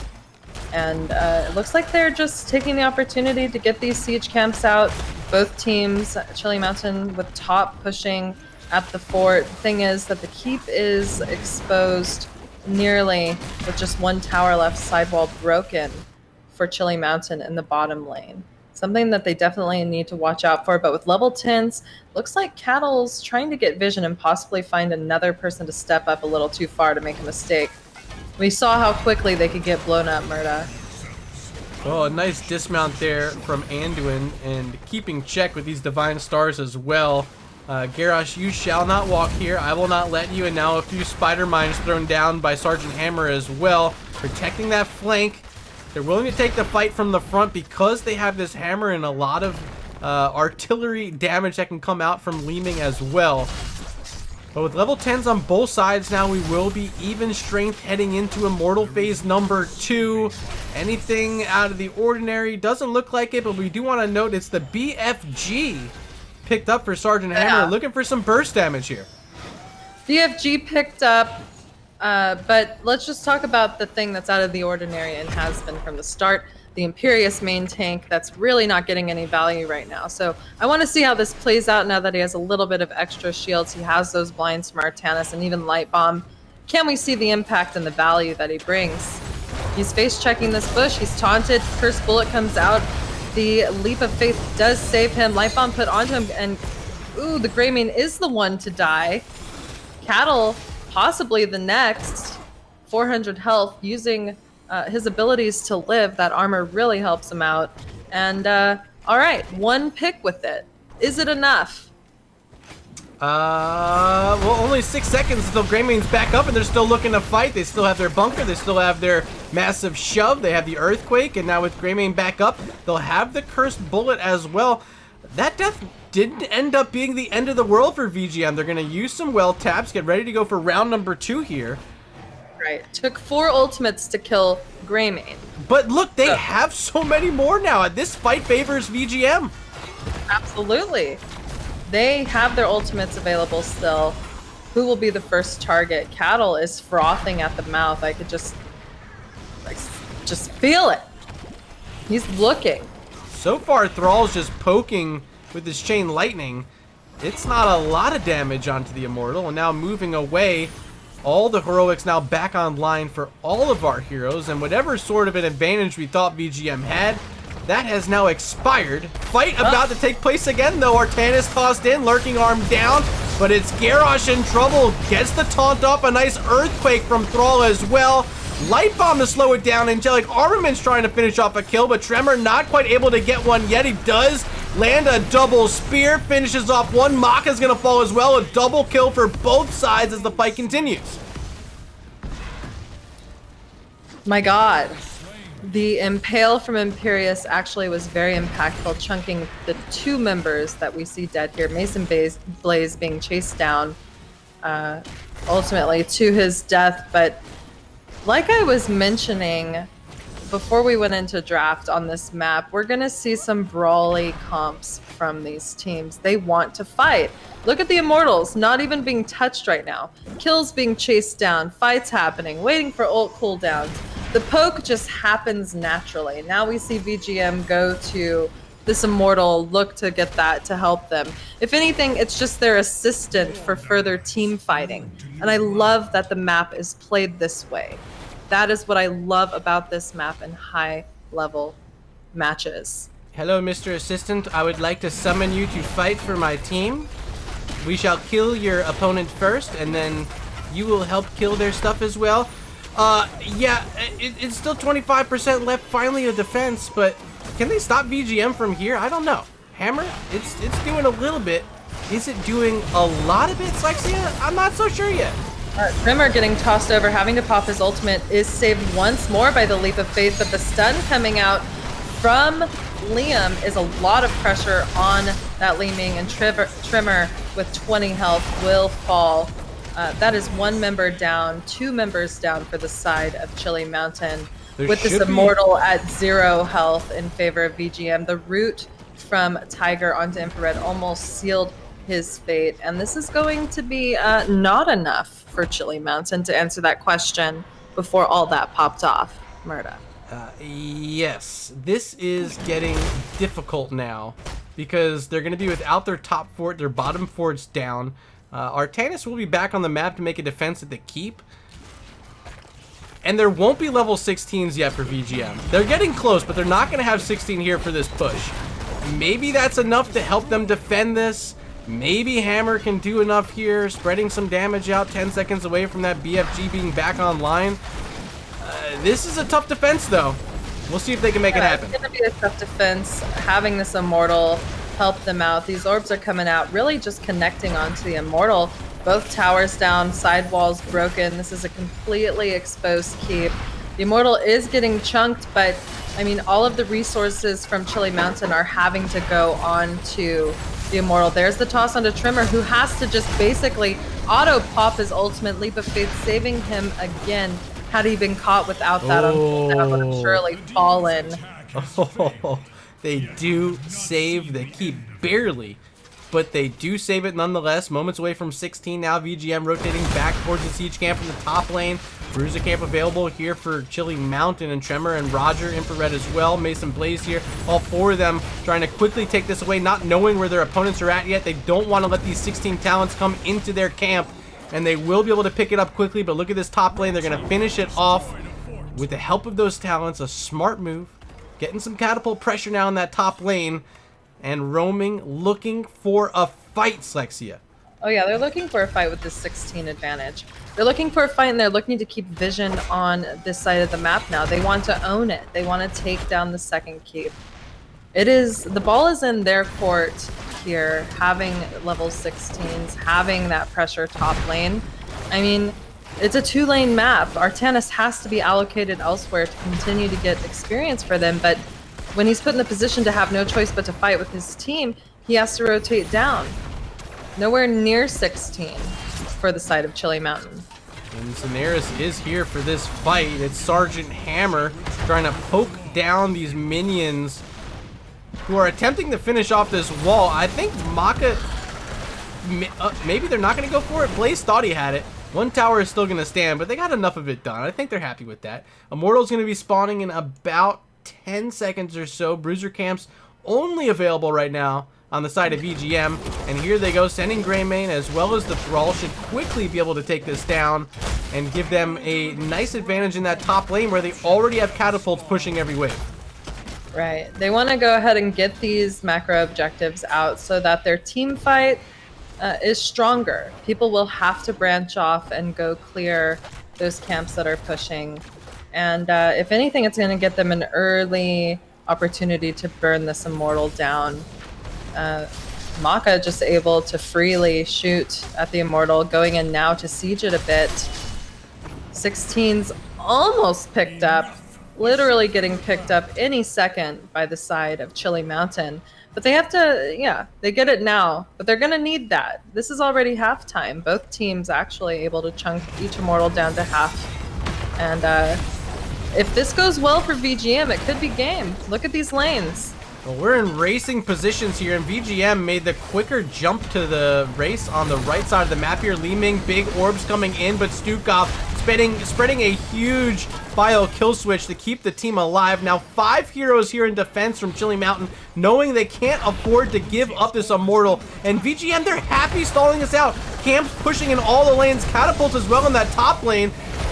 C: And it looks like they're just taking the opportunity to get these siege camps out. Both teams, Chili Mountain with top pushing at the fort. The thing is that the keep is exposed nearly with just one tower left, sidewall broken for Chili Mountain in the bottom lane. Something that they definitely need to watch out for. But with level 10s, looks like Cattle's trying to get vision and possibly find another person to step up a little too far to make a mistake. We saw how quickly they could get blown up, Murda.
A: Oh, a nice dismount there from Anduin, and keeping check with these Divine Stars as well. Garrosh, you shall not walk here. I will not let you. And now a few Spider Mines thrown down by Sergeant Hammer as well, protecting that flank. They're willing to take the fight from the front because they have this hammer and a lot of artillery damage that can come out from Li Ming as well. But with level 10s on both sides now, we will be even strength heading into Immortal Phase number 2. Anything out of the ordinary? Doesn't look like it, but we do want to note it's the BFG picked up for Sergeant Hammer. Looking for some burst damage here.
C: BFG picked up, but let's just talk about the thing that's out of the ordinary and has been from the start. The Imperious main tank that's really not getting any value right now. So I want to see how this plays out now that he has a little bit of extra shields. He has those blinds from Artanis and even Light Bomb. Can we see the impact and the value that he brings? He's face checking this bush. He's taunted. First bullet comes out. The Leap of Faith does save him. Light Bomb put onto him, and ooh, the Greymane is the one to die. Cattle, possibly the next. 400 health using his abilities to live. That armor really helps him out. And all right, one pick with it. Is it enough?
A: Well, only 6 seconds until Greymane's back up, and they're still looking to fight. They still have their bunker. They still have their massive shove. They have the earthquake, and now with Greymane back up, they'll have the cursed bullet as well. That death didn't end up being the end of the world for VGM. They're going to use some well taps, get ready to go for round number 2 here.
C: Right. Took 4 ultimates to kill Greymane.
A: But look, they have so many more now. This fight favors VGM.
C: Absolutely. They have their ultimates available still. Who will be the first target? Cattle is frothing at the mouth. I could just feel it. He's looking.
A: So far, Thrall's just poking with his chain lightning. It's not a lot of damage onto the Immortal, and now moving away. All the heroics now back online for all of our heroes, and whatever sort of an advantage we thought VGM had, that has now expired. Fight about to take place again, though. Artanis tossed in, lurking arm down, but it's Garrosh in trouble. Gets the taunt off, a nice earthquake from Thrall as well. Light bomb to slow it down. Angelic Armament's trying to finish off a kill, but Tremor not quite able to get one yet. He does land a double spear, finishes off one. Maka's gonna fall as well. A double kill for both sides as the fight continues.
C: My God. The Impale from Imperius actually was very impactful, chunking the 2 members that we see dead here. Mason Blaze being chased down ultimately to his death. But like I was mentioning before we went into draft on this map, we're going to see some brawly comps from these teams. They want to fight. Look at the Immortals, not even being touched right now. Kills being chased down, fights happening, waiting for ult cooldowns. The poke just happens naturally. Now we see VGM go to this Immortal, look to get that to help them. If anything, it's just their assistant for further team fighting. And I love that the map is played this way. That is what I love about this map in high-level matches.
A: Hello, Mr. Assistant. I would like to summon you to fight for my team. We shall kill your opponent first, and then you will help kill their stuff as well. Yeah, it's still 25% left, finally, a defense, but can they stop VGM from here? I don't know. Hammer, it's doing a little bit. Is it doing a lot of it, Lexia? I'm not so sure yet.
C: Rimmer getting tossed over, having to pop his ultimate, is saved once more by the Leap of Faith, but the stun coming out from Liam is a lot of pressure on that Li Ming, and Tremor with 20 health will fall. That is 1 member down, 2 members down for the side of Chili Mountain. With this Immortal at 0 health in favor of VGM. The route from Tiger onto Infrared almost sealed his fate, and this is going to be not enough for Chili Mountain to answer that question before all that popped off. Murda.
A: Yes, this is getting difficult now because they're going to be without their top fort, their bottom fort's down. Artanis will be back on the map to make a defense at the keep. And there won't be level 16s yet for VGM. They're getting close, but they're not going to have 16 here for this push. Maybe that's enough to help them defend this. Maybe Hammer can do enough here, spreading some damage out 10 seconds away from that BFG being back online. This is a tough defense, though. We'll see if they can make it happen.
C: It's going to be a tough defense. Having this Immortal help them out. These orbs are coming out, really just connecting onto the Immortal. Both towers down, side walls broken. This is a completely exposed keep. The Immortal is getting chunked, but I mean, all of the resources from Chili Mountain are having to go on to the Immortal. There's the toss onto Tremor, who has to just basically auto-pop his ultimate Leap of Faith, saving him again. Had he been caught without that, that would have surely fallen.
A: Oh, they do save the keep, barely. But they do save it nonetheless. Moments away from 16 now. VGM rotating back towards the siege camp in the top lane. Bruiser camp available here for Chili Mountain and Tremor and Roger. Infrared as well. Mason Blaze here. All 4 of them trying to quickly take this away, not knowing where their opponents are at yet. They don't want to let these 16 talents come into their camp. And they will be able to pick it up quickly. But look at this top lane. They're going to finish it off with the help of those talents. A smart move. Getting some catapult pressure now in that top lane. And roaming, looking for a fight, Slexia.
C: Oh yeah, they're looking for a fight with this 16 advantage. They're looking for a fight, and they're looking to keep vision on this side of the map now. They want to own it. They want to take down the second keep. The ball is in their court here, having level 16s, having that pressure top lane. I mean, it's a 2-lane map. Artanis has to be allocated elsewhere to continue to get experience for them, but when he's put in the position to have no choice but to fight with his team, he has to rotate down. Nowhere near 16 for the side of Chili Mountain.
A: And Daenerys is here for this fight. It's Sergeant Hammer trying to poke down these minions who are attempting to finish off this wall. I think Maka, maybe they're not going to go for it. Blaze thought he had it. One tower is still going to stand, but they got enough of it done. I think they're happy with that. Immortal's going to be spawning in about 10 seconds or so. Bruiser camps only available right now on the side of VGM, and here they go, sending Greymane as well as the Thrall should quickly be able to take this down and give them a nice advantage in that top lane where they already have catapults pushing every wave.
C: Right. They want to go ahead and get these macro objectives out so that their team fight is stronger. People will have to branch off and go clear those camps that are pushing. And if anything, it's going to get them an early opportunity to burn this Immortal down. Maka just able to freely shoot at the Immortal, going in now to siege it a bit. 16's almost picked up, literally getting picked up any second by the side of Chili Mountain. But they have to, yeah, they get it now, but they're going to need that. This is already halftime. Both teams actually able to chunk each Immortal down to half. And if this goes well for VGM, it could be game. Look at these lanes.
A: Well, we're in racing positions here, and VGM made the quicker jump to the race on the right side of the map here. Li Ming, big orbs coming in, but Stukov spreading a huge bio kill switch to keep the team alive. Now 5 heroes here in defense from Chili Mountain, knowing they can't afford to give up this Immortal. And VGM, they're happy stalling this out. Camps pushing in all the lanes, catapults as well in that top lane.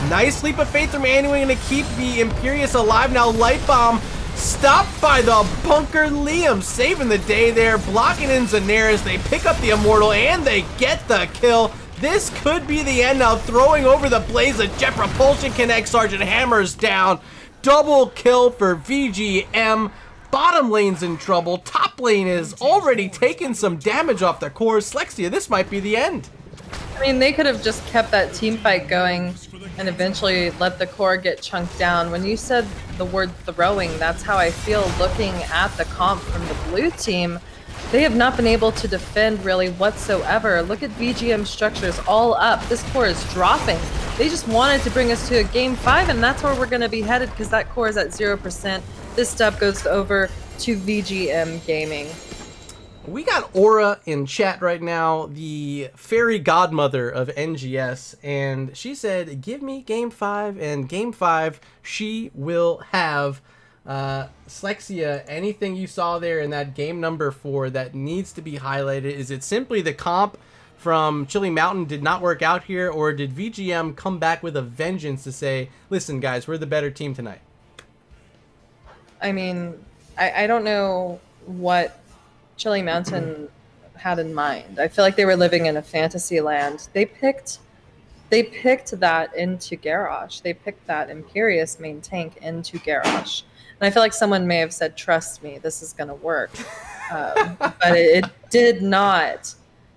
A: Nice leap of faith from Anyway to keep the Imperious alive. Now Light Bomb stopped by the bunker. Liam saving the day there, blocking in Daenerys. They pick up the Immortal and they get the kill. This could be the end now. Throwing over the Blaze, a Jet Propulsion connects. Sergeant Hammer's down. Double kill for VGM. Bottom lane's in trouble. Top lane is already taking some damage off their core. Slexia, this might be the end.
C: I mean, they could have just kept that team fight going and eventually let the core get chunked down. When you said the word throwing, that's how I feel looking at the comp from the blue team. They have not been able to defend really whatsoever. Look at VGM structures all up. This core is dropping. They just wanted to bring us to a game 5, and that's where we're going to be headed because that core is at 0%. This step goes over to VGM Gaming.
A: We got Aura in chat right now, the fairy godmother of NGS, and she said, give me game 5, and game 5 she will have. Slexia, anything you saw there in that game number 4 that needs to be highlighted? Is it simply the comp from Chili Mountain did not work out here, or did VGM come back with a vengeance to say, listen guys, we're the better team tonight?
C: I mean, I don't know what Chili Mountain had in mind. I feel like they were living in a fantasy land. They picked that into Garrosh. They picked that Imperious main tank into Garrosh. And I feel like someone may have said, trust me, this is going to work. But it did not.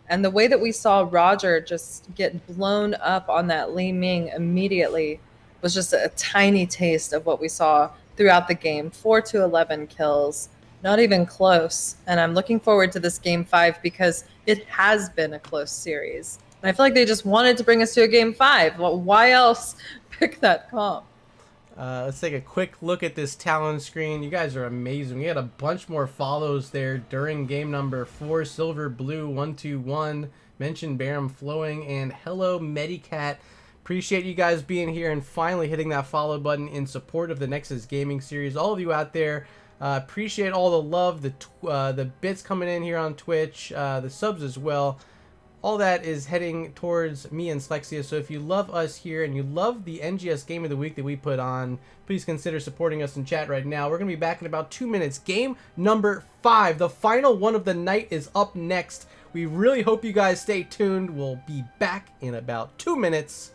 C: And the way that we saw Roger just get blown up on that Li Ming immediately was just a tiny taste of what we saw throughout the game. 4 to 11 kills. Not even close. And I'm looking forward to this game 5 because it has been a close series. And I feel like they just wanted to bring us to a game 5. Well, why else pick that comp?
A: Let's take a quick look at this Talon screen. You guys are amazing. We had a bunch more follows there during game number 4. Silver Blue 121 mentioned Barum Flowing and Hello Medicat. Appreciate you guys being here and finally hitting that follow button in support of the Nexus Gaming series. All of you out there, appreciate all the love, the bits coming in here on Twitch, the subs as well. All that is heading towards me and Slexia. So if you love us here and you love the NGS Game of the Week that we put on, please consider supporting us in chat right now. We're going to be back in about 2 minutes. Game number 5, the final one of the night, is up next. We really hope you guys stay tuned. We'll be back in about 2 minutes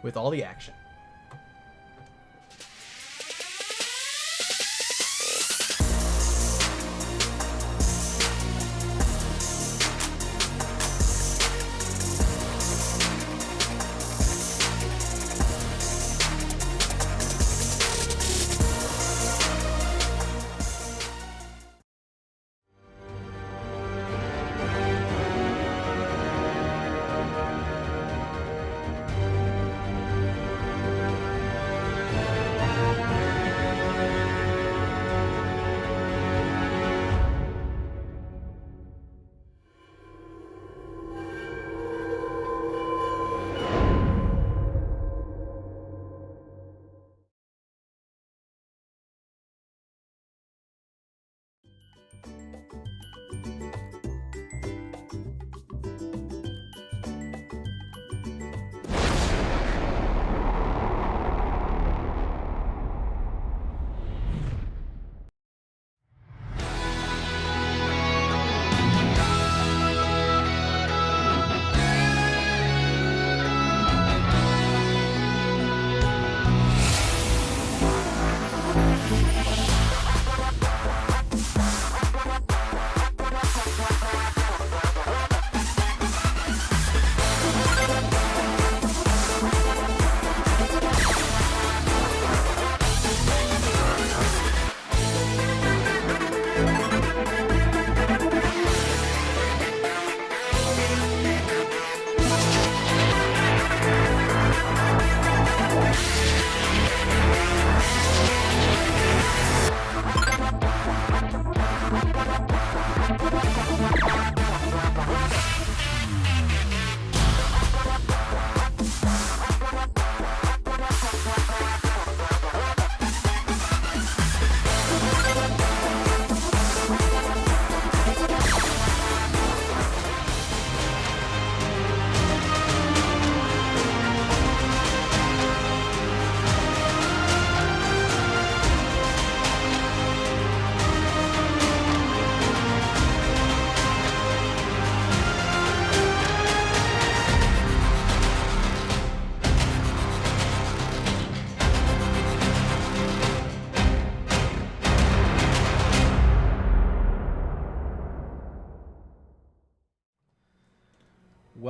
A: with all the action.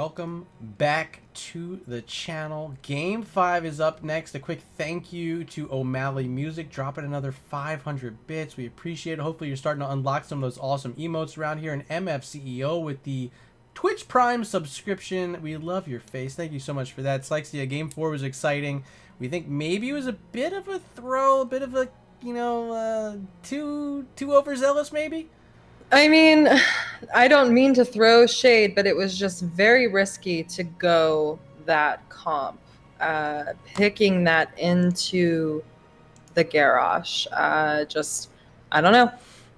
A: welcome back to the channel. Game 5 is up next. A quick thank you to O'Malley Music, dropping another 500 bits. We appreciate it. Hopefully you're starting to unlock some of those awesome emotes around here. And MFCEO with the Twitch Prime subscription. We love your face. Thank you so much for that. Slexia, Game 4 was exciting. We think maybe it was a bit of a throw, a bit of a, too overzealous maybe?
C: I mean, I don't mean to throw shade, but it was just very risky to go that comp. Picking that into the garage. I don't know.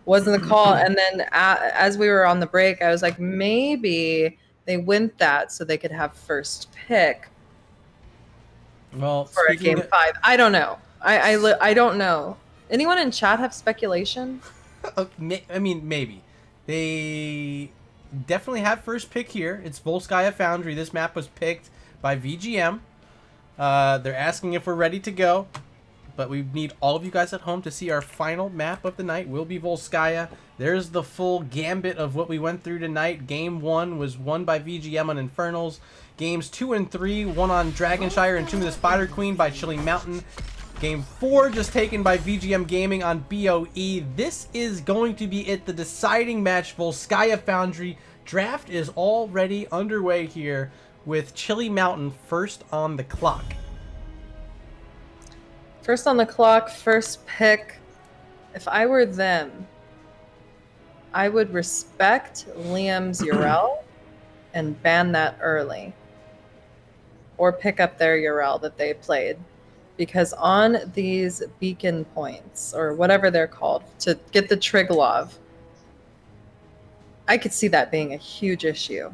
C: Wasn't the call. And then as we were on the break, I was like, maybe they went that so they could have first pick.
A: Well,
C: for a game 5. I don't know. I don't know. Anyone in chat have speculation?
A: I mean, maybe. They definitely have first pick here. It's Volskaya Foundry. This map was picked by VGM. They're asking if we're ready to go. But we need all of you guys at home to see our final map of the night. Will be Volskaya. There's the full gambit of what we went through tonight. Game 1 was won by VGM on Infernals. Games 2 and 3 won on Dragonshire and Tomb of the Spider Queen by Chilling Mountain. Game 4 just taken by VGM Gaming on BOE. This is going to be it, the deciding match. Volskaya Foundry draft is already underway here with Chilly Mountain first on the clock.
C: First on the clock, first pick. If I were them, I would respect Liam's Urel and ban that early. Or pick up their Urel that they played. Because on these beacon points, or whatever they're called, to get the Triglov, I could see that being a huge issue.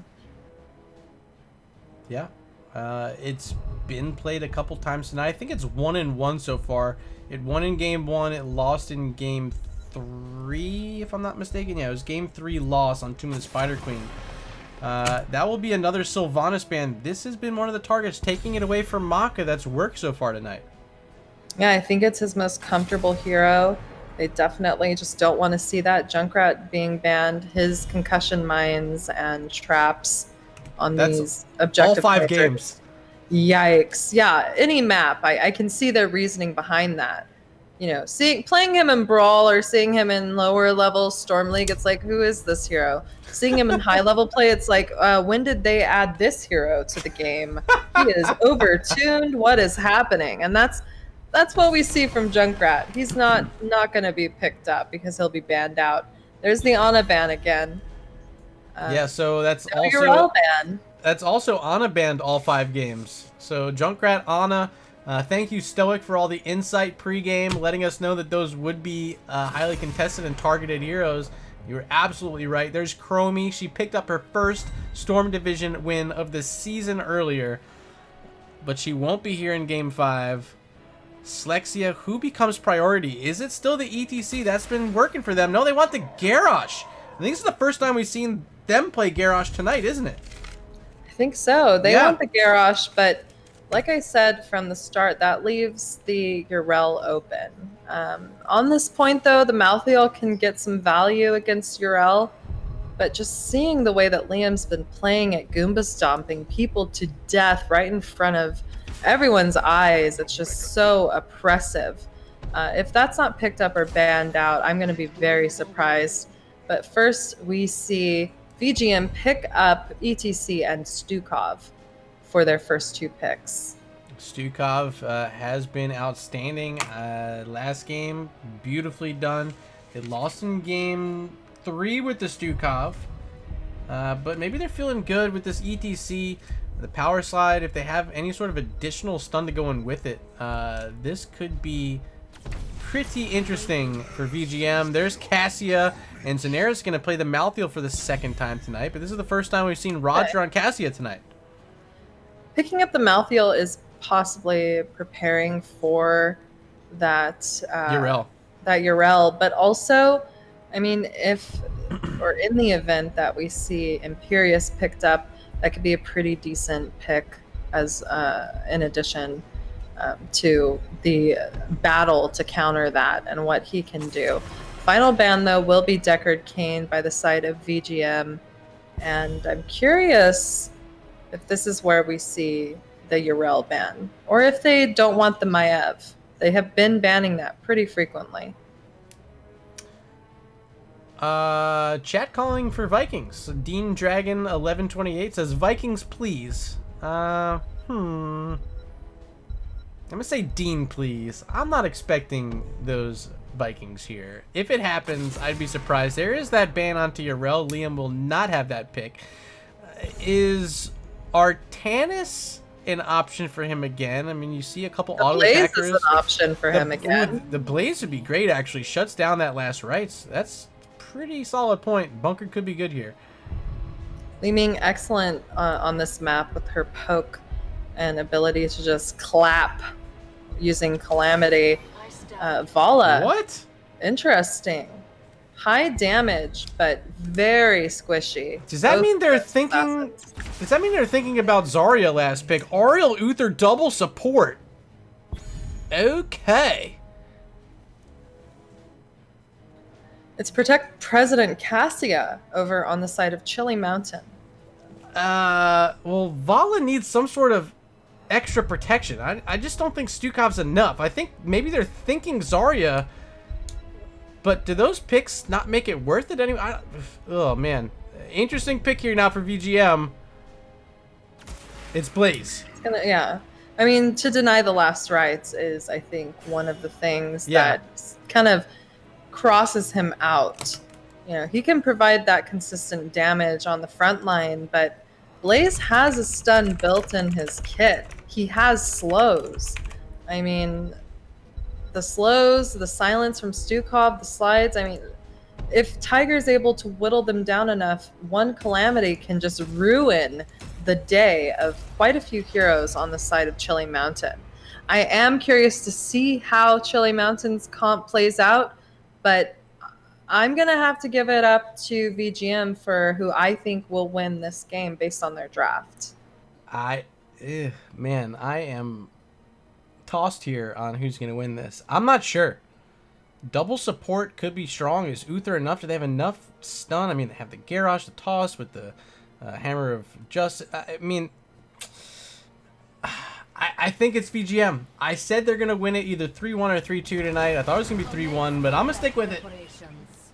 A: Yeah. It's been played a couple times tonight. I think it's 1-1 so far. It won in game 1. It lost in game 3, if I'm not mistaken. Yeah, it was game 3 loss on Tomb of the Spider Queen. That will be another Sylvanas ban. This has been one of the targets, taking it away from Maka. That's worked so far tonight.
C: Yeah, I think it's his most comfortable hero. They definitely just don't want to see that Junkrat being banned. His concussion mines and traps on these objective
A: all 5
C: points
A: games.
C: Yikes. Yeah, any map. I can see their reasoning behind that. Playing him in Brawl or seeing him in lower level Storm League, it's like, who is this hero? Seeing him in high level play, it's like, when did they add this hero to the game? He is overtuned. What is happening? And that's what we see from Junkrat. He's not going to be picked up because he'll be banned out. There's the Ana ban again.
A: Yeah, so that's
C: no
A: also
C: Urel ban.
A: That's also Ana banned all 5 games. So Junkrat, Ana, thank you Stoic for all the insight pregame, letting us know that those would be highly contested and targeted heroes. You were absolutely right. There's Chromie. She picked up her first Storm Division win of the season earlier, but she won't be here in game 5. Slexia, who becomes priority? Is it still the ETC? That's been working for them. No, they want the Garrosh. I think this is the first time we've seen them play Garrosh tonight, isn't it?
C: I think so. They want the Garrosh, but like I said from the start, that leaves the Urel open. On this point, though, the Malthael can get some value against Urel, but just seeing the way that Liam's been playing at Goomba stomping people to death right in front of everyone's eyes, it's just so oppressive. If that's not picked up or banned out, I'm going to be very surprised. But first, we see VGM pick up ETC and Stukov for their first 2 picks.
A: Stukov has been outstanding. Last game, beautifully done. They lost in game 3 with the Stukov, but maybe they're feeling good with this ETC. The power slide, if they have any sort of additional stun to go in with it, this could be pretty interesting for VGM. There's Cassia, and Zanera's going to play the Malthael for the 2nd time tonight, but this is the first time we've seen Roger on Cassia tonight.
C: Picking up the Malthael is possibly preparing for that Urel, but also, I mean, if or in the event that we see Imperius picked up, that could be a pretty decent pick as in addition to the battle to counter that and what he can do. Final ban, though, will be Deckard Cain by the side of VGM, and I'm curious if this is where we see the Urel ban, or if they don't want the Maiev. They have been banning that pretty frequently.
A: Chat calling for Vikings. Dean Dragon 1128 says Vikings, please. I'm gonna say Dean, please. I'm not expecting those Vikings here. If it happens, I'd be surprised. There is that ban onto Urel. Liam will not have that pick. Is Artanis an option for him again? I mean, you see a couple auto
C: Blaze
A: attackers.
C: is an option for him again.
A: The Blaze would be great, actually. Shuts down that last rights. That's pretty solid point. Bunker could be good here.
C: Li Ming excellent on this map with her poke and ability to just clap using Calamity. Vala.
A: What?
C: Interesting. High damage, but very squishy.
A: Does that
C: Both
A: mean they're
C: assassins.
A: thinking? Does that mean they're thinking about Zarya last pick? Ariel Uther double support. Okay.
C: It's protect President Cassia over on the side of Chili Mountain.
A: Well, Vala needs some sort of extra protection. I just don't think Stukov's enough. I think maybe they're thinking Zarya, but do those picks not make it worth it anyway? Oh, man. Interesting pick here now for VGM. It's Blaze.
C: Yeah. I mean, to deny the last rights is, I think, one of the things that kind of crosses him out. You know, he can provide that consistent damage on the front line, but Blaze has a stun built in his kit. He has slows. I mean, the slows, the silence from Stukov, the slides. I mean, if Tiger's able to whittle them down enough, one Calamity can just ruin the day of quite a few heroes on the side of Chili Mountain. I am curious to see how Chili Mountain's comp plays out, but I'm going to have to give it up to VGM for who I think will win this game based on their draft.
A: Man, I am tossed here on who's going to win this. I'm not sure. Double support could be strong. Is Uther enough? Do they have enough stun? I mean, they have the Garrosh, the toss with the Hammer of Justice. I mean, I think it's VGM. I said they're going to win it either 3-1 or 3-2 tonight. I thought it was going to be 3-1, but I'm going to stick with it.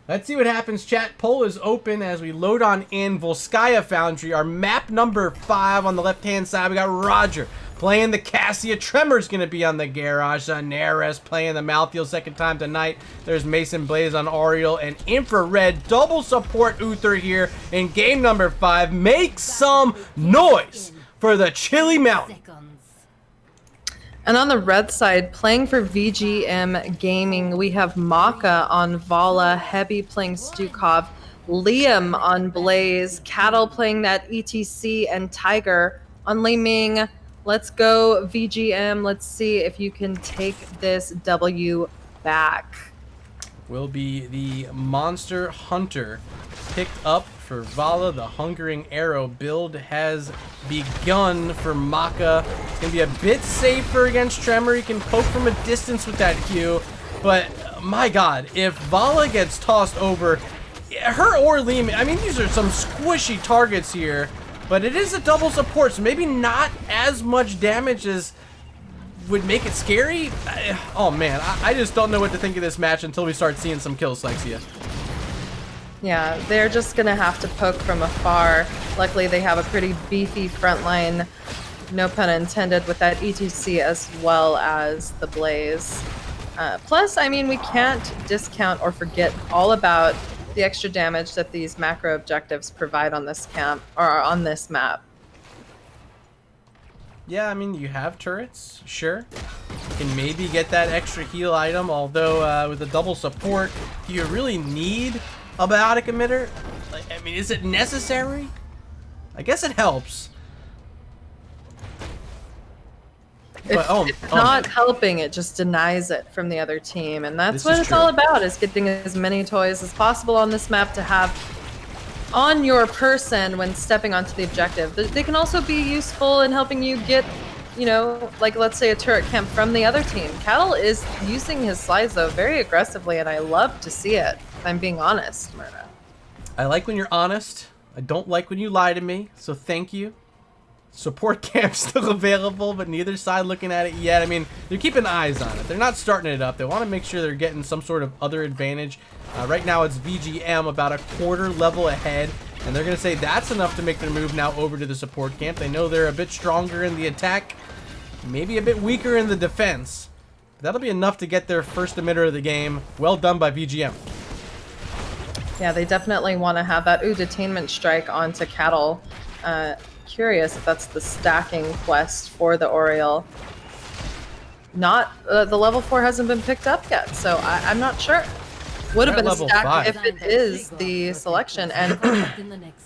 A: Let's see what happens. Chat poll is open as we load on in Volskaya Foundry. Our map number 5 on the left-hand side. We got Roger playing the Cassia. Tremor's going to be on the Garage. Neres playing the Malthael second time tonight. There's Mason Blaze on Ariel. And Infrared double support Uther here in game number 5. Make some noise for the Chili Mountain.
C: And on the red side, playing for VGM Gaming, we have Maka on Vala, Heavy playing Stukov, Liam on Blaze, Cattle playing that ETC, and Tiger on Li Ming. Let's go, VGM. Let's see if you can take this W back.
A: Will be the Monster Hunter picked up for Vala. The Hungering Arrow build has begun for Maka. It's going to be a bit safer against Tremor. He can poke from a distance with that Q. But, my God, if Vala gets tossed over, her or Liam, I mean, these are some squishy targets here. But it is a double support, so maybe not as much damage as would make it scary. Oh, man, I just don't know what to think of this match until we start seeing some kills, Lexia.
C: Yeah, they're just going to have to poke from afar. Luckily, they have a pretty beefy front line, no pun intended, with that ETC as well as the Blaze. Plus, I mean, we can't discount or forget all about the extra damage that these macro objectives provide on this camp or on this map.
A: Yeah, I mean, you have turrets, sure. You can maybe get that extra heal item, although with the double support, do you really need a biotic emitter? Like, I mean, is it necessary? I guess it helps.
C: If it's not helping, it just denies it from the other team. And that's what it's
A: true.
C: all about, is getting as many toys as possible on this map to have on your person when stepping onto the objective. They can also be useful in helping you get, you know, like let's say a turret camp from the other team. Cattle is using his slides though very aggressively, and I love to see it, if I'm being honest, Murda.
A: I like when you're honest. I don't like when you lie to me, so thank you. Support camp still available, but neither side looking at it yet. I mean, they're keeping eyes on it. They're not starting it up. They want to make sure they're getting some sort of other advantage. Right now it's VGM about a quarter level ahead, and they're going to say that's enough to make their move now over to the support camp. They know they're a bit stronger in the attack, maybe a bit weaker in the defense. That'll be enough to get their first emitter of the game. Well done by VGM.
C: Yeah, they definitely want to have that detainment strike onto Cattle. Curious if that's the stacking quest for the Oriole. Not the level 4 hasn't been picked up yet, so I'm not sure. Would have been a
A: level
C: stack
A: 5.
C: if it is the selection, and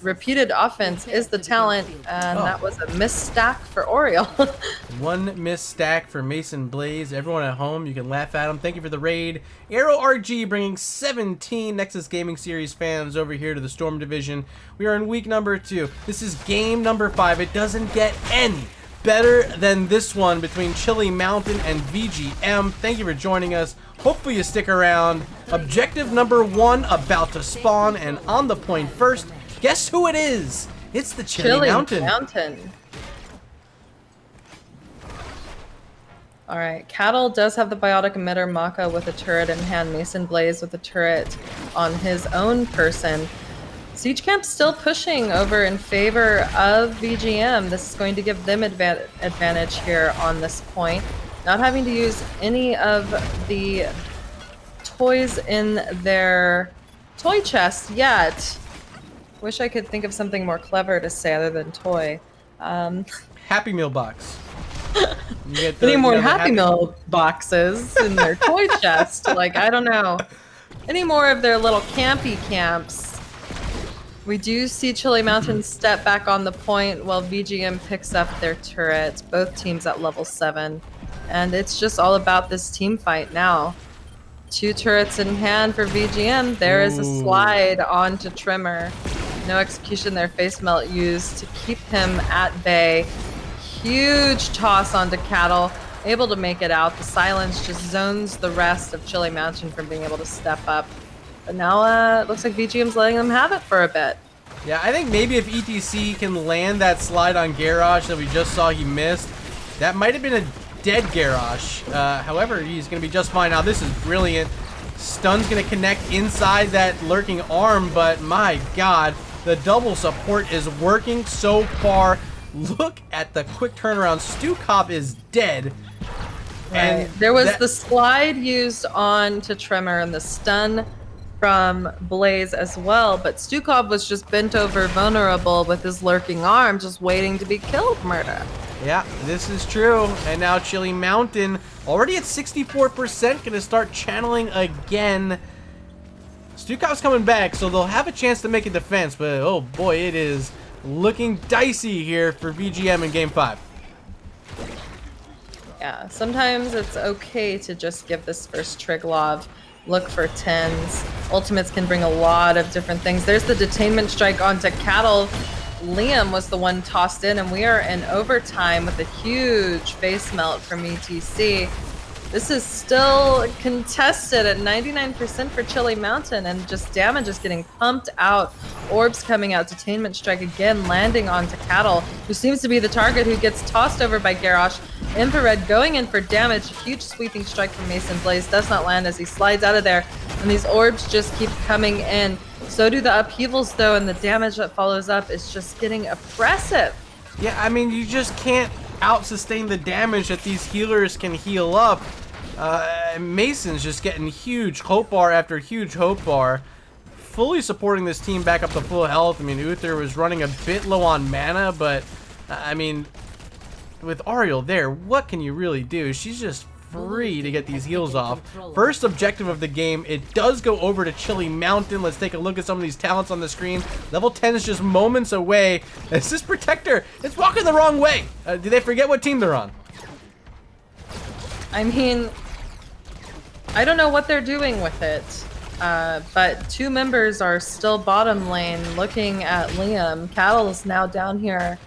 C: repeated offense is the talent, and that was a misstack for Oriole.
A: One missed stack for Mason Blaze. Everyone at home, you can laugh at him. Thank you for the raid. Arrow RG bringing 17 Nexus Gaming Series fans over here to the Storm Division. We are in week number 2. This is game number 5. It doesn't get any better than this one between Chili Mountain and VGM. Thank you for joining us. Hopefully you stick around. Objective number 1 about to spawn, and on the point first. Guess who it is? It's the Chili Mountain.
C: All right, Cattle does have the biotic emitter, Maka with a turret in hand, Mason Blaze with a turret on his own person. Siege Camp's still pushing over in favor of VGM. This is going to give them advantage here on this point. Not having to use any of the toys in their toy chest yet. Wish I could think of something more clever to say other than toy.
A: Happy Meal box.
C: Any more Happy Meal boxes in their toy chest? Like, I don't know. Any more of their little campy camps? We do see Chili Mountain step back on the point while VGM picks up their turret. Both teams at level 7. And it's just all about this team fight now. 2 turrets in hand for VGM. There is a slide onto Trimmer. No execution there. Face melt used to keep him at bay. Huge toss onto Cattle. Able to make it out. The silence just zones the rest of Chili Mountain from being able to step up. But now it looks like VGM's letting them have it for a bit.
A: Yeah, I think maybe if ETC can land that slide on Garrosh that we just saw he missed, that might have been a dead Garrosh. However, he's going to be just fine. Now, this is brilliant. Stun's going to connect inside that lurking arm, but my god, the double support is working so far. Look at the quick turnaround. Stukov is dead. And
C: there was the slide used on to Tremor and the stun from Blaze as well, but Stukov was just bent over vulnerable with his lurking arm, just waiting to be killed, Murda.
A: Yeah, this is true. And now Chili Mountain, already at 64%, gonna start channeling again. Stukov's coming back, so they'll have a chance to make a defense, but oh boy, it is looking dicey here for VGM in Game 5.
C: Yeah, sometimes it's okay to just give this first Triglov. Look for 10s. Ultimates can bring a lot of different things. There's the detainment strike onto Cattle. Liam was the one tossed in, and we are in overtime with a huge face melt from ETC. This is still contested at 99% for Chili Mountain, and just damage is getting pumped out. Orbs coming out. Detainment strike again, landing onto Cattle, who seems to be the target, who gets tossed over by Garrosh. Infrared going in for damage. Huge sweeping strike from Mason Blaze. Does not land as he slides out of there. And these orbs just keep coming in. So do the upheavals, though, and the damage that follows up is just getting oppressive.
A: Yeah, I mean, you just can't out-sustain the damage that these healers can heal up. Mason's just getting huge hope bar after huge hope bar. Fully supporting this team back up to full health. I mean, Uther was running a bit low on mana, but, I mean, with Ariel there, what can you really do? She's just free to get these heals off. First objective of the game, it does go over to Chili Mountain. Let's take a look at some of these talents on the screen. Level 10 is just moments away. It's this Protector. It's walking the wrong way. Did they forget what team they're on?
C: I mean, I don't know what they're doing with it, but 2 members are still bottom lane looking at Liam. Cattle is now down here.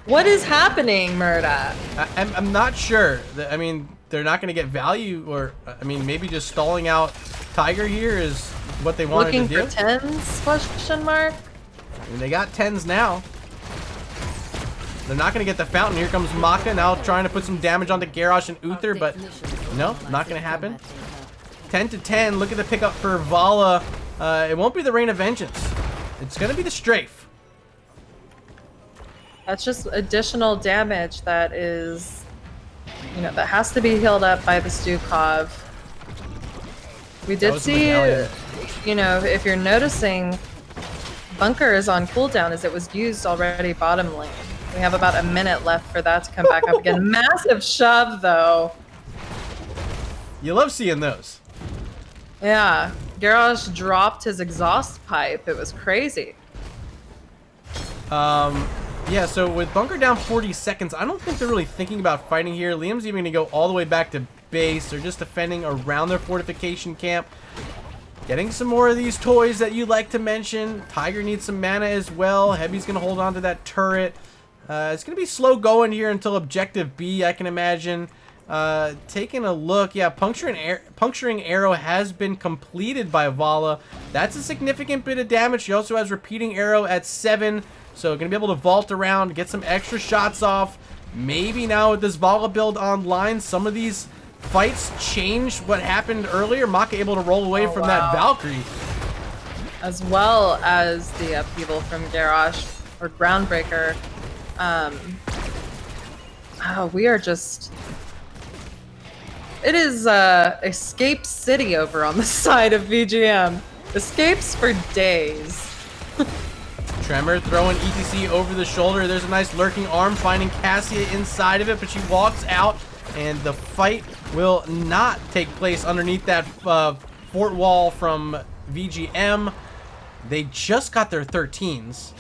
C: What is happening, Murda?
A: I'm not sure. I mean, they're not going to get value, or, I mean, maybe just stalling out Tiger here is what they wanted to do.
C: Looking for 10s, question mark?
A: I mean, they got 10s now. They're not going to get the fountain. Here comes Maka now trying to put some damage onto Garrosh and Uther, but no, not going to happen. 10 to 10. Look at the pickup for Vala. It won't be the Rain of Vengeance. It's going to be the Strafe.
C: That's just additional damage that is, you know, that has to be healed up by the Stukov. We did see, you know, if you're noticing, Bunker is on cooldown as it was used already bottom lane. We have about a minute left for that to come back up again. Massive shove, though.
A: You love seeing those.
C: Yeah. Garrosh dropped his exhaust pipe. It was crazy.
A: Yeah, so with Bunker down 40 seconds, I don't think they're really thinking about fighting here. Liam's even going to go all the way back to base. They're just defending around their fortification camp. Getting some more of these toys that you like to mention. Tiger needs some mana as well. Heavy's going to hold on to that turret. It's going to be slow going here until objective B, I can imagine. Taking a look, yeah, puncturing arrow has been completed by Vala. That's a significant bit of damage. She also has repeating arrow at 7, so going to be able to vault around, get some extra shots off. Maybe now with this Vala build online, some of these fights change what happened earlier. Maka able to roll away from that Valkyrie.
C: As well as the upheaval from Garrosh, or Groundbreaker. We are just... It is Escape City over on the side of VGM. Escapes for days.
A: Tremor throwing ETC over the shoulder. There's a nice lurking arm finding Cassia inside of it, but she walks out, and the fight will not take place underneath that fort wall from VGM. They just got their 13s.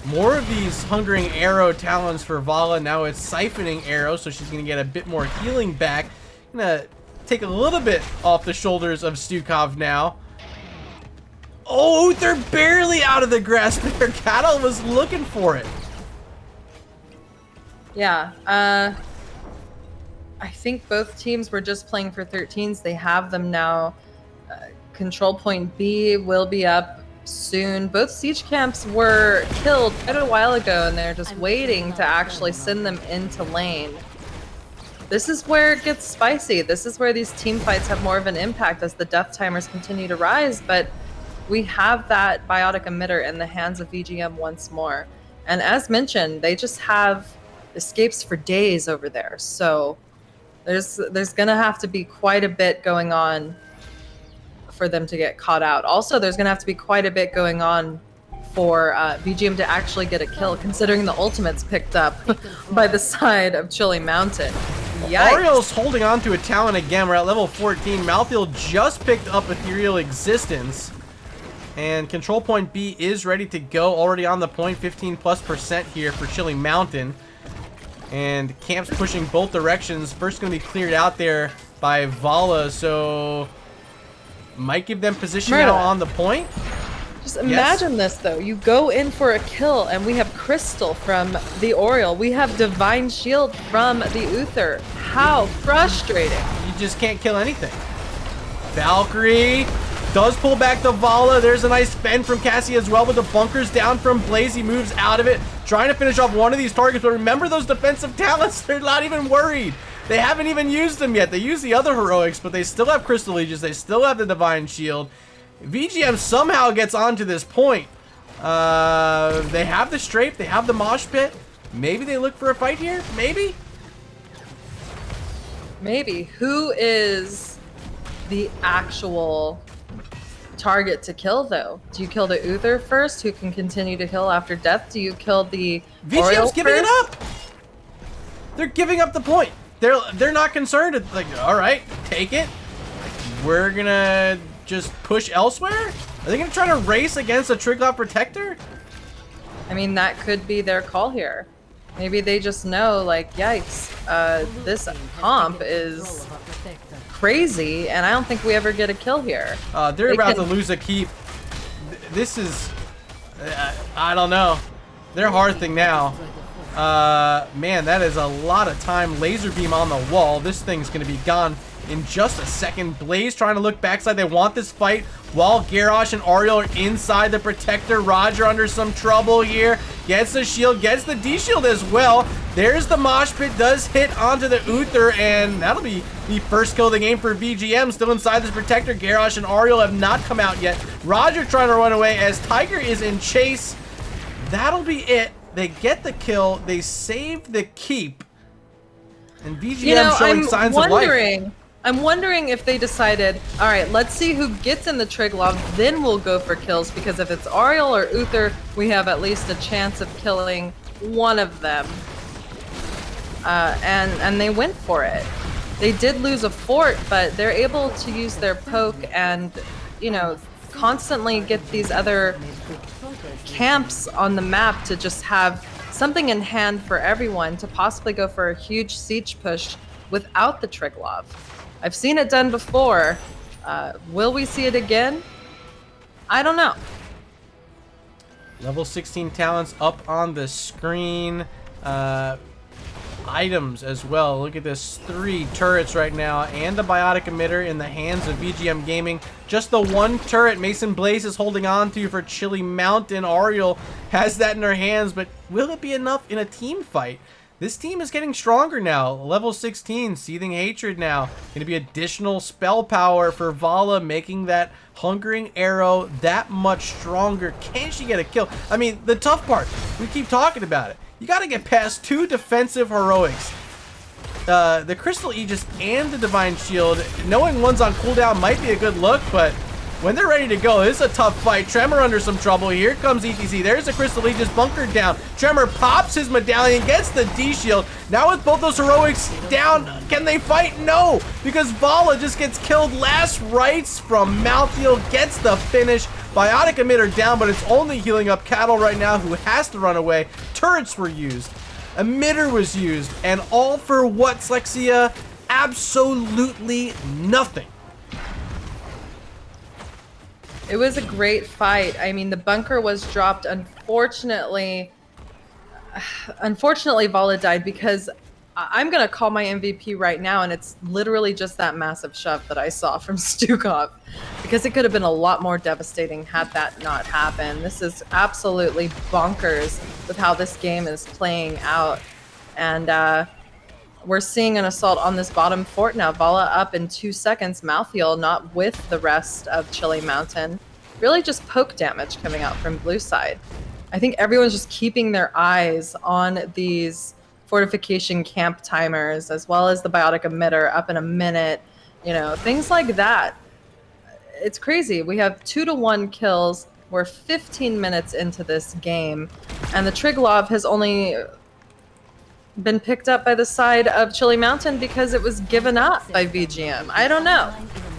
A: More of these Hungering Arrow talons for Vala. Now it's Siphoning Arrow, so she's going to get a bit more healing back. Gonna take a little bit off the shoulders of Stukov now. Oh, they're barely out of the grasp there. Cattle was looking for it.
C: Yeah, I think both teams were just playing for 13s. They have them now. Control point B will be up soon. Both siege camps were killed quite a while ago, and they're just waiting to actually send them into lane. This is where it gets spicy. This is where these team fights have more of an impact as the death timers continue to rise, but we have that biotic emitter in the hands of VGM once more. And as mentioned, they just have escapes for days over there. So there's gonna have to be quite a bit going on for them to get caught out. Also, there's gonna have to be quite a bit going on for VGM to actually get a kill, considering the ultimates picked up by the side of Chilly Mountain. Yikes.
A: Ariel's holding on to a talent again. We're at level 14. Malthiel just picked up Ethereal Existence. And control point B is ready to go. Already on the point. 15+% here for Chilly Mountain. And camps pushing both directions. First going to be cleared out there by Vala. So might give them position
C: Murda.
A: now on the point.
C: Just imagine this, though. You go in for a kill, and we have Crystal from the Oriole. We have Divine Shield from the Uther. How frustrating.
A: You just can't kill anything. Valkyrie does pull back the Vala. There's a nice bend from Cassie as well, with the bunkers down from Blaze. He moves out of it, trying to finish off one of these targets. But remember those defensive talents. They're not even worried. They haven't even used them yet. They use the other heroics, but they still have Crystal Aegis. They still have the Divine Shield. VGM somehow gets onto this point. They have the strafe. They have the mosh pit. Maybe they look for a fight here. Maybe.
C: Maybe. Who is the actual target to kill, though? Do you kill the Uther first, who can continue to heal after death? Do you kill the Oriole
A: VGM's giving it
C: first?
A: up. They're giving up the point. They're not concerned. It's like, all right, take it. We're gonna just push elsewhere? Are they gonna try to race against a Triglav Protector?
C: I mean, that could be their call here. Maybe they just know, like, yikes, this comp is crazy, and I don't think we ever get a kill here.
A: They're about to lose a keep. This is, I don't know. They're hearthing now. Man, that is a lot of time. Laser beam on the wall. This thing's gonna be gone in just a second. Blaze trying to look backside. They want this fight while Garrosh and Ariel are inside the protector. Roger under some trouble here. Gets the shield, gets the D-shield as well. There's the mosh pit, does hit onto the Uther, and that'll be the first kill of the game for VGM. Still inside this protector. Garrosh and Ariel have not come out yet. Roger trying to run away as Tiger is in chase. That'll be it. They get the kill. They save the keep. And VGM showing signs of life.
C: I'm wondering if they decided, all right, let's see who gets in the Triglav, then we'll go for kills, because if it's Ariel or Uther, we have at least a chance of killing one of them. And they went for it. They did lose a fort, but they're able to use their poke and, you know, constantly get these other camps on the map to just have something in hand for everyone to possibly go for a huge siege push without the Triglav. I've seen it done before. Will we see it again? I don't know.
A: Level 16 talents up on the screen. Items as well. Look at this. 3 turrets right now and the biotic emitter in the hands of VGM Gaming. Just the one turret Mason Blaze is holding on to for Chili Mountain. Ariel has that in her hands, but will it be enough in a team fight? This team is getting stronger now. Level 16, Seething Hatred now. Going to be additional spell power for Vala, making that Hungering Arrow that much stronger. Can she get a kill? I mean, the tough part, we keep talking about it. You got to get past 2 defensive heroics. The Crystal Aegis and the Divine Shield. Knowing one's on cooldown might be a good look, but when they're ready to go, this is a tough fight. Tremor under some trouble. Here comes ETC. There's the Crystal Aegis bunkered down. Tremor pops his medallion, gets the D-shield. Now with both those heroics down, can they fight? No, because Vala just gets killed. Last rites from Malthael gets the finish. Biotic emitter down, but it's only healing up Cattle right now, who has to run away. Turrets were used. Emitter was used. And all for what, Slexia? Absolutely nothing.
C: It was a great fight. I mean, the bunker was dropped. Unfortunately, Vala died because I'm going to call my MVP right now, and it's literally just that massive shove that I saw from Stukov, because it could have been a lot more devastating had that not happened. This is absolutely bonkers with how this game is playing out. And we're seeing an assault on this bottom fort now. Vala up in 2 seconds. Malthael not with the rest of Chili Mountain. Really just poke damage coming out from blue side. I think everyone's just keeping their eyes on these fortification camp timers, as well as the biotic emitter up in a minute. You know, things like that. It's crazy. We have 2-to-1 kills. We're 15 minutes into this game, and the Triglav has only been picked up by the side of Chili Mountain because it was given up by VGM. I don't know.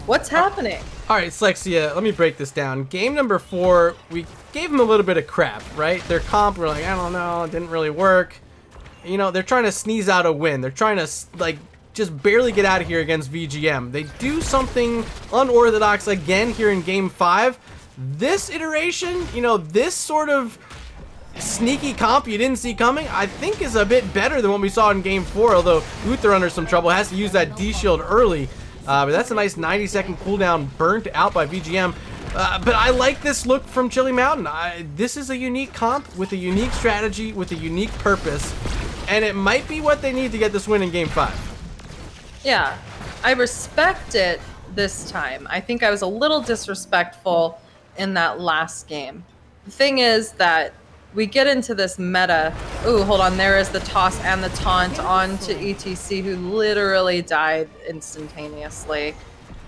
C: What's happening?
A: All right, Slexia, let me break this down. Game number 4, we gave them a little bit of crap, right? Their comp, we're like, I don't know, it didn't really work. You know, they're trying to sneeze out a win. They're trying to, like, just barely get out of here against VGM. They do something unorthodox again here in Game 5. This iteration, you know, this sort of sneaky comp you didn't see coming, I think is a bit better than what we saw in Game 4, although Uther under some trouble, has to use that D-shield early. But that's a nice 90-second cooldown burnt out by VGM. But I like this look from Chili Mountain. This is a unique comp with a unique strategy, with a unique purpose, and it might be what they need to get this win in Game 5.
C: Yeah, I respect it this time. I think I was a little disrespectful in that last game. The thing is that we get into this meta. Ooh, hold on. There is the toss and the taunt on to ETC, who literally died instantaneously.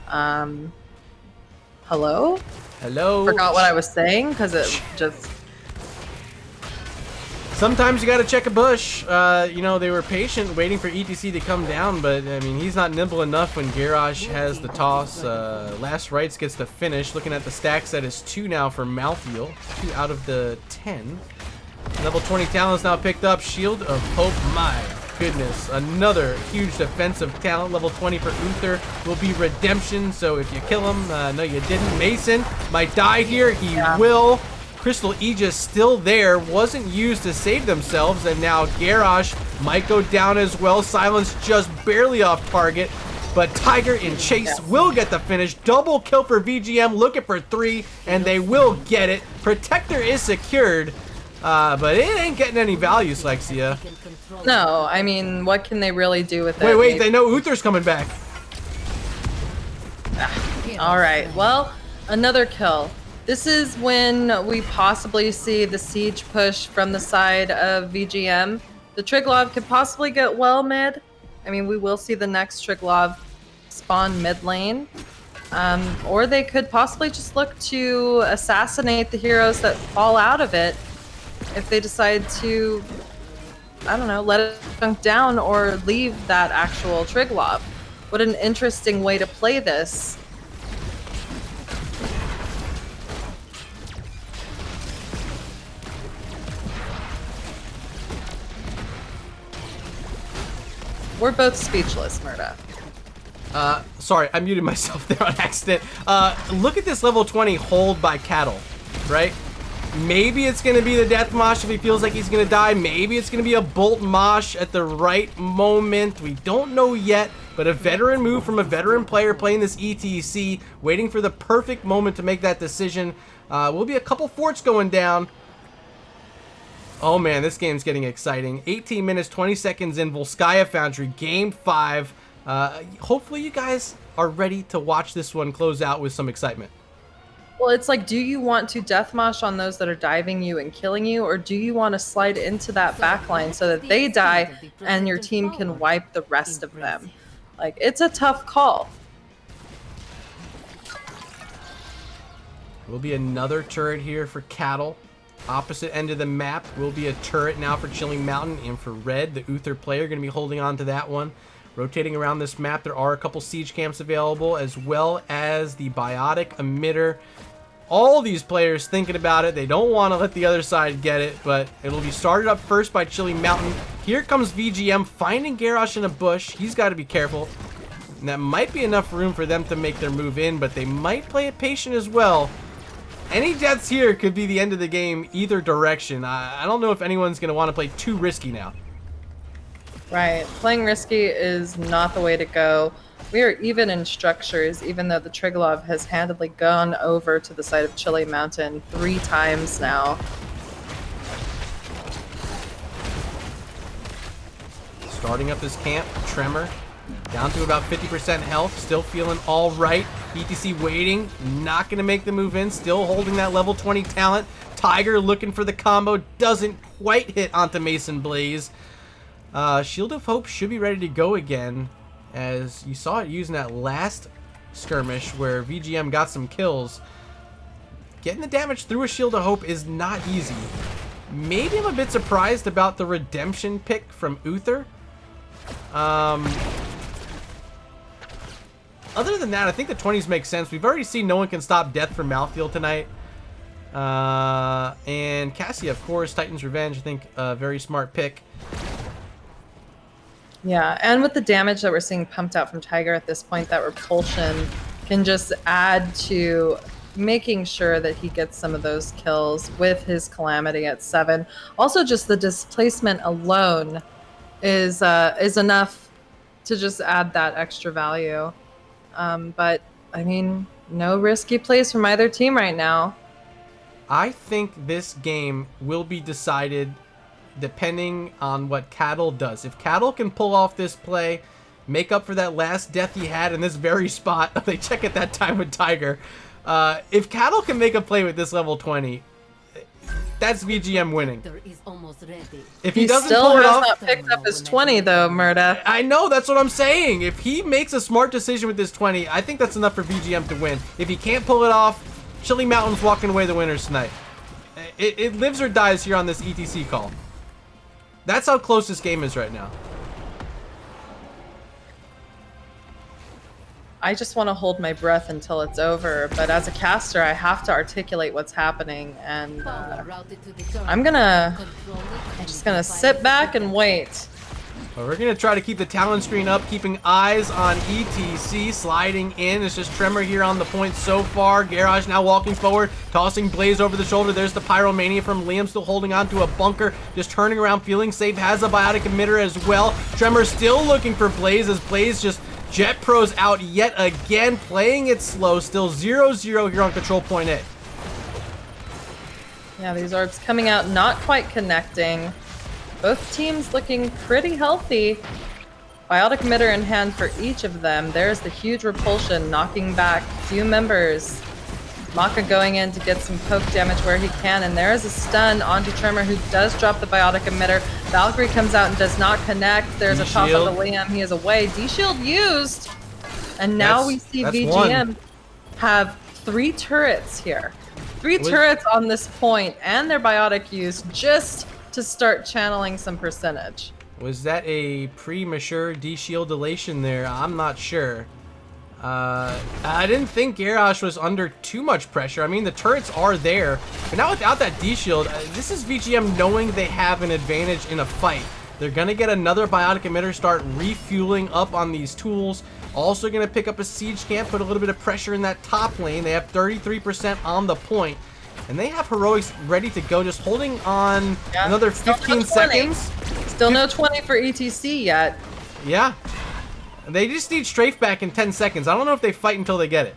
C: Hello?
A: Hello?
C: Forgot what I was saying because it just...
A: Sometimes you gotta check a bush. You know, they were patient waiting for ETC to come down, but I mean, he's not nimble enough when Garrosh has the toss. Last rites gets the finish. Looking at the stacks, that is 2 now for Malthael. 2 out of the 10. Level 20 talents now picked up. Shield of Hope, my goodness. Another huge defensive talent. Level 20 for Uther will be redemption, so if you kill him, no you didn't. Mason might die here. He will. Crystal Aegis still there, wasn't used to save themselves, and now Garrosh might go down as well. Silence just barely off target. but Tiger and Chase will get the finish. Double kill for VGM, looking for 3, and they will get it. Protector is secured, but it ain't getting any value, Slexia.
C: No, I mean, what can they really do with it?
A: Wait, they know Uther's coming back.
C: All right, well, another kill. This is when we possibly see the siege push from the side of VGM. The Triglav could possibly get well mid. I mean, we will see the next Triglav spawn mid lane. Or they could possibly just look to assassinate the heroes that fall out of it if they decide to, I don't know, let it chunk down or leave that actual Triglav. What an interesting way to play this. We're both speechless, Murda.
A: Sorry, I muted myself there on accident. Look at this level 20 hold by Cattle, right? Maybe it's going to be the death mosh if he feels like he's going to die. Maybe it's going to be a bolt mosh at the right moment. We don't know yet, but a veteran move from a veteran player playing this ETC, waiting for the perfect moment to make that decision. Will be a couple forts going down. Oh man, this game's getting exciting. 18 minutes, 20 seconds in Volskaya Foundry, Game 5. Hopefully you guys are ready to watch this one close out with some excitement.
C: Well, it's like, do you want to deathmosh on those that are diving you and killing you, or do you want to slide into that backline so that they die and your team can wipe the rest of them? Like, it's a tough call.
A: Will be another turret here for Cattle. Opposite end of the map will be a turret now for Chilling Mountain. Infrared, the Uther player, going to be holding on to that one. Rotating around this map, there are a couple siege camps available, as well as the biotic emitter. All these players thinking about it. They don't want to let the other side get it, but it'll be started up first by Chilling Mountain. Here comes VGM finding Garrosh in a bush. He's got to be careful. And that might be enough room for them to make their move in, but they might play it patient as well. Any deaths here could be the end of the game either direction. I don't know if anyone's going to want to play too risky now.
C: Right. Playing risky is not the way to go. We are even in structures, even though the Triglav has handedly gone over to the side of Chilling Mountain 3 times now.
A: Starting up this camp, Tremor down to about 50% health, still feeling all right. ETC waiting, not going to make the move in, still holding that level 20 talent. Tiger looking for the combo, doesn't quite hit onto Mason Blaze. Shield of Hope should be ready to go again, as you saw it using that last skirmish where VGM got some kills. Getting the damage through a Shield of Hope is not easy. Maybe I'm a bit surprised about the redemption pick from Uther. Other than that, I think the 20s make sense. We've already seen no one can stop death from Malfield tonight. And Cassia, of course, Titan's Revenge, I think a very smart pick.
C: Yeah, and with the damage that we're seeing pumped out from Tiger at this point, that repulsion can just add to making sure that he gets some of those kills with his Calamity at 7. Also, just the displacement alone is enough to just add that extra value. But, I mean, no risky plays from either team right now.
A: I think this game will be decided depending on what Cattle does. If Cattle can pull off this play, make up for that last death he had in this very spot, they check at that time with Tiger. If Cattle can make a play with this level 20, that's VGM winning. If he doesn't
C: still
A: pull it
C: has
A: off,
C: not picked up his 20 though, Murda.
A: I know, that's what I'm saying. If he makes a smart decision with this 20, I think that's enough for VGM to win. If he can't pull it off, Chilling Mountain's walking away the winners tonight. It lives or dies here on this ETC call. That's how close this game is right now.
C: I just want to hold my breath until it's over, but as a caster, I have to articulate what's happening, and I'm just gonna sit back and wait.
A: Well, we're gonna try to keep the talent screen up, keeping eyes on ETC sliding in. It's just Tremor here on the point so far. Garage now walking forward, tossing Blaze over the shoulder. There's the Pyromania from Liam, still holding on to a bunker, just turning around, feeling safe. Has a biotic emitter as well. Tremor still looking for Blaze as Blaze just Jet Pro's out yet again, playing it slow. Still 0-0 here on control point A.
C: Yeah, these orbs coming out, not quite connecting. Both teams looking pretty healthy. Biotic emitter in hand for each of them. There's the huge repulsion, knocking back few members. Maka going in to get some poke damage where he can, and there is a stun onto Tremor, who does drop the biotic emitter. Valkyrie comes out and does not connect. There's a toss on the Liam. He is away. D-shield used. And now we see VGM have 3 turrets here. 3 turrets on this point, and their biotic use just to start channeling some percentage.
A: Was that a premature D-shield delation there? I'm not sure. I didn't think Garrosh was under too much pressure. I mean, the turrets are there, but now without that D-shield, this is VGM knowing they have an advantage in a fight. They're going to get another biotic emitter, start refueling up on these tools. Also going to pick up a siege camp, put a little bit of pressure in that top lane. They have 33% on the point, and they have heroics ready to go, just holding on another 15 seconds.
C: Still no 20 for ETC yet.
A: Yeah. They just need strafe back in 10 seconds. I don't know if they fight until they get it.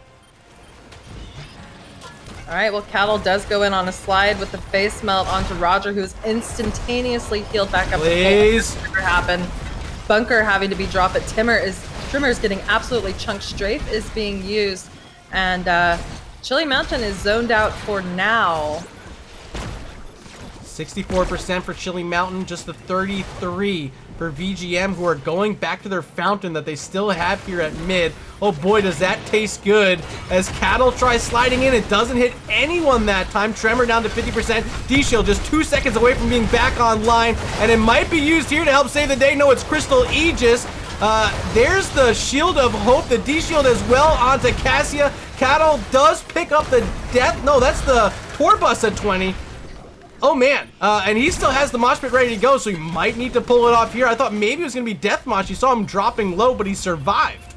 C: All right, well, Cattle does go in on a slide with the face melt onto Roger, who's instantaneously healed back up.
A: Please.
C: Never happened. Bunker having to be dropped, but Trimmer is getting absolutely chunked. Strafe is being used, and Chili Mountain is zoned out for now.
A: 64% for Chili Mountain, just the 33 for VGM, who are going back to their fountain that they still have here at mid. Oh boy, does that taste good. As Cattle tries sliding in, it doesn't hit anyone that time. Tremor down to 50%. D-Shield just 2 seconds away from being back online, and it might be used here to help save the day. No, it's Crystal Aegis. There's the Shield of Hope, the D-Shield as well onto Cassia. Cattle does pick up the death. No, that's the Tour Bus at 20. Oh man, and he still has the mosh pit ready to go, so he might need to pull it off here. I thought maybe it was going to be Death Mosh. You saw him dropping low, but he survived.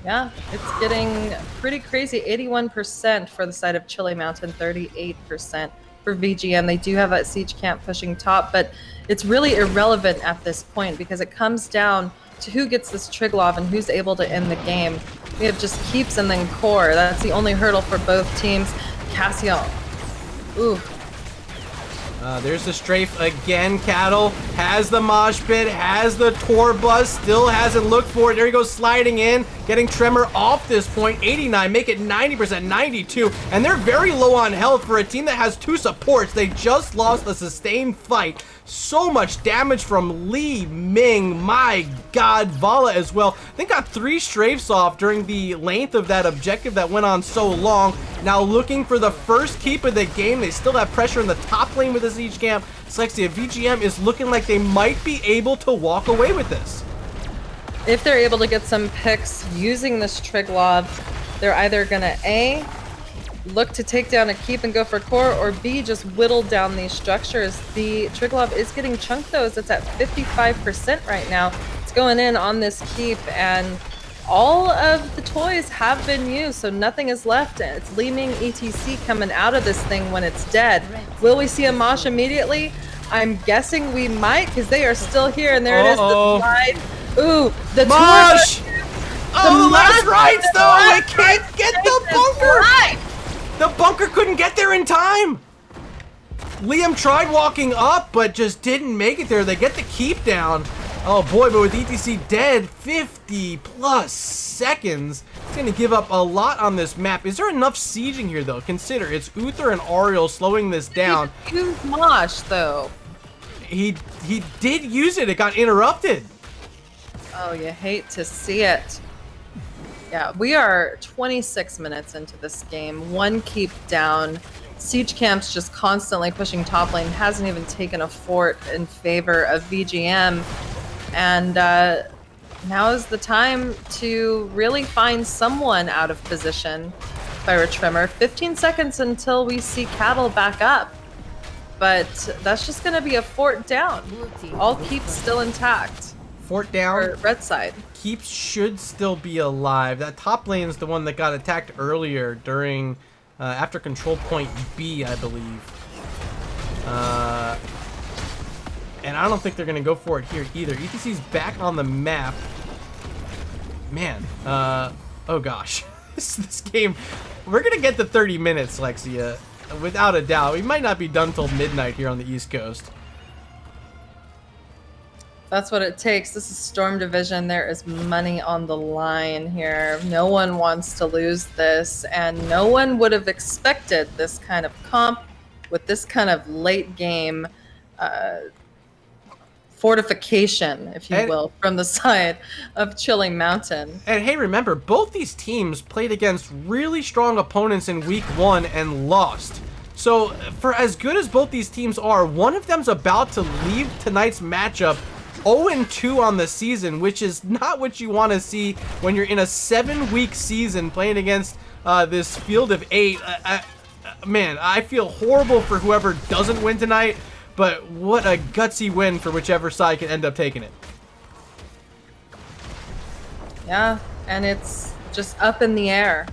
C: Yeah, it's getting pretty crazy. 81% for the side of Chili Mountain, 38% for VGM. They do have that siege camp pushing top, but it's really irrelevant at this point because it comes down to who gets this Triglav and who's able to end the game. We have just keeps and then core. That's the only hurdle for both teams. Cassia. Ooh.
A: There's the strafe again. Cattle has the mosh pit, has the tour bus, still hasn't looked for it. There he goes sliding in, getting Tremor off this point. 89, make it 90%, 92. And they're very low on health for a team that has 2 supports. They just lost a sustained fight. So much damage from Li Ming. My God, Vala as well. They got 3 strafes off during the length of that objective that went on so long. Now looking for the first keep of the game. They still have pressure in the top lane with the siege camp. Slexia, VGM is looking like they might be able to walk away with this.
C: If they're able to get some picks using this Triglav, they're either gonna A, look to take down a keep and go for core, or B, just whittle down these structures. The Triglav is getting chunked though, as it's at 55% right now. It's going in on this keep, and all of the toys have been used, so nothing is left. It's Li Ming ETC coming out of this thing when it's dead. Will we see a mosh immediately? I'm guessing we might, because they are still here, and there it is, the slide. Ooh, the
A: mosh! Oh, the last rights though!
C: I
A: can't get the bunker! The bunker couldn't get there in time! Liam tried walking up, but just didn't make it there. They get the keep down. Oh boy, but with ETC dead, 50 plus seconds, it's going to give up a lot on this map. Is there enough sieging here though? Consider, it's Uther and Ariel slowing this down.
C: He used Mosh though.
A: He did use it, it got interrupted.
C: Oh, you hate to see it. Yeah, we are 26 minutes into this game. 1 keep down. Siege Camp's just constantly pushing top lane. Hasn't even taken a fort in favor of VGM. And now is the time to really find someone out of position. Fire Tremor. 15 seconds until we see Cattle back up. But that's just going to be a fort down. All keeps still intact.
A: Fort down.
C: Or red side.
A: Keeps should still be alive. That top lane is the one that got attacked earlier during, after control point B, I believe. And I don't think they're going to go for it here either. ETC's back on the map. Man, oh gosh. This game, we're going to get to 30 minutes, Lexia, without a doubt. We might not be done till midnight here on the East Coast.
C: That's what it takes. This is Storm Division. There is money on the line here. No one wants to lose this, and no one would have expected this kind of comp with this kind of late game fortification, if you will, from the side of Chili Mountain.
A: And hey, remember, both these teams played against really strong opponents in week 1 and lost. So for as good as both these teams are, one of them's about to leave tonight's matchup 0-2 on the season, which is not what you want to see when you're in a 7-week season playing against this field of 8. Man, I feel horrible for whoever doesn't win tonight, but what a gutsy win for whichever side can end up taking it.
C: Yeah, and it's just up in the air.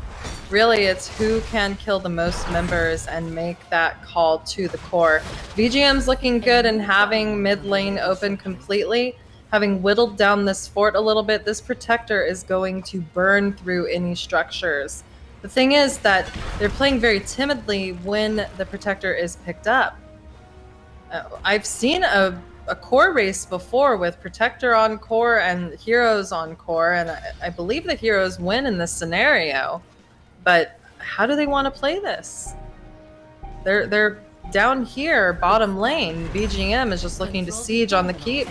C: Really, it's who can kill the most members and make that call to the core. VGM's looking good and having mid lane open completely. Having whittled down this fort a little bit, this protector is going to burn through any structures. The thing is that they're playing very timidly when the protector is picked up. I've seen a core race before with protector on core and heroes on core, and I believe the heroes win in this scenario. But how do they want to play this? They're down here, bottom lane. VGM is just looking to siege on the keep.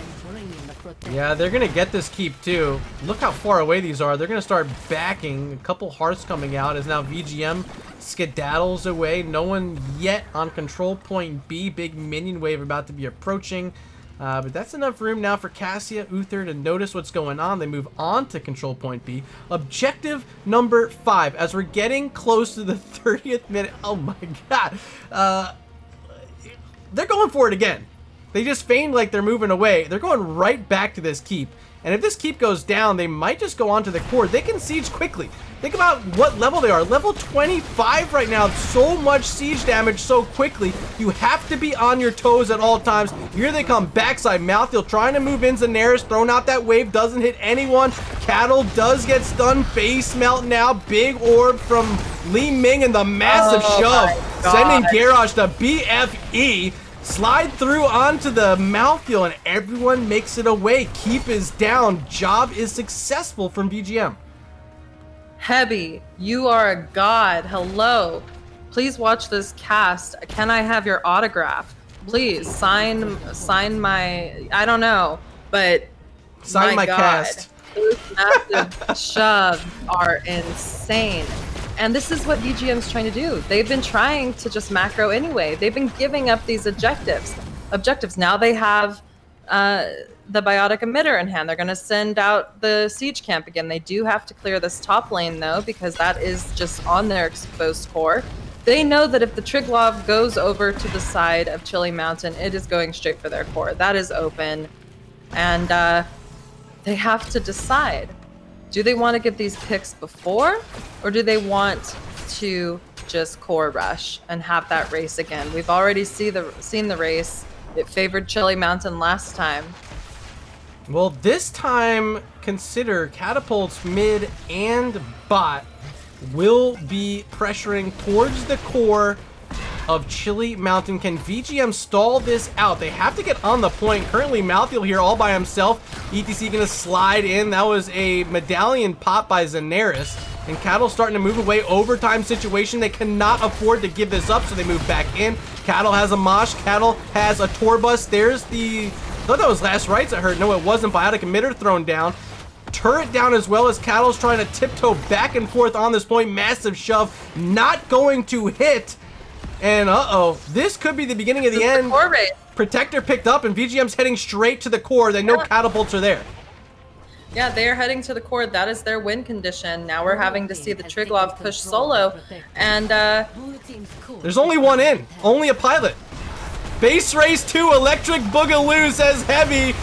A: Yeah, they're going to get this keep too. Look how far away these are. They're going to start backing. A couple hearts coming out as now VGM skedaddles away. No one yet on control point B. Big minion wave about to be approaching. But that's enough room now for Cassia, Uther to notice what's going on. They move on to control point B. Objective number 5 as we're getting close to the 30th minute. Oh my god. They're going for it again. They just feigned like they're moving away. They're going right back to this keep. And if this keep goes down, they might just go onto the core. They can siege quickly. Think about what level they are. Level 25 right now. So much siege damage so quickly. You have to be on your toes at all times. Here they come. Backside. Malthiel trying to move in. Xanaris throwing out that wave. Doesn't hit anyone. Cattle does get stunned. Face melt now. Big orb from Li Ming and the massive shove. Sending Garrosh to BFE. Slide through onto the Malthiel and everyone makes it away. Keep is down. Job is successful from VGM.
C: Heavy, you are a god. Hello. Please watch this cast. Can I have your autograph? Please sign my, I don't know, but
A: sign my
C: god,
A: cast.
C: Those massive shoves are insane. And this is what VGM's trying to do. They've been trying to just macro anyway. They've been giving up these objectives. Now they have the biotic emitter in hand. They're going to send out the siege camp again. They do have to clear this top lane though, because that is just on their exposed core. They know that if the Triglav goes over to the side of Chili Mountain, it is going straight for their core. That is open. And they have to decide. Do they want to get these picks before, or do they want to just core rush and have that race again? We've already seen the race. It favored Chili Mountain last time.
A: Well, this time, consider Catapult's mid and bot will be pressuring towards the core of Chili Mountain. Can VGM stall this out? They have to get on the point. Currently, Malthiel here all by himself. ETC gonna slide in. That was a medallion pop by Xanaris. And Cattle starting to move away. Overtime situation. They cannot afford to give this up, so they move back in. Cattle has a mosh. Cattle has a tour bus. There's the... I thought that was last rites I heard. No, it wasn't. Biotic emitter thrown down. Turret down as well as Cattle's trying to tiptoe back and forth on this point. Massive shove. Not going to hit. And this could be the beginning of the end.
C: Core race.
A: Protector picked up and VGM's heading straight to the core. They know catapults are there.
C: Yeah, they are heading to the core. That is their win condition. Now we're having to see the Triglav push solo. And
A: there's only one in. Only a pilot. Base race 2, electric boogaloo, says Heavy.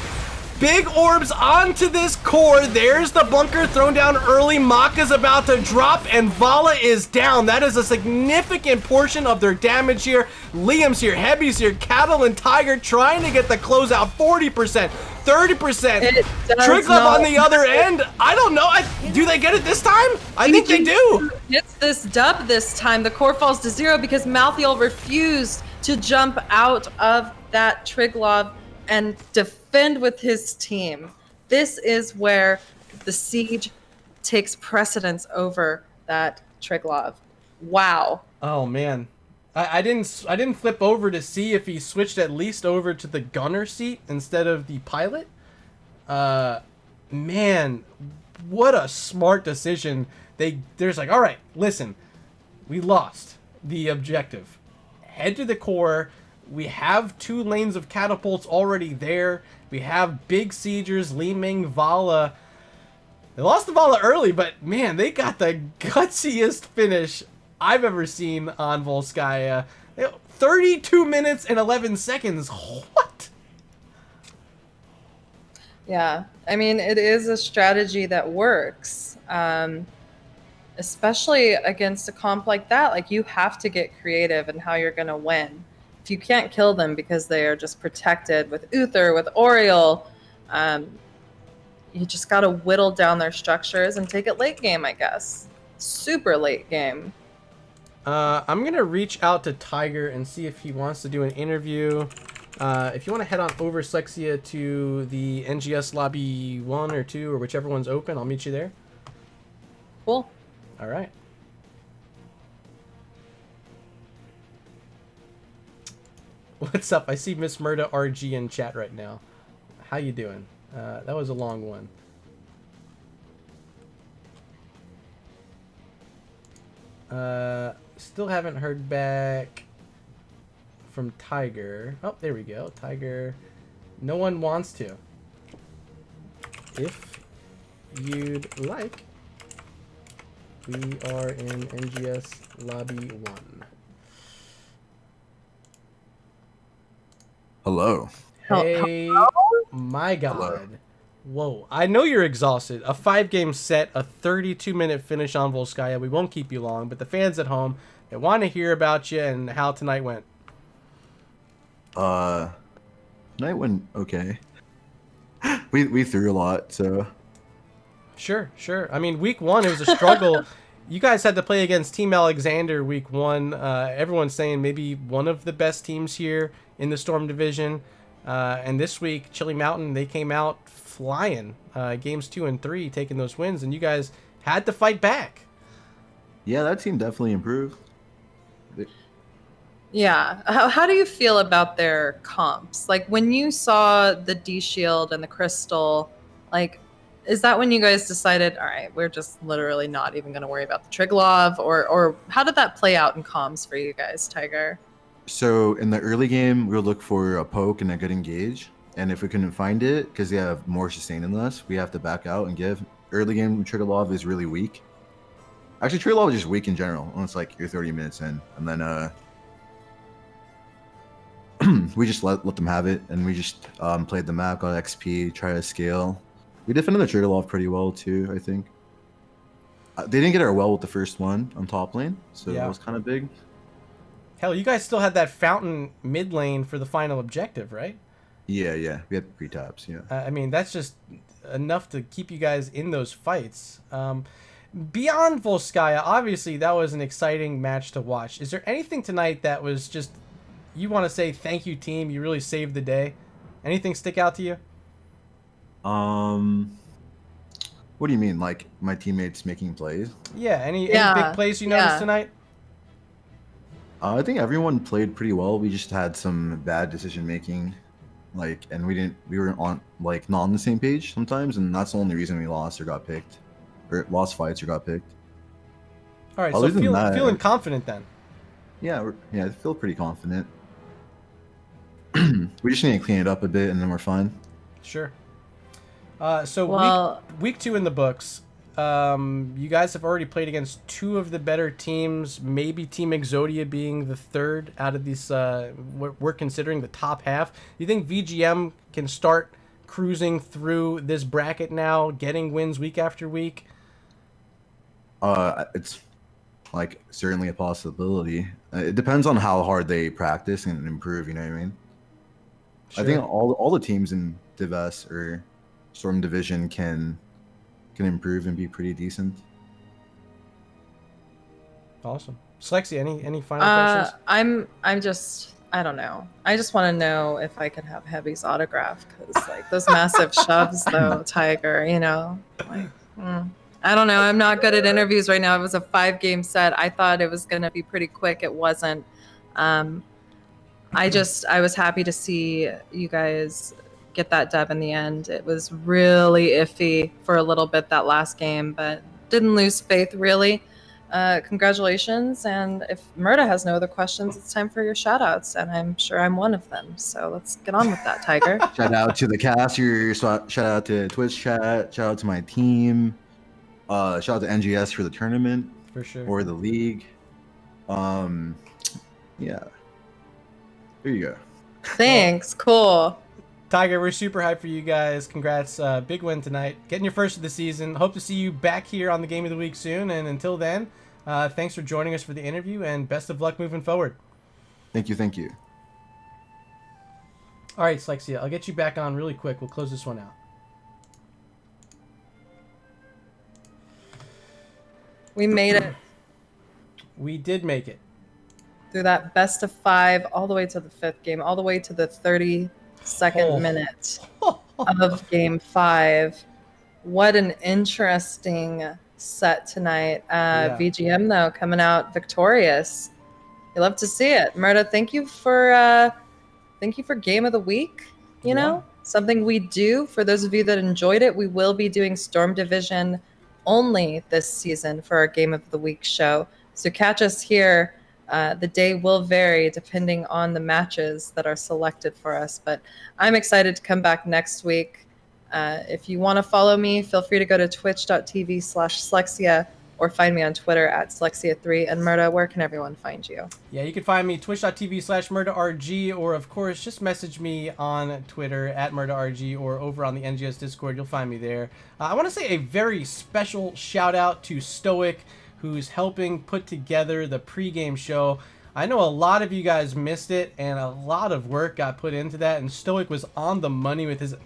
A: Big orbs onto this core. There's the bunker thrown down early. Maka's about to drop, and Vala is down. That is a significant portion of their damage here. Liam's here, Heavy's here, Cattle and Tiger trying to get the closeout. 40%, 30%. Triglav on the other end. I don't know. Do they get it this time? I think they do.
C: Gets this dub this time. The core falls to 0 because Malthael refused to jump out of that Triglav and defend with his team. This is where the siege takes precedence over that Triglav. Wow.
A: Oh man, I didn't flip over to see if he switched at least over to the gunner seat instead of the pilot. Man, what a smart decision. There's like, all right, listen, we lost the objective. Head to the core. We have 2 lanes of catapults already there. We have big siegers, Li Ming, Vala. They lost the Vala early, but man, they got the gutsiest finish I've ever seen on Volskaya. 32 minutes and 11 seconds. What?
C: Yeah, I mean, it is a strategy that works, especially against a comp like that. Like, you have to get creative in how you're going to win. If you can't kill them because they are just protected with Uther, with Oriole, you just got to whittle down their structures and take it late game, I guess. Super late game.
A: I'm going to reach out to Tiger and see if he wants to do an interview. If you want to head on over, Slexia, to the NGS lobby 1 or 2 or whichever one's open, I'll meet you there.
C: Cool.
A: All right. What's up? I see Miss Murda RG in chat right now. How you doing? That was a long one. Still haven't heard back from Tiger. Oh, there we go. Tiger. No one wants to. If you'd like, we are in NGS lobby 1.
F: Hello.
A: Hey, my God.
F: Hello.
A: Whoa. I know you're exhausted. A 5-game set, a 32-minute finish on Volskaya. We won't keep you long, but the fans at home, they want to hear about you and how tonight went.
F: Tonight went okay. We threw a lot, so.
A: Sure. I mean, week 1, it was a struggle. You guys had to play against Team Alexander week 1. Everyone's saying maybe one of the best teams here in the Storm Division. And this week, Chili Mountain, they came out flying. Games 2 and 3, taking those wins, and you guys had to fight back.
F: Yeah, that team definitely improved.
C: Yeah. How do you feel about their comps? Like, when you saw the D Shield and the Crystal, like, is that when you guys decided, all right, we're just literally not even going to worry about the Triglav? Or how did that play out in comms for you guys, Tiger?
F: So in the early game, we would look for a poke and a good engage. And if we couldn't find it, because they have more sustain than us, we have to back out and give. Early game, Triglav is really weak. Actually, Triglav is just weak in general, once like you're 30 minutes in. And then we just let them have it, and we just played the map, got XP, try to scale. We defended the Triglav pretty well too, I think. They didn't get our well with the first one on top lane, so
A: Yeah.
F: that was kind of big.
A: Hell, you guys still had that fountain mid lane for the final objective, right?
F: Yeah, we had pre-taps, yeah.
A: I mean, that's just enough to keep you guys in those fights. Beyond Volskaya, obviously, that was an exciting match to watch. Is there anything tonight that was just, you want to say thank you, team, you really saved the day? Anything stick out to you?
F: What do you mean, like my teammates making plays?
A: Yeah, any
C: Yeah,
A: big plays you noticed
C: yeah.
A: tonight?
F: I think everyone played pretty well. We just had some bad decision making, and we were on not on the same page sometimes, and that's the only reason we lost or got picked, or lost fights or got picked.
A: All right,
F: Other
A: so
F: than that-
A: feeling confident then.
F: Yeah, I feel pretty confident. We just need to clean it up a bit, and then we're fine.
A: Sure. So
C: Well-
A: week 2 in the books. You guys have already played against 2 of the better teams, maybe Team Exodia being the third out of these, we're considering the top half. Do you think VGM can start cruising through this bracket now, getting wins week after week?
F: It's like certainly a possibility. It depends on how hard they practice and improve. You know what I mean?
A: Sure.
F: I think all the teams in Div S or Storm Division can improve and be pretty decent.
A: Awesome. Slexi, any final questions?
C: I'm just, I don't know. I just want to know if I could have Heavy's autograph, because like those massive shoves though, Tiger, you know, like, I don't know. I'm not good at interviews right now. It was a 5-game set. I thought it was going to be pretty quick. It wasn't. I was happy to see you guys get that dub in the end. It was really iffy for a little bit that last game, but didn't lose faith really. Congratulations. And if Murda has no other questions, it's time for your shout outs, and I'm sure I'm one of them. So let's get on with that, Tiger.
F: Shout out to the casters, shout out to Twitch chat, shout out to my team, shout out to NGS for the tournament,
A: For sure.
F: or the league. Yeah. There you go.
C: Thanks. Cool.
A: Tiger, we're super hyped for you guys. Congrats. Big win tonight. Getting your first of the season. Hope to see you back here on the Game of the Week soon. And until then, thanks for joining us for the interview, and best of luck moving forward.
F: Thank you.
A: All right, Slexia, I'll get you back on really quick. We'll close this one out.
C: We made it
A: We did make it.
C: through that best of 5 all the way to the 5th game, all the way to the 32nd minute of game 5. What an interesting set tonight.
A: Yeah.
C: VGM though coming out victorious. You love to see it. Murda, thank you for Game of the Week. You know, something we do. For those of you that enjoyed it, we will be doing Storm Division only this season for our Game of the Week show. So catch us here. The day will vary depending on the matches that are selected for us, but I'm excited to come back next week. If you want to follow me, feel free to go to twitch.tv/Slexia or find me on Twitter at Slexia3. And Murda, where can everyone find you?
A: Yeah, you can find me twitch.tv/MurdaRG, or of course just message me on Twitter at MurdaRG, or over on the NGS Discord. You'll find me there. I want to say a very special shout out to Stoic, who's helping put together the pregame show. I know a lot of you guys missed it, and a lot of work got put into that, and Stoic was on the money with his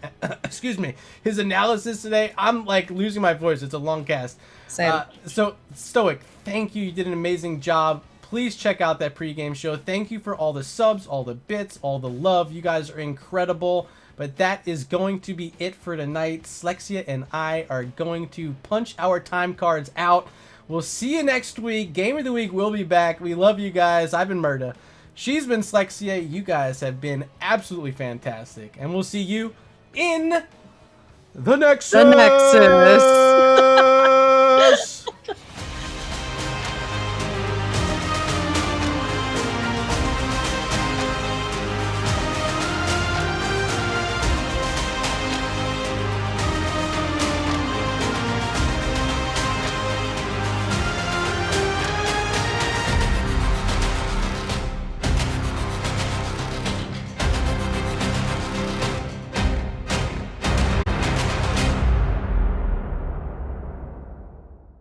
A: his analysis today. I'm like losing my voice. It's a long cast.
C: Same.
A: So Stoic, thank you. You did an amazing job. Please check out that pregame show. Thank you for all the subs, all the bits, all the love. You guys are incredible. But that is going to be it for tonight. Slexia and I are going to punch our time cards out. We'll see you next week. Game of the Week will be back. We love you guys. I've been Murda. She's been Slexia. You guys have been absolutely fantastic. And we'll see you in the Nexus.
C: The Nexus.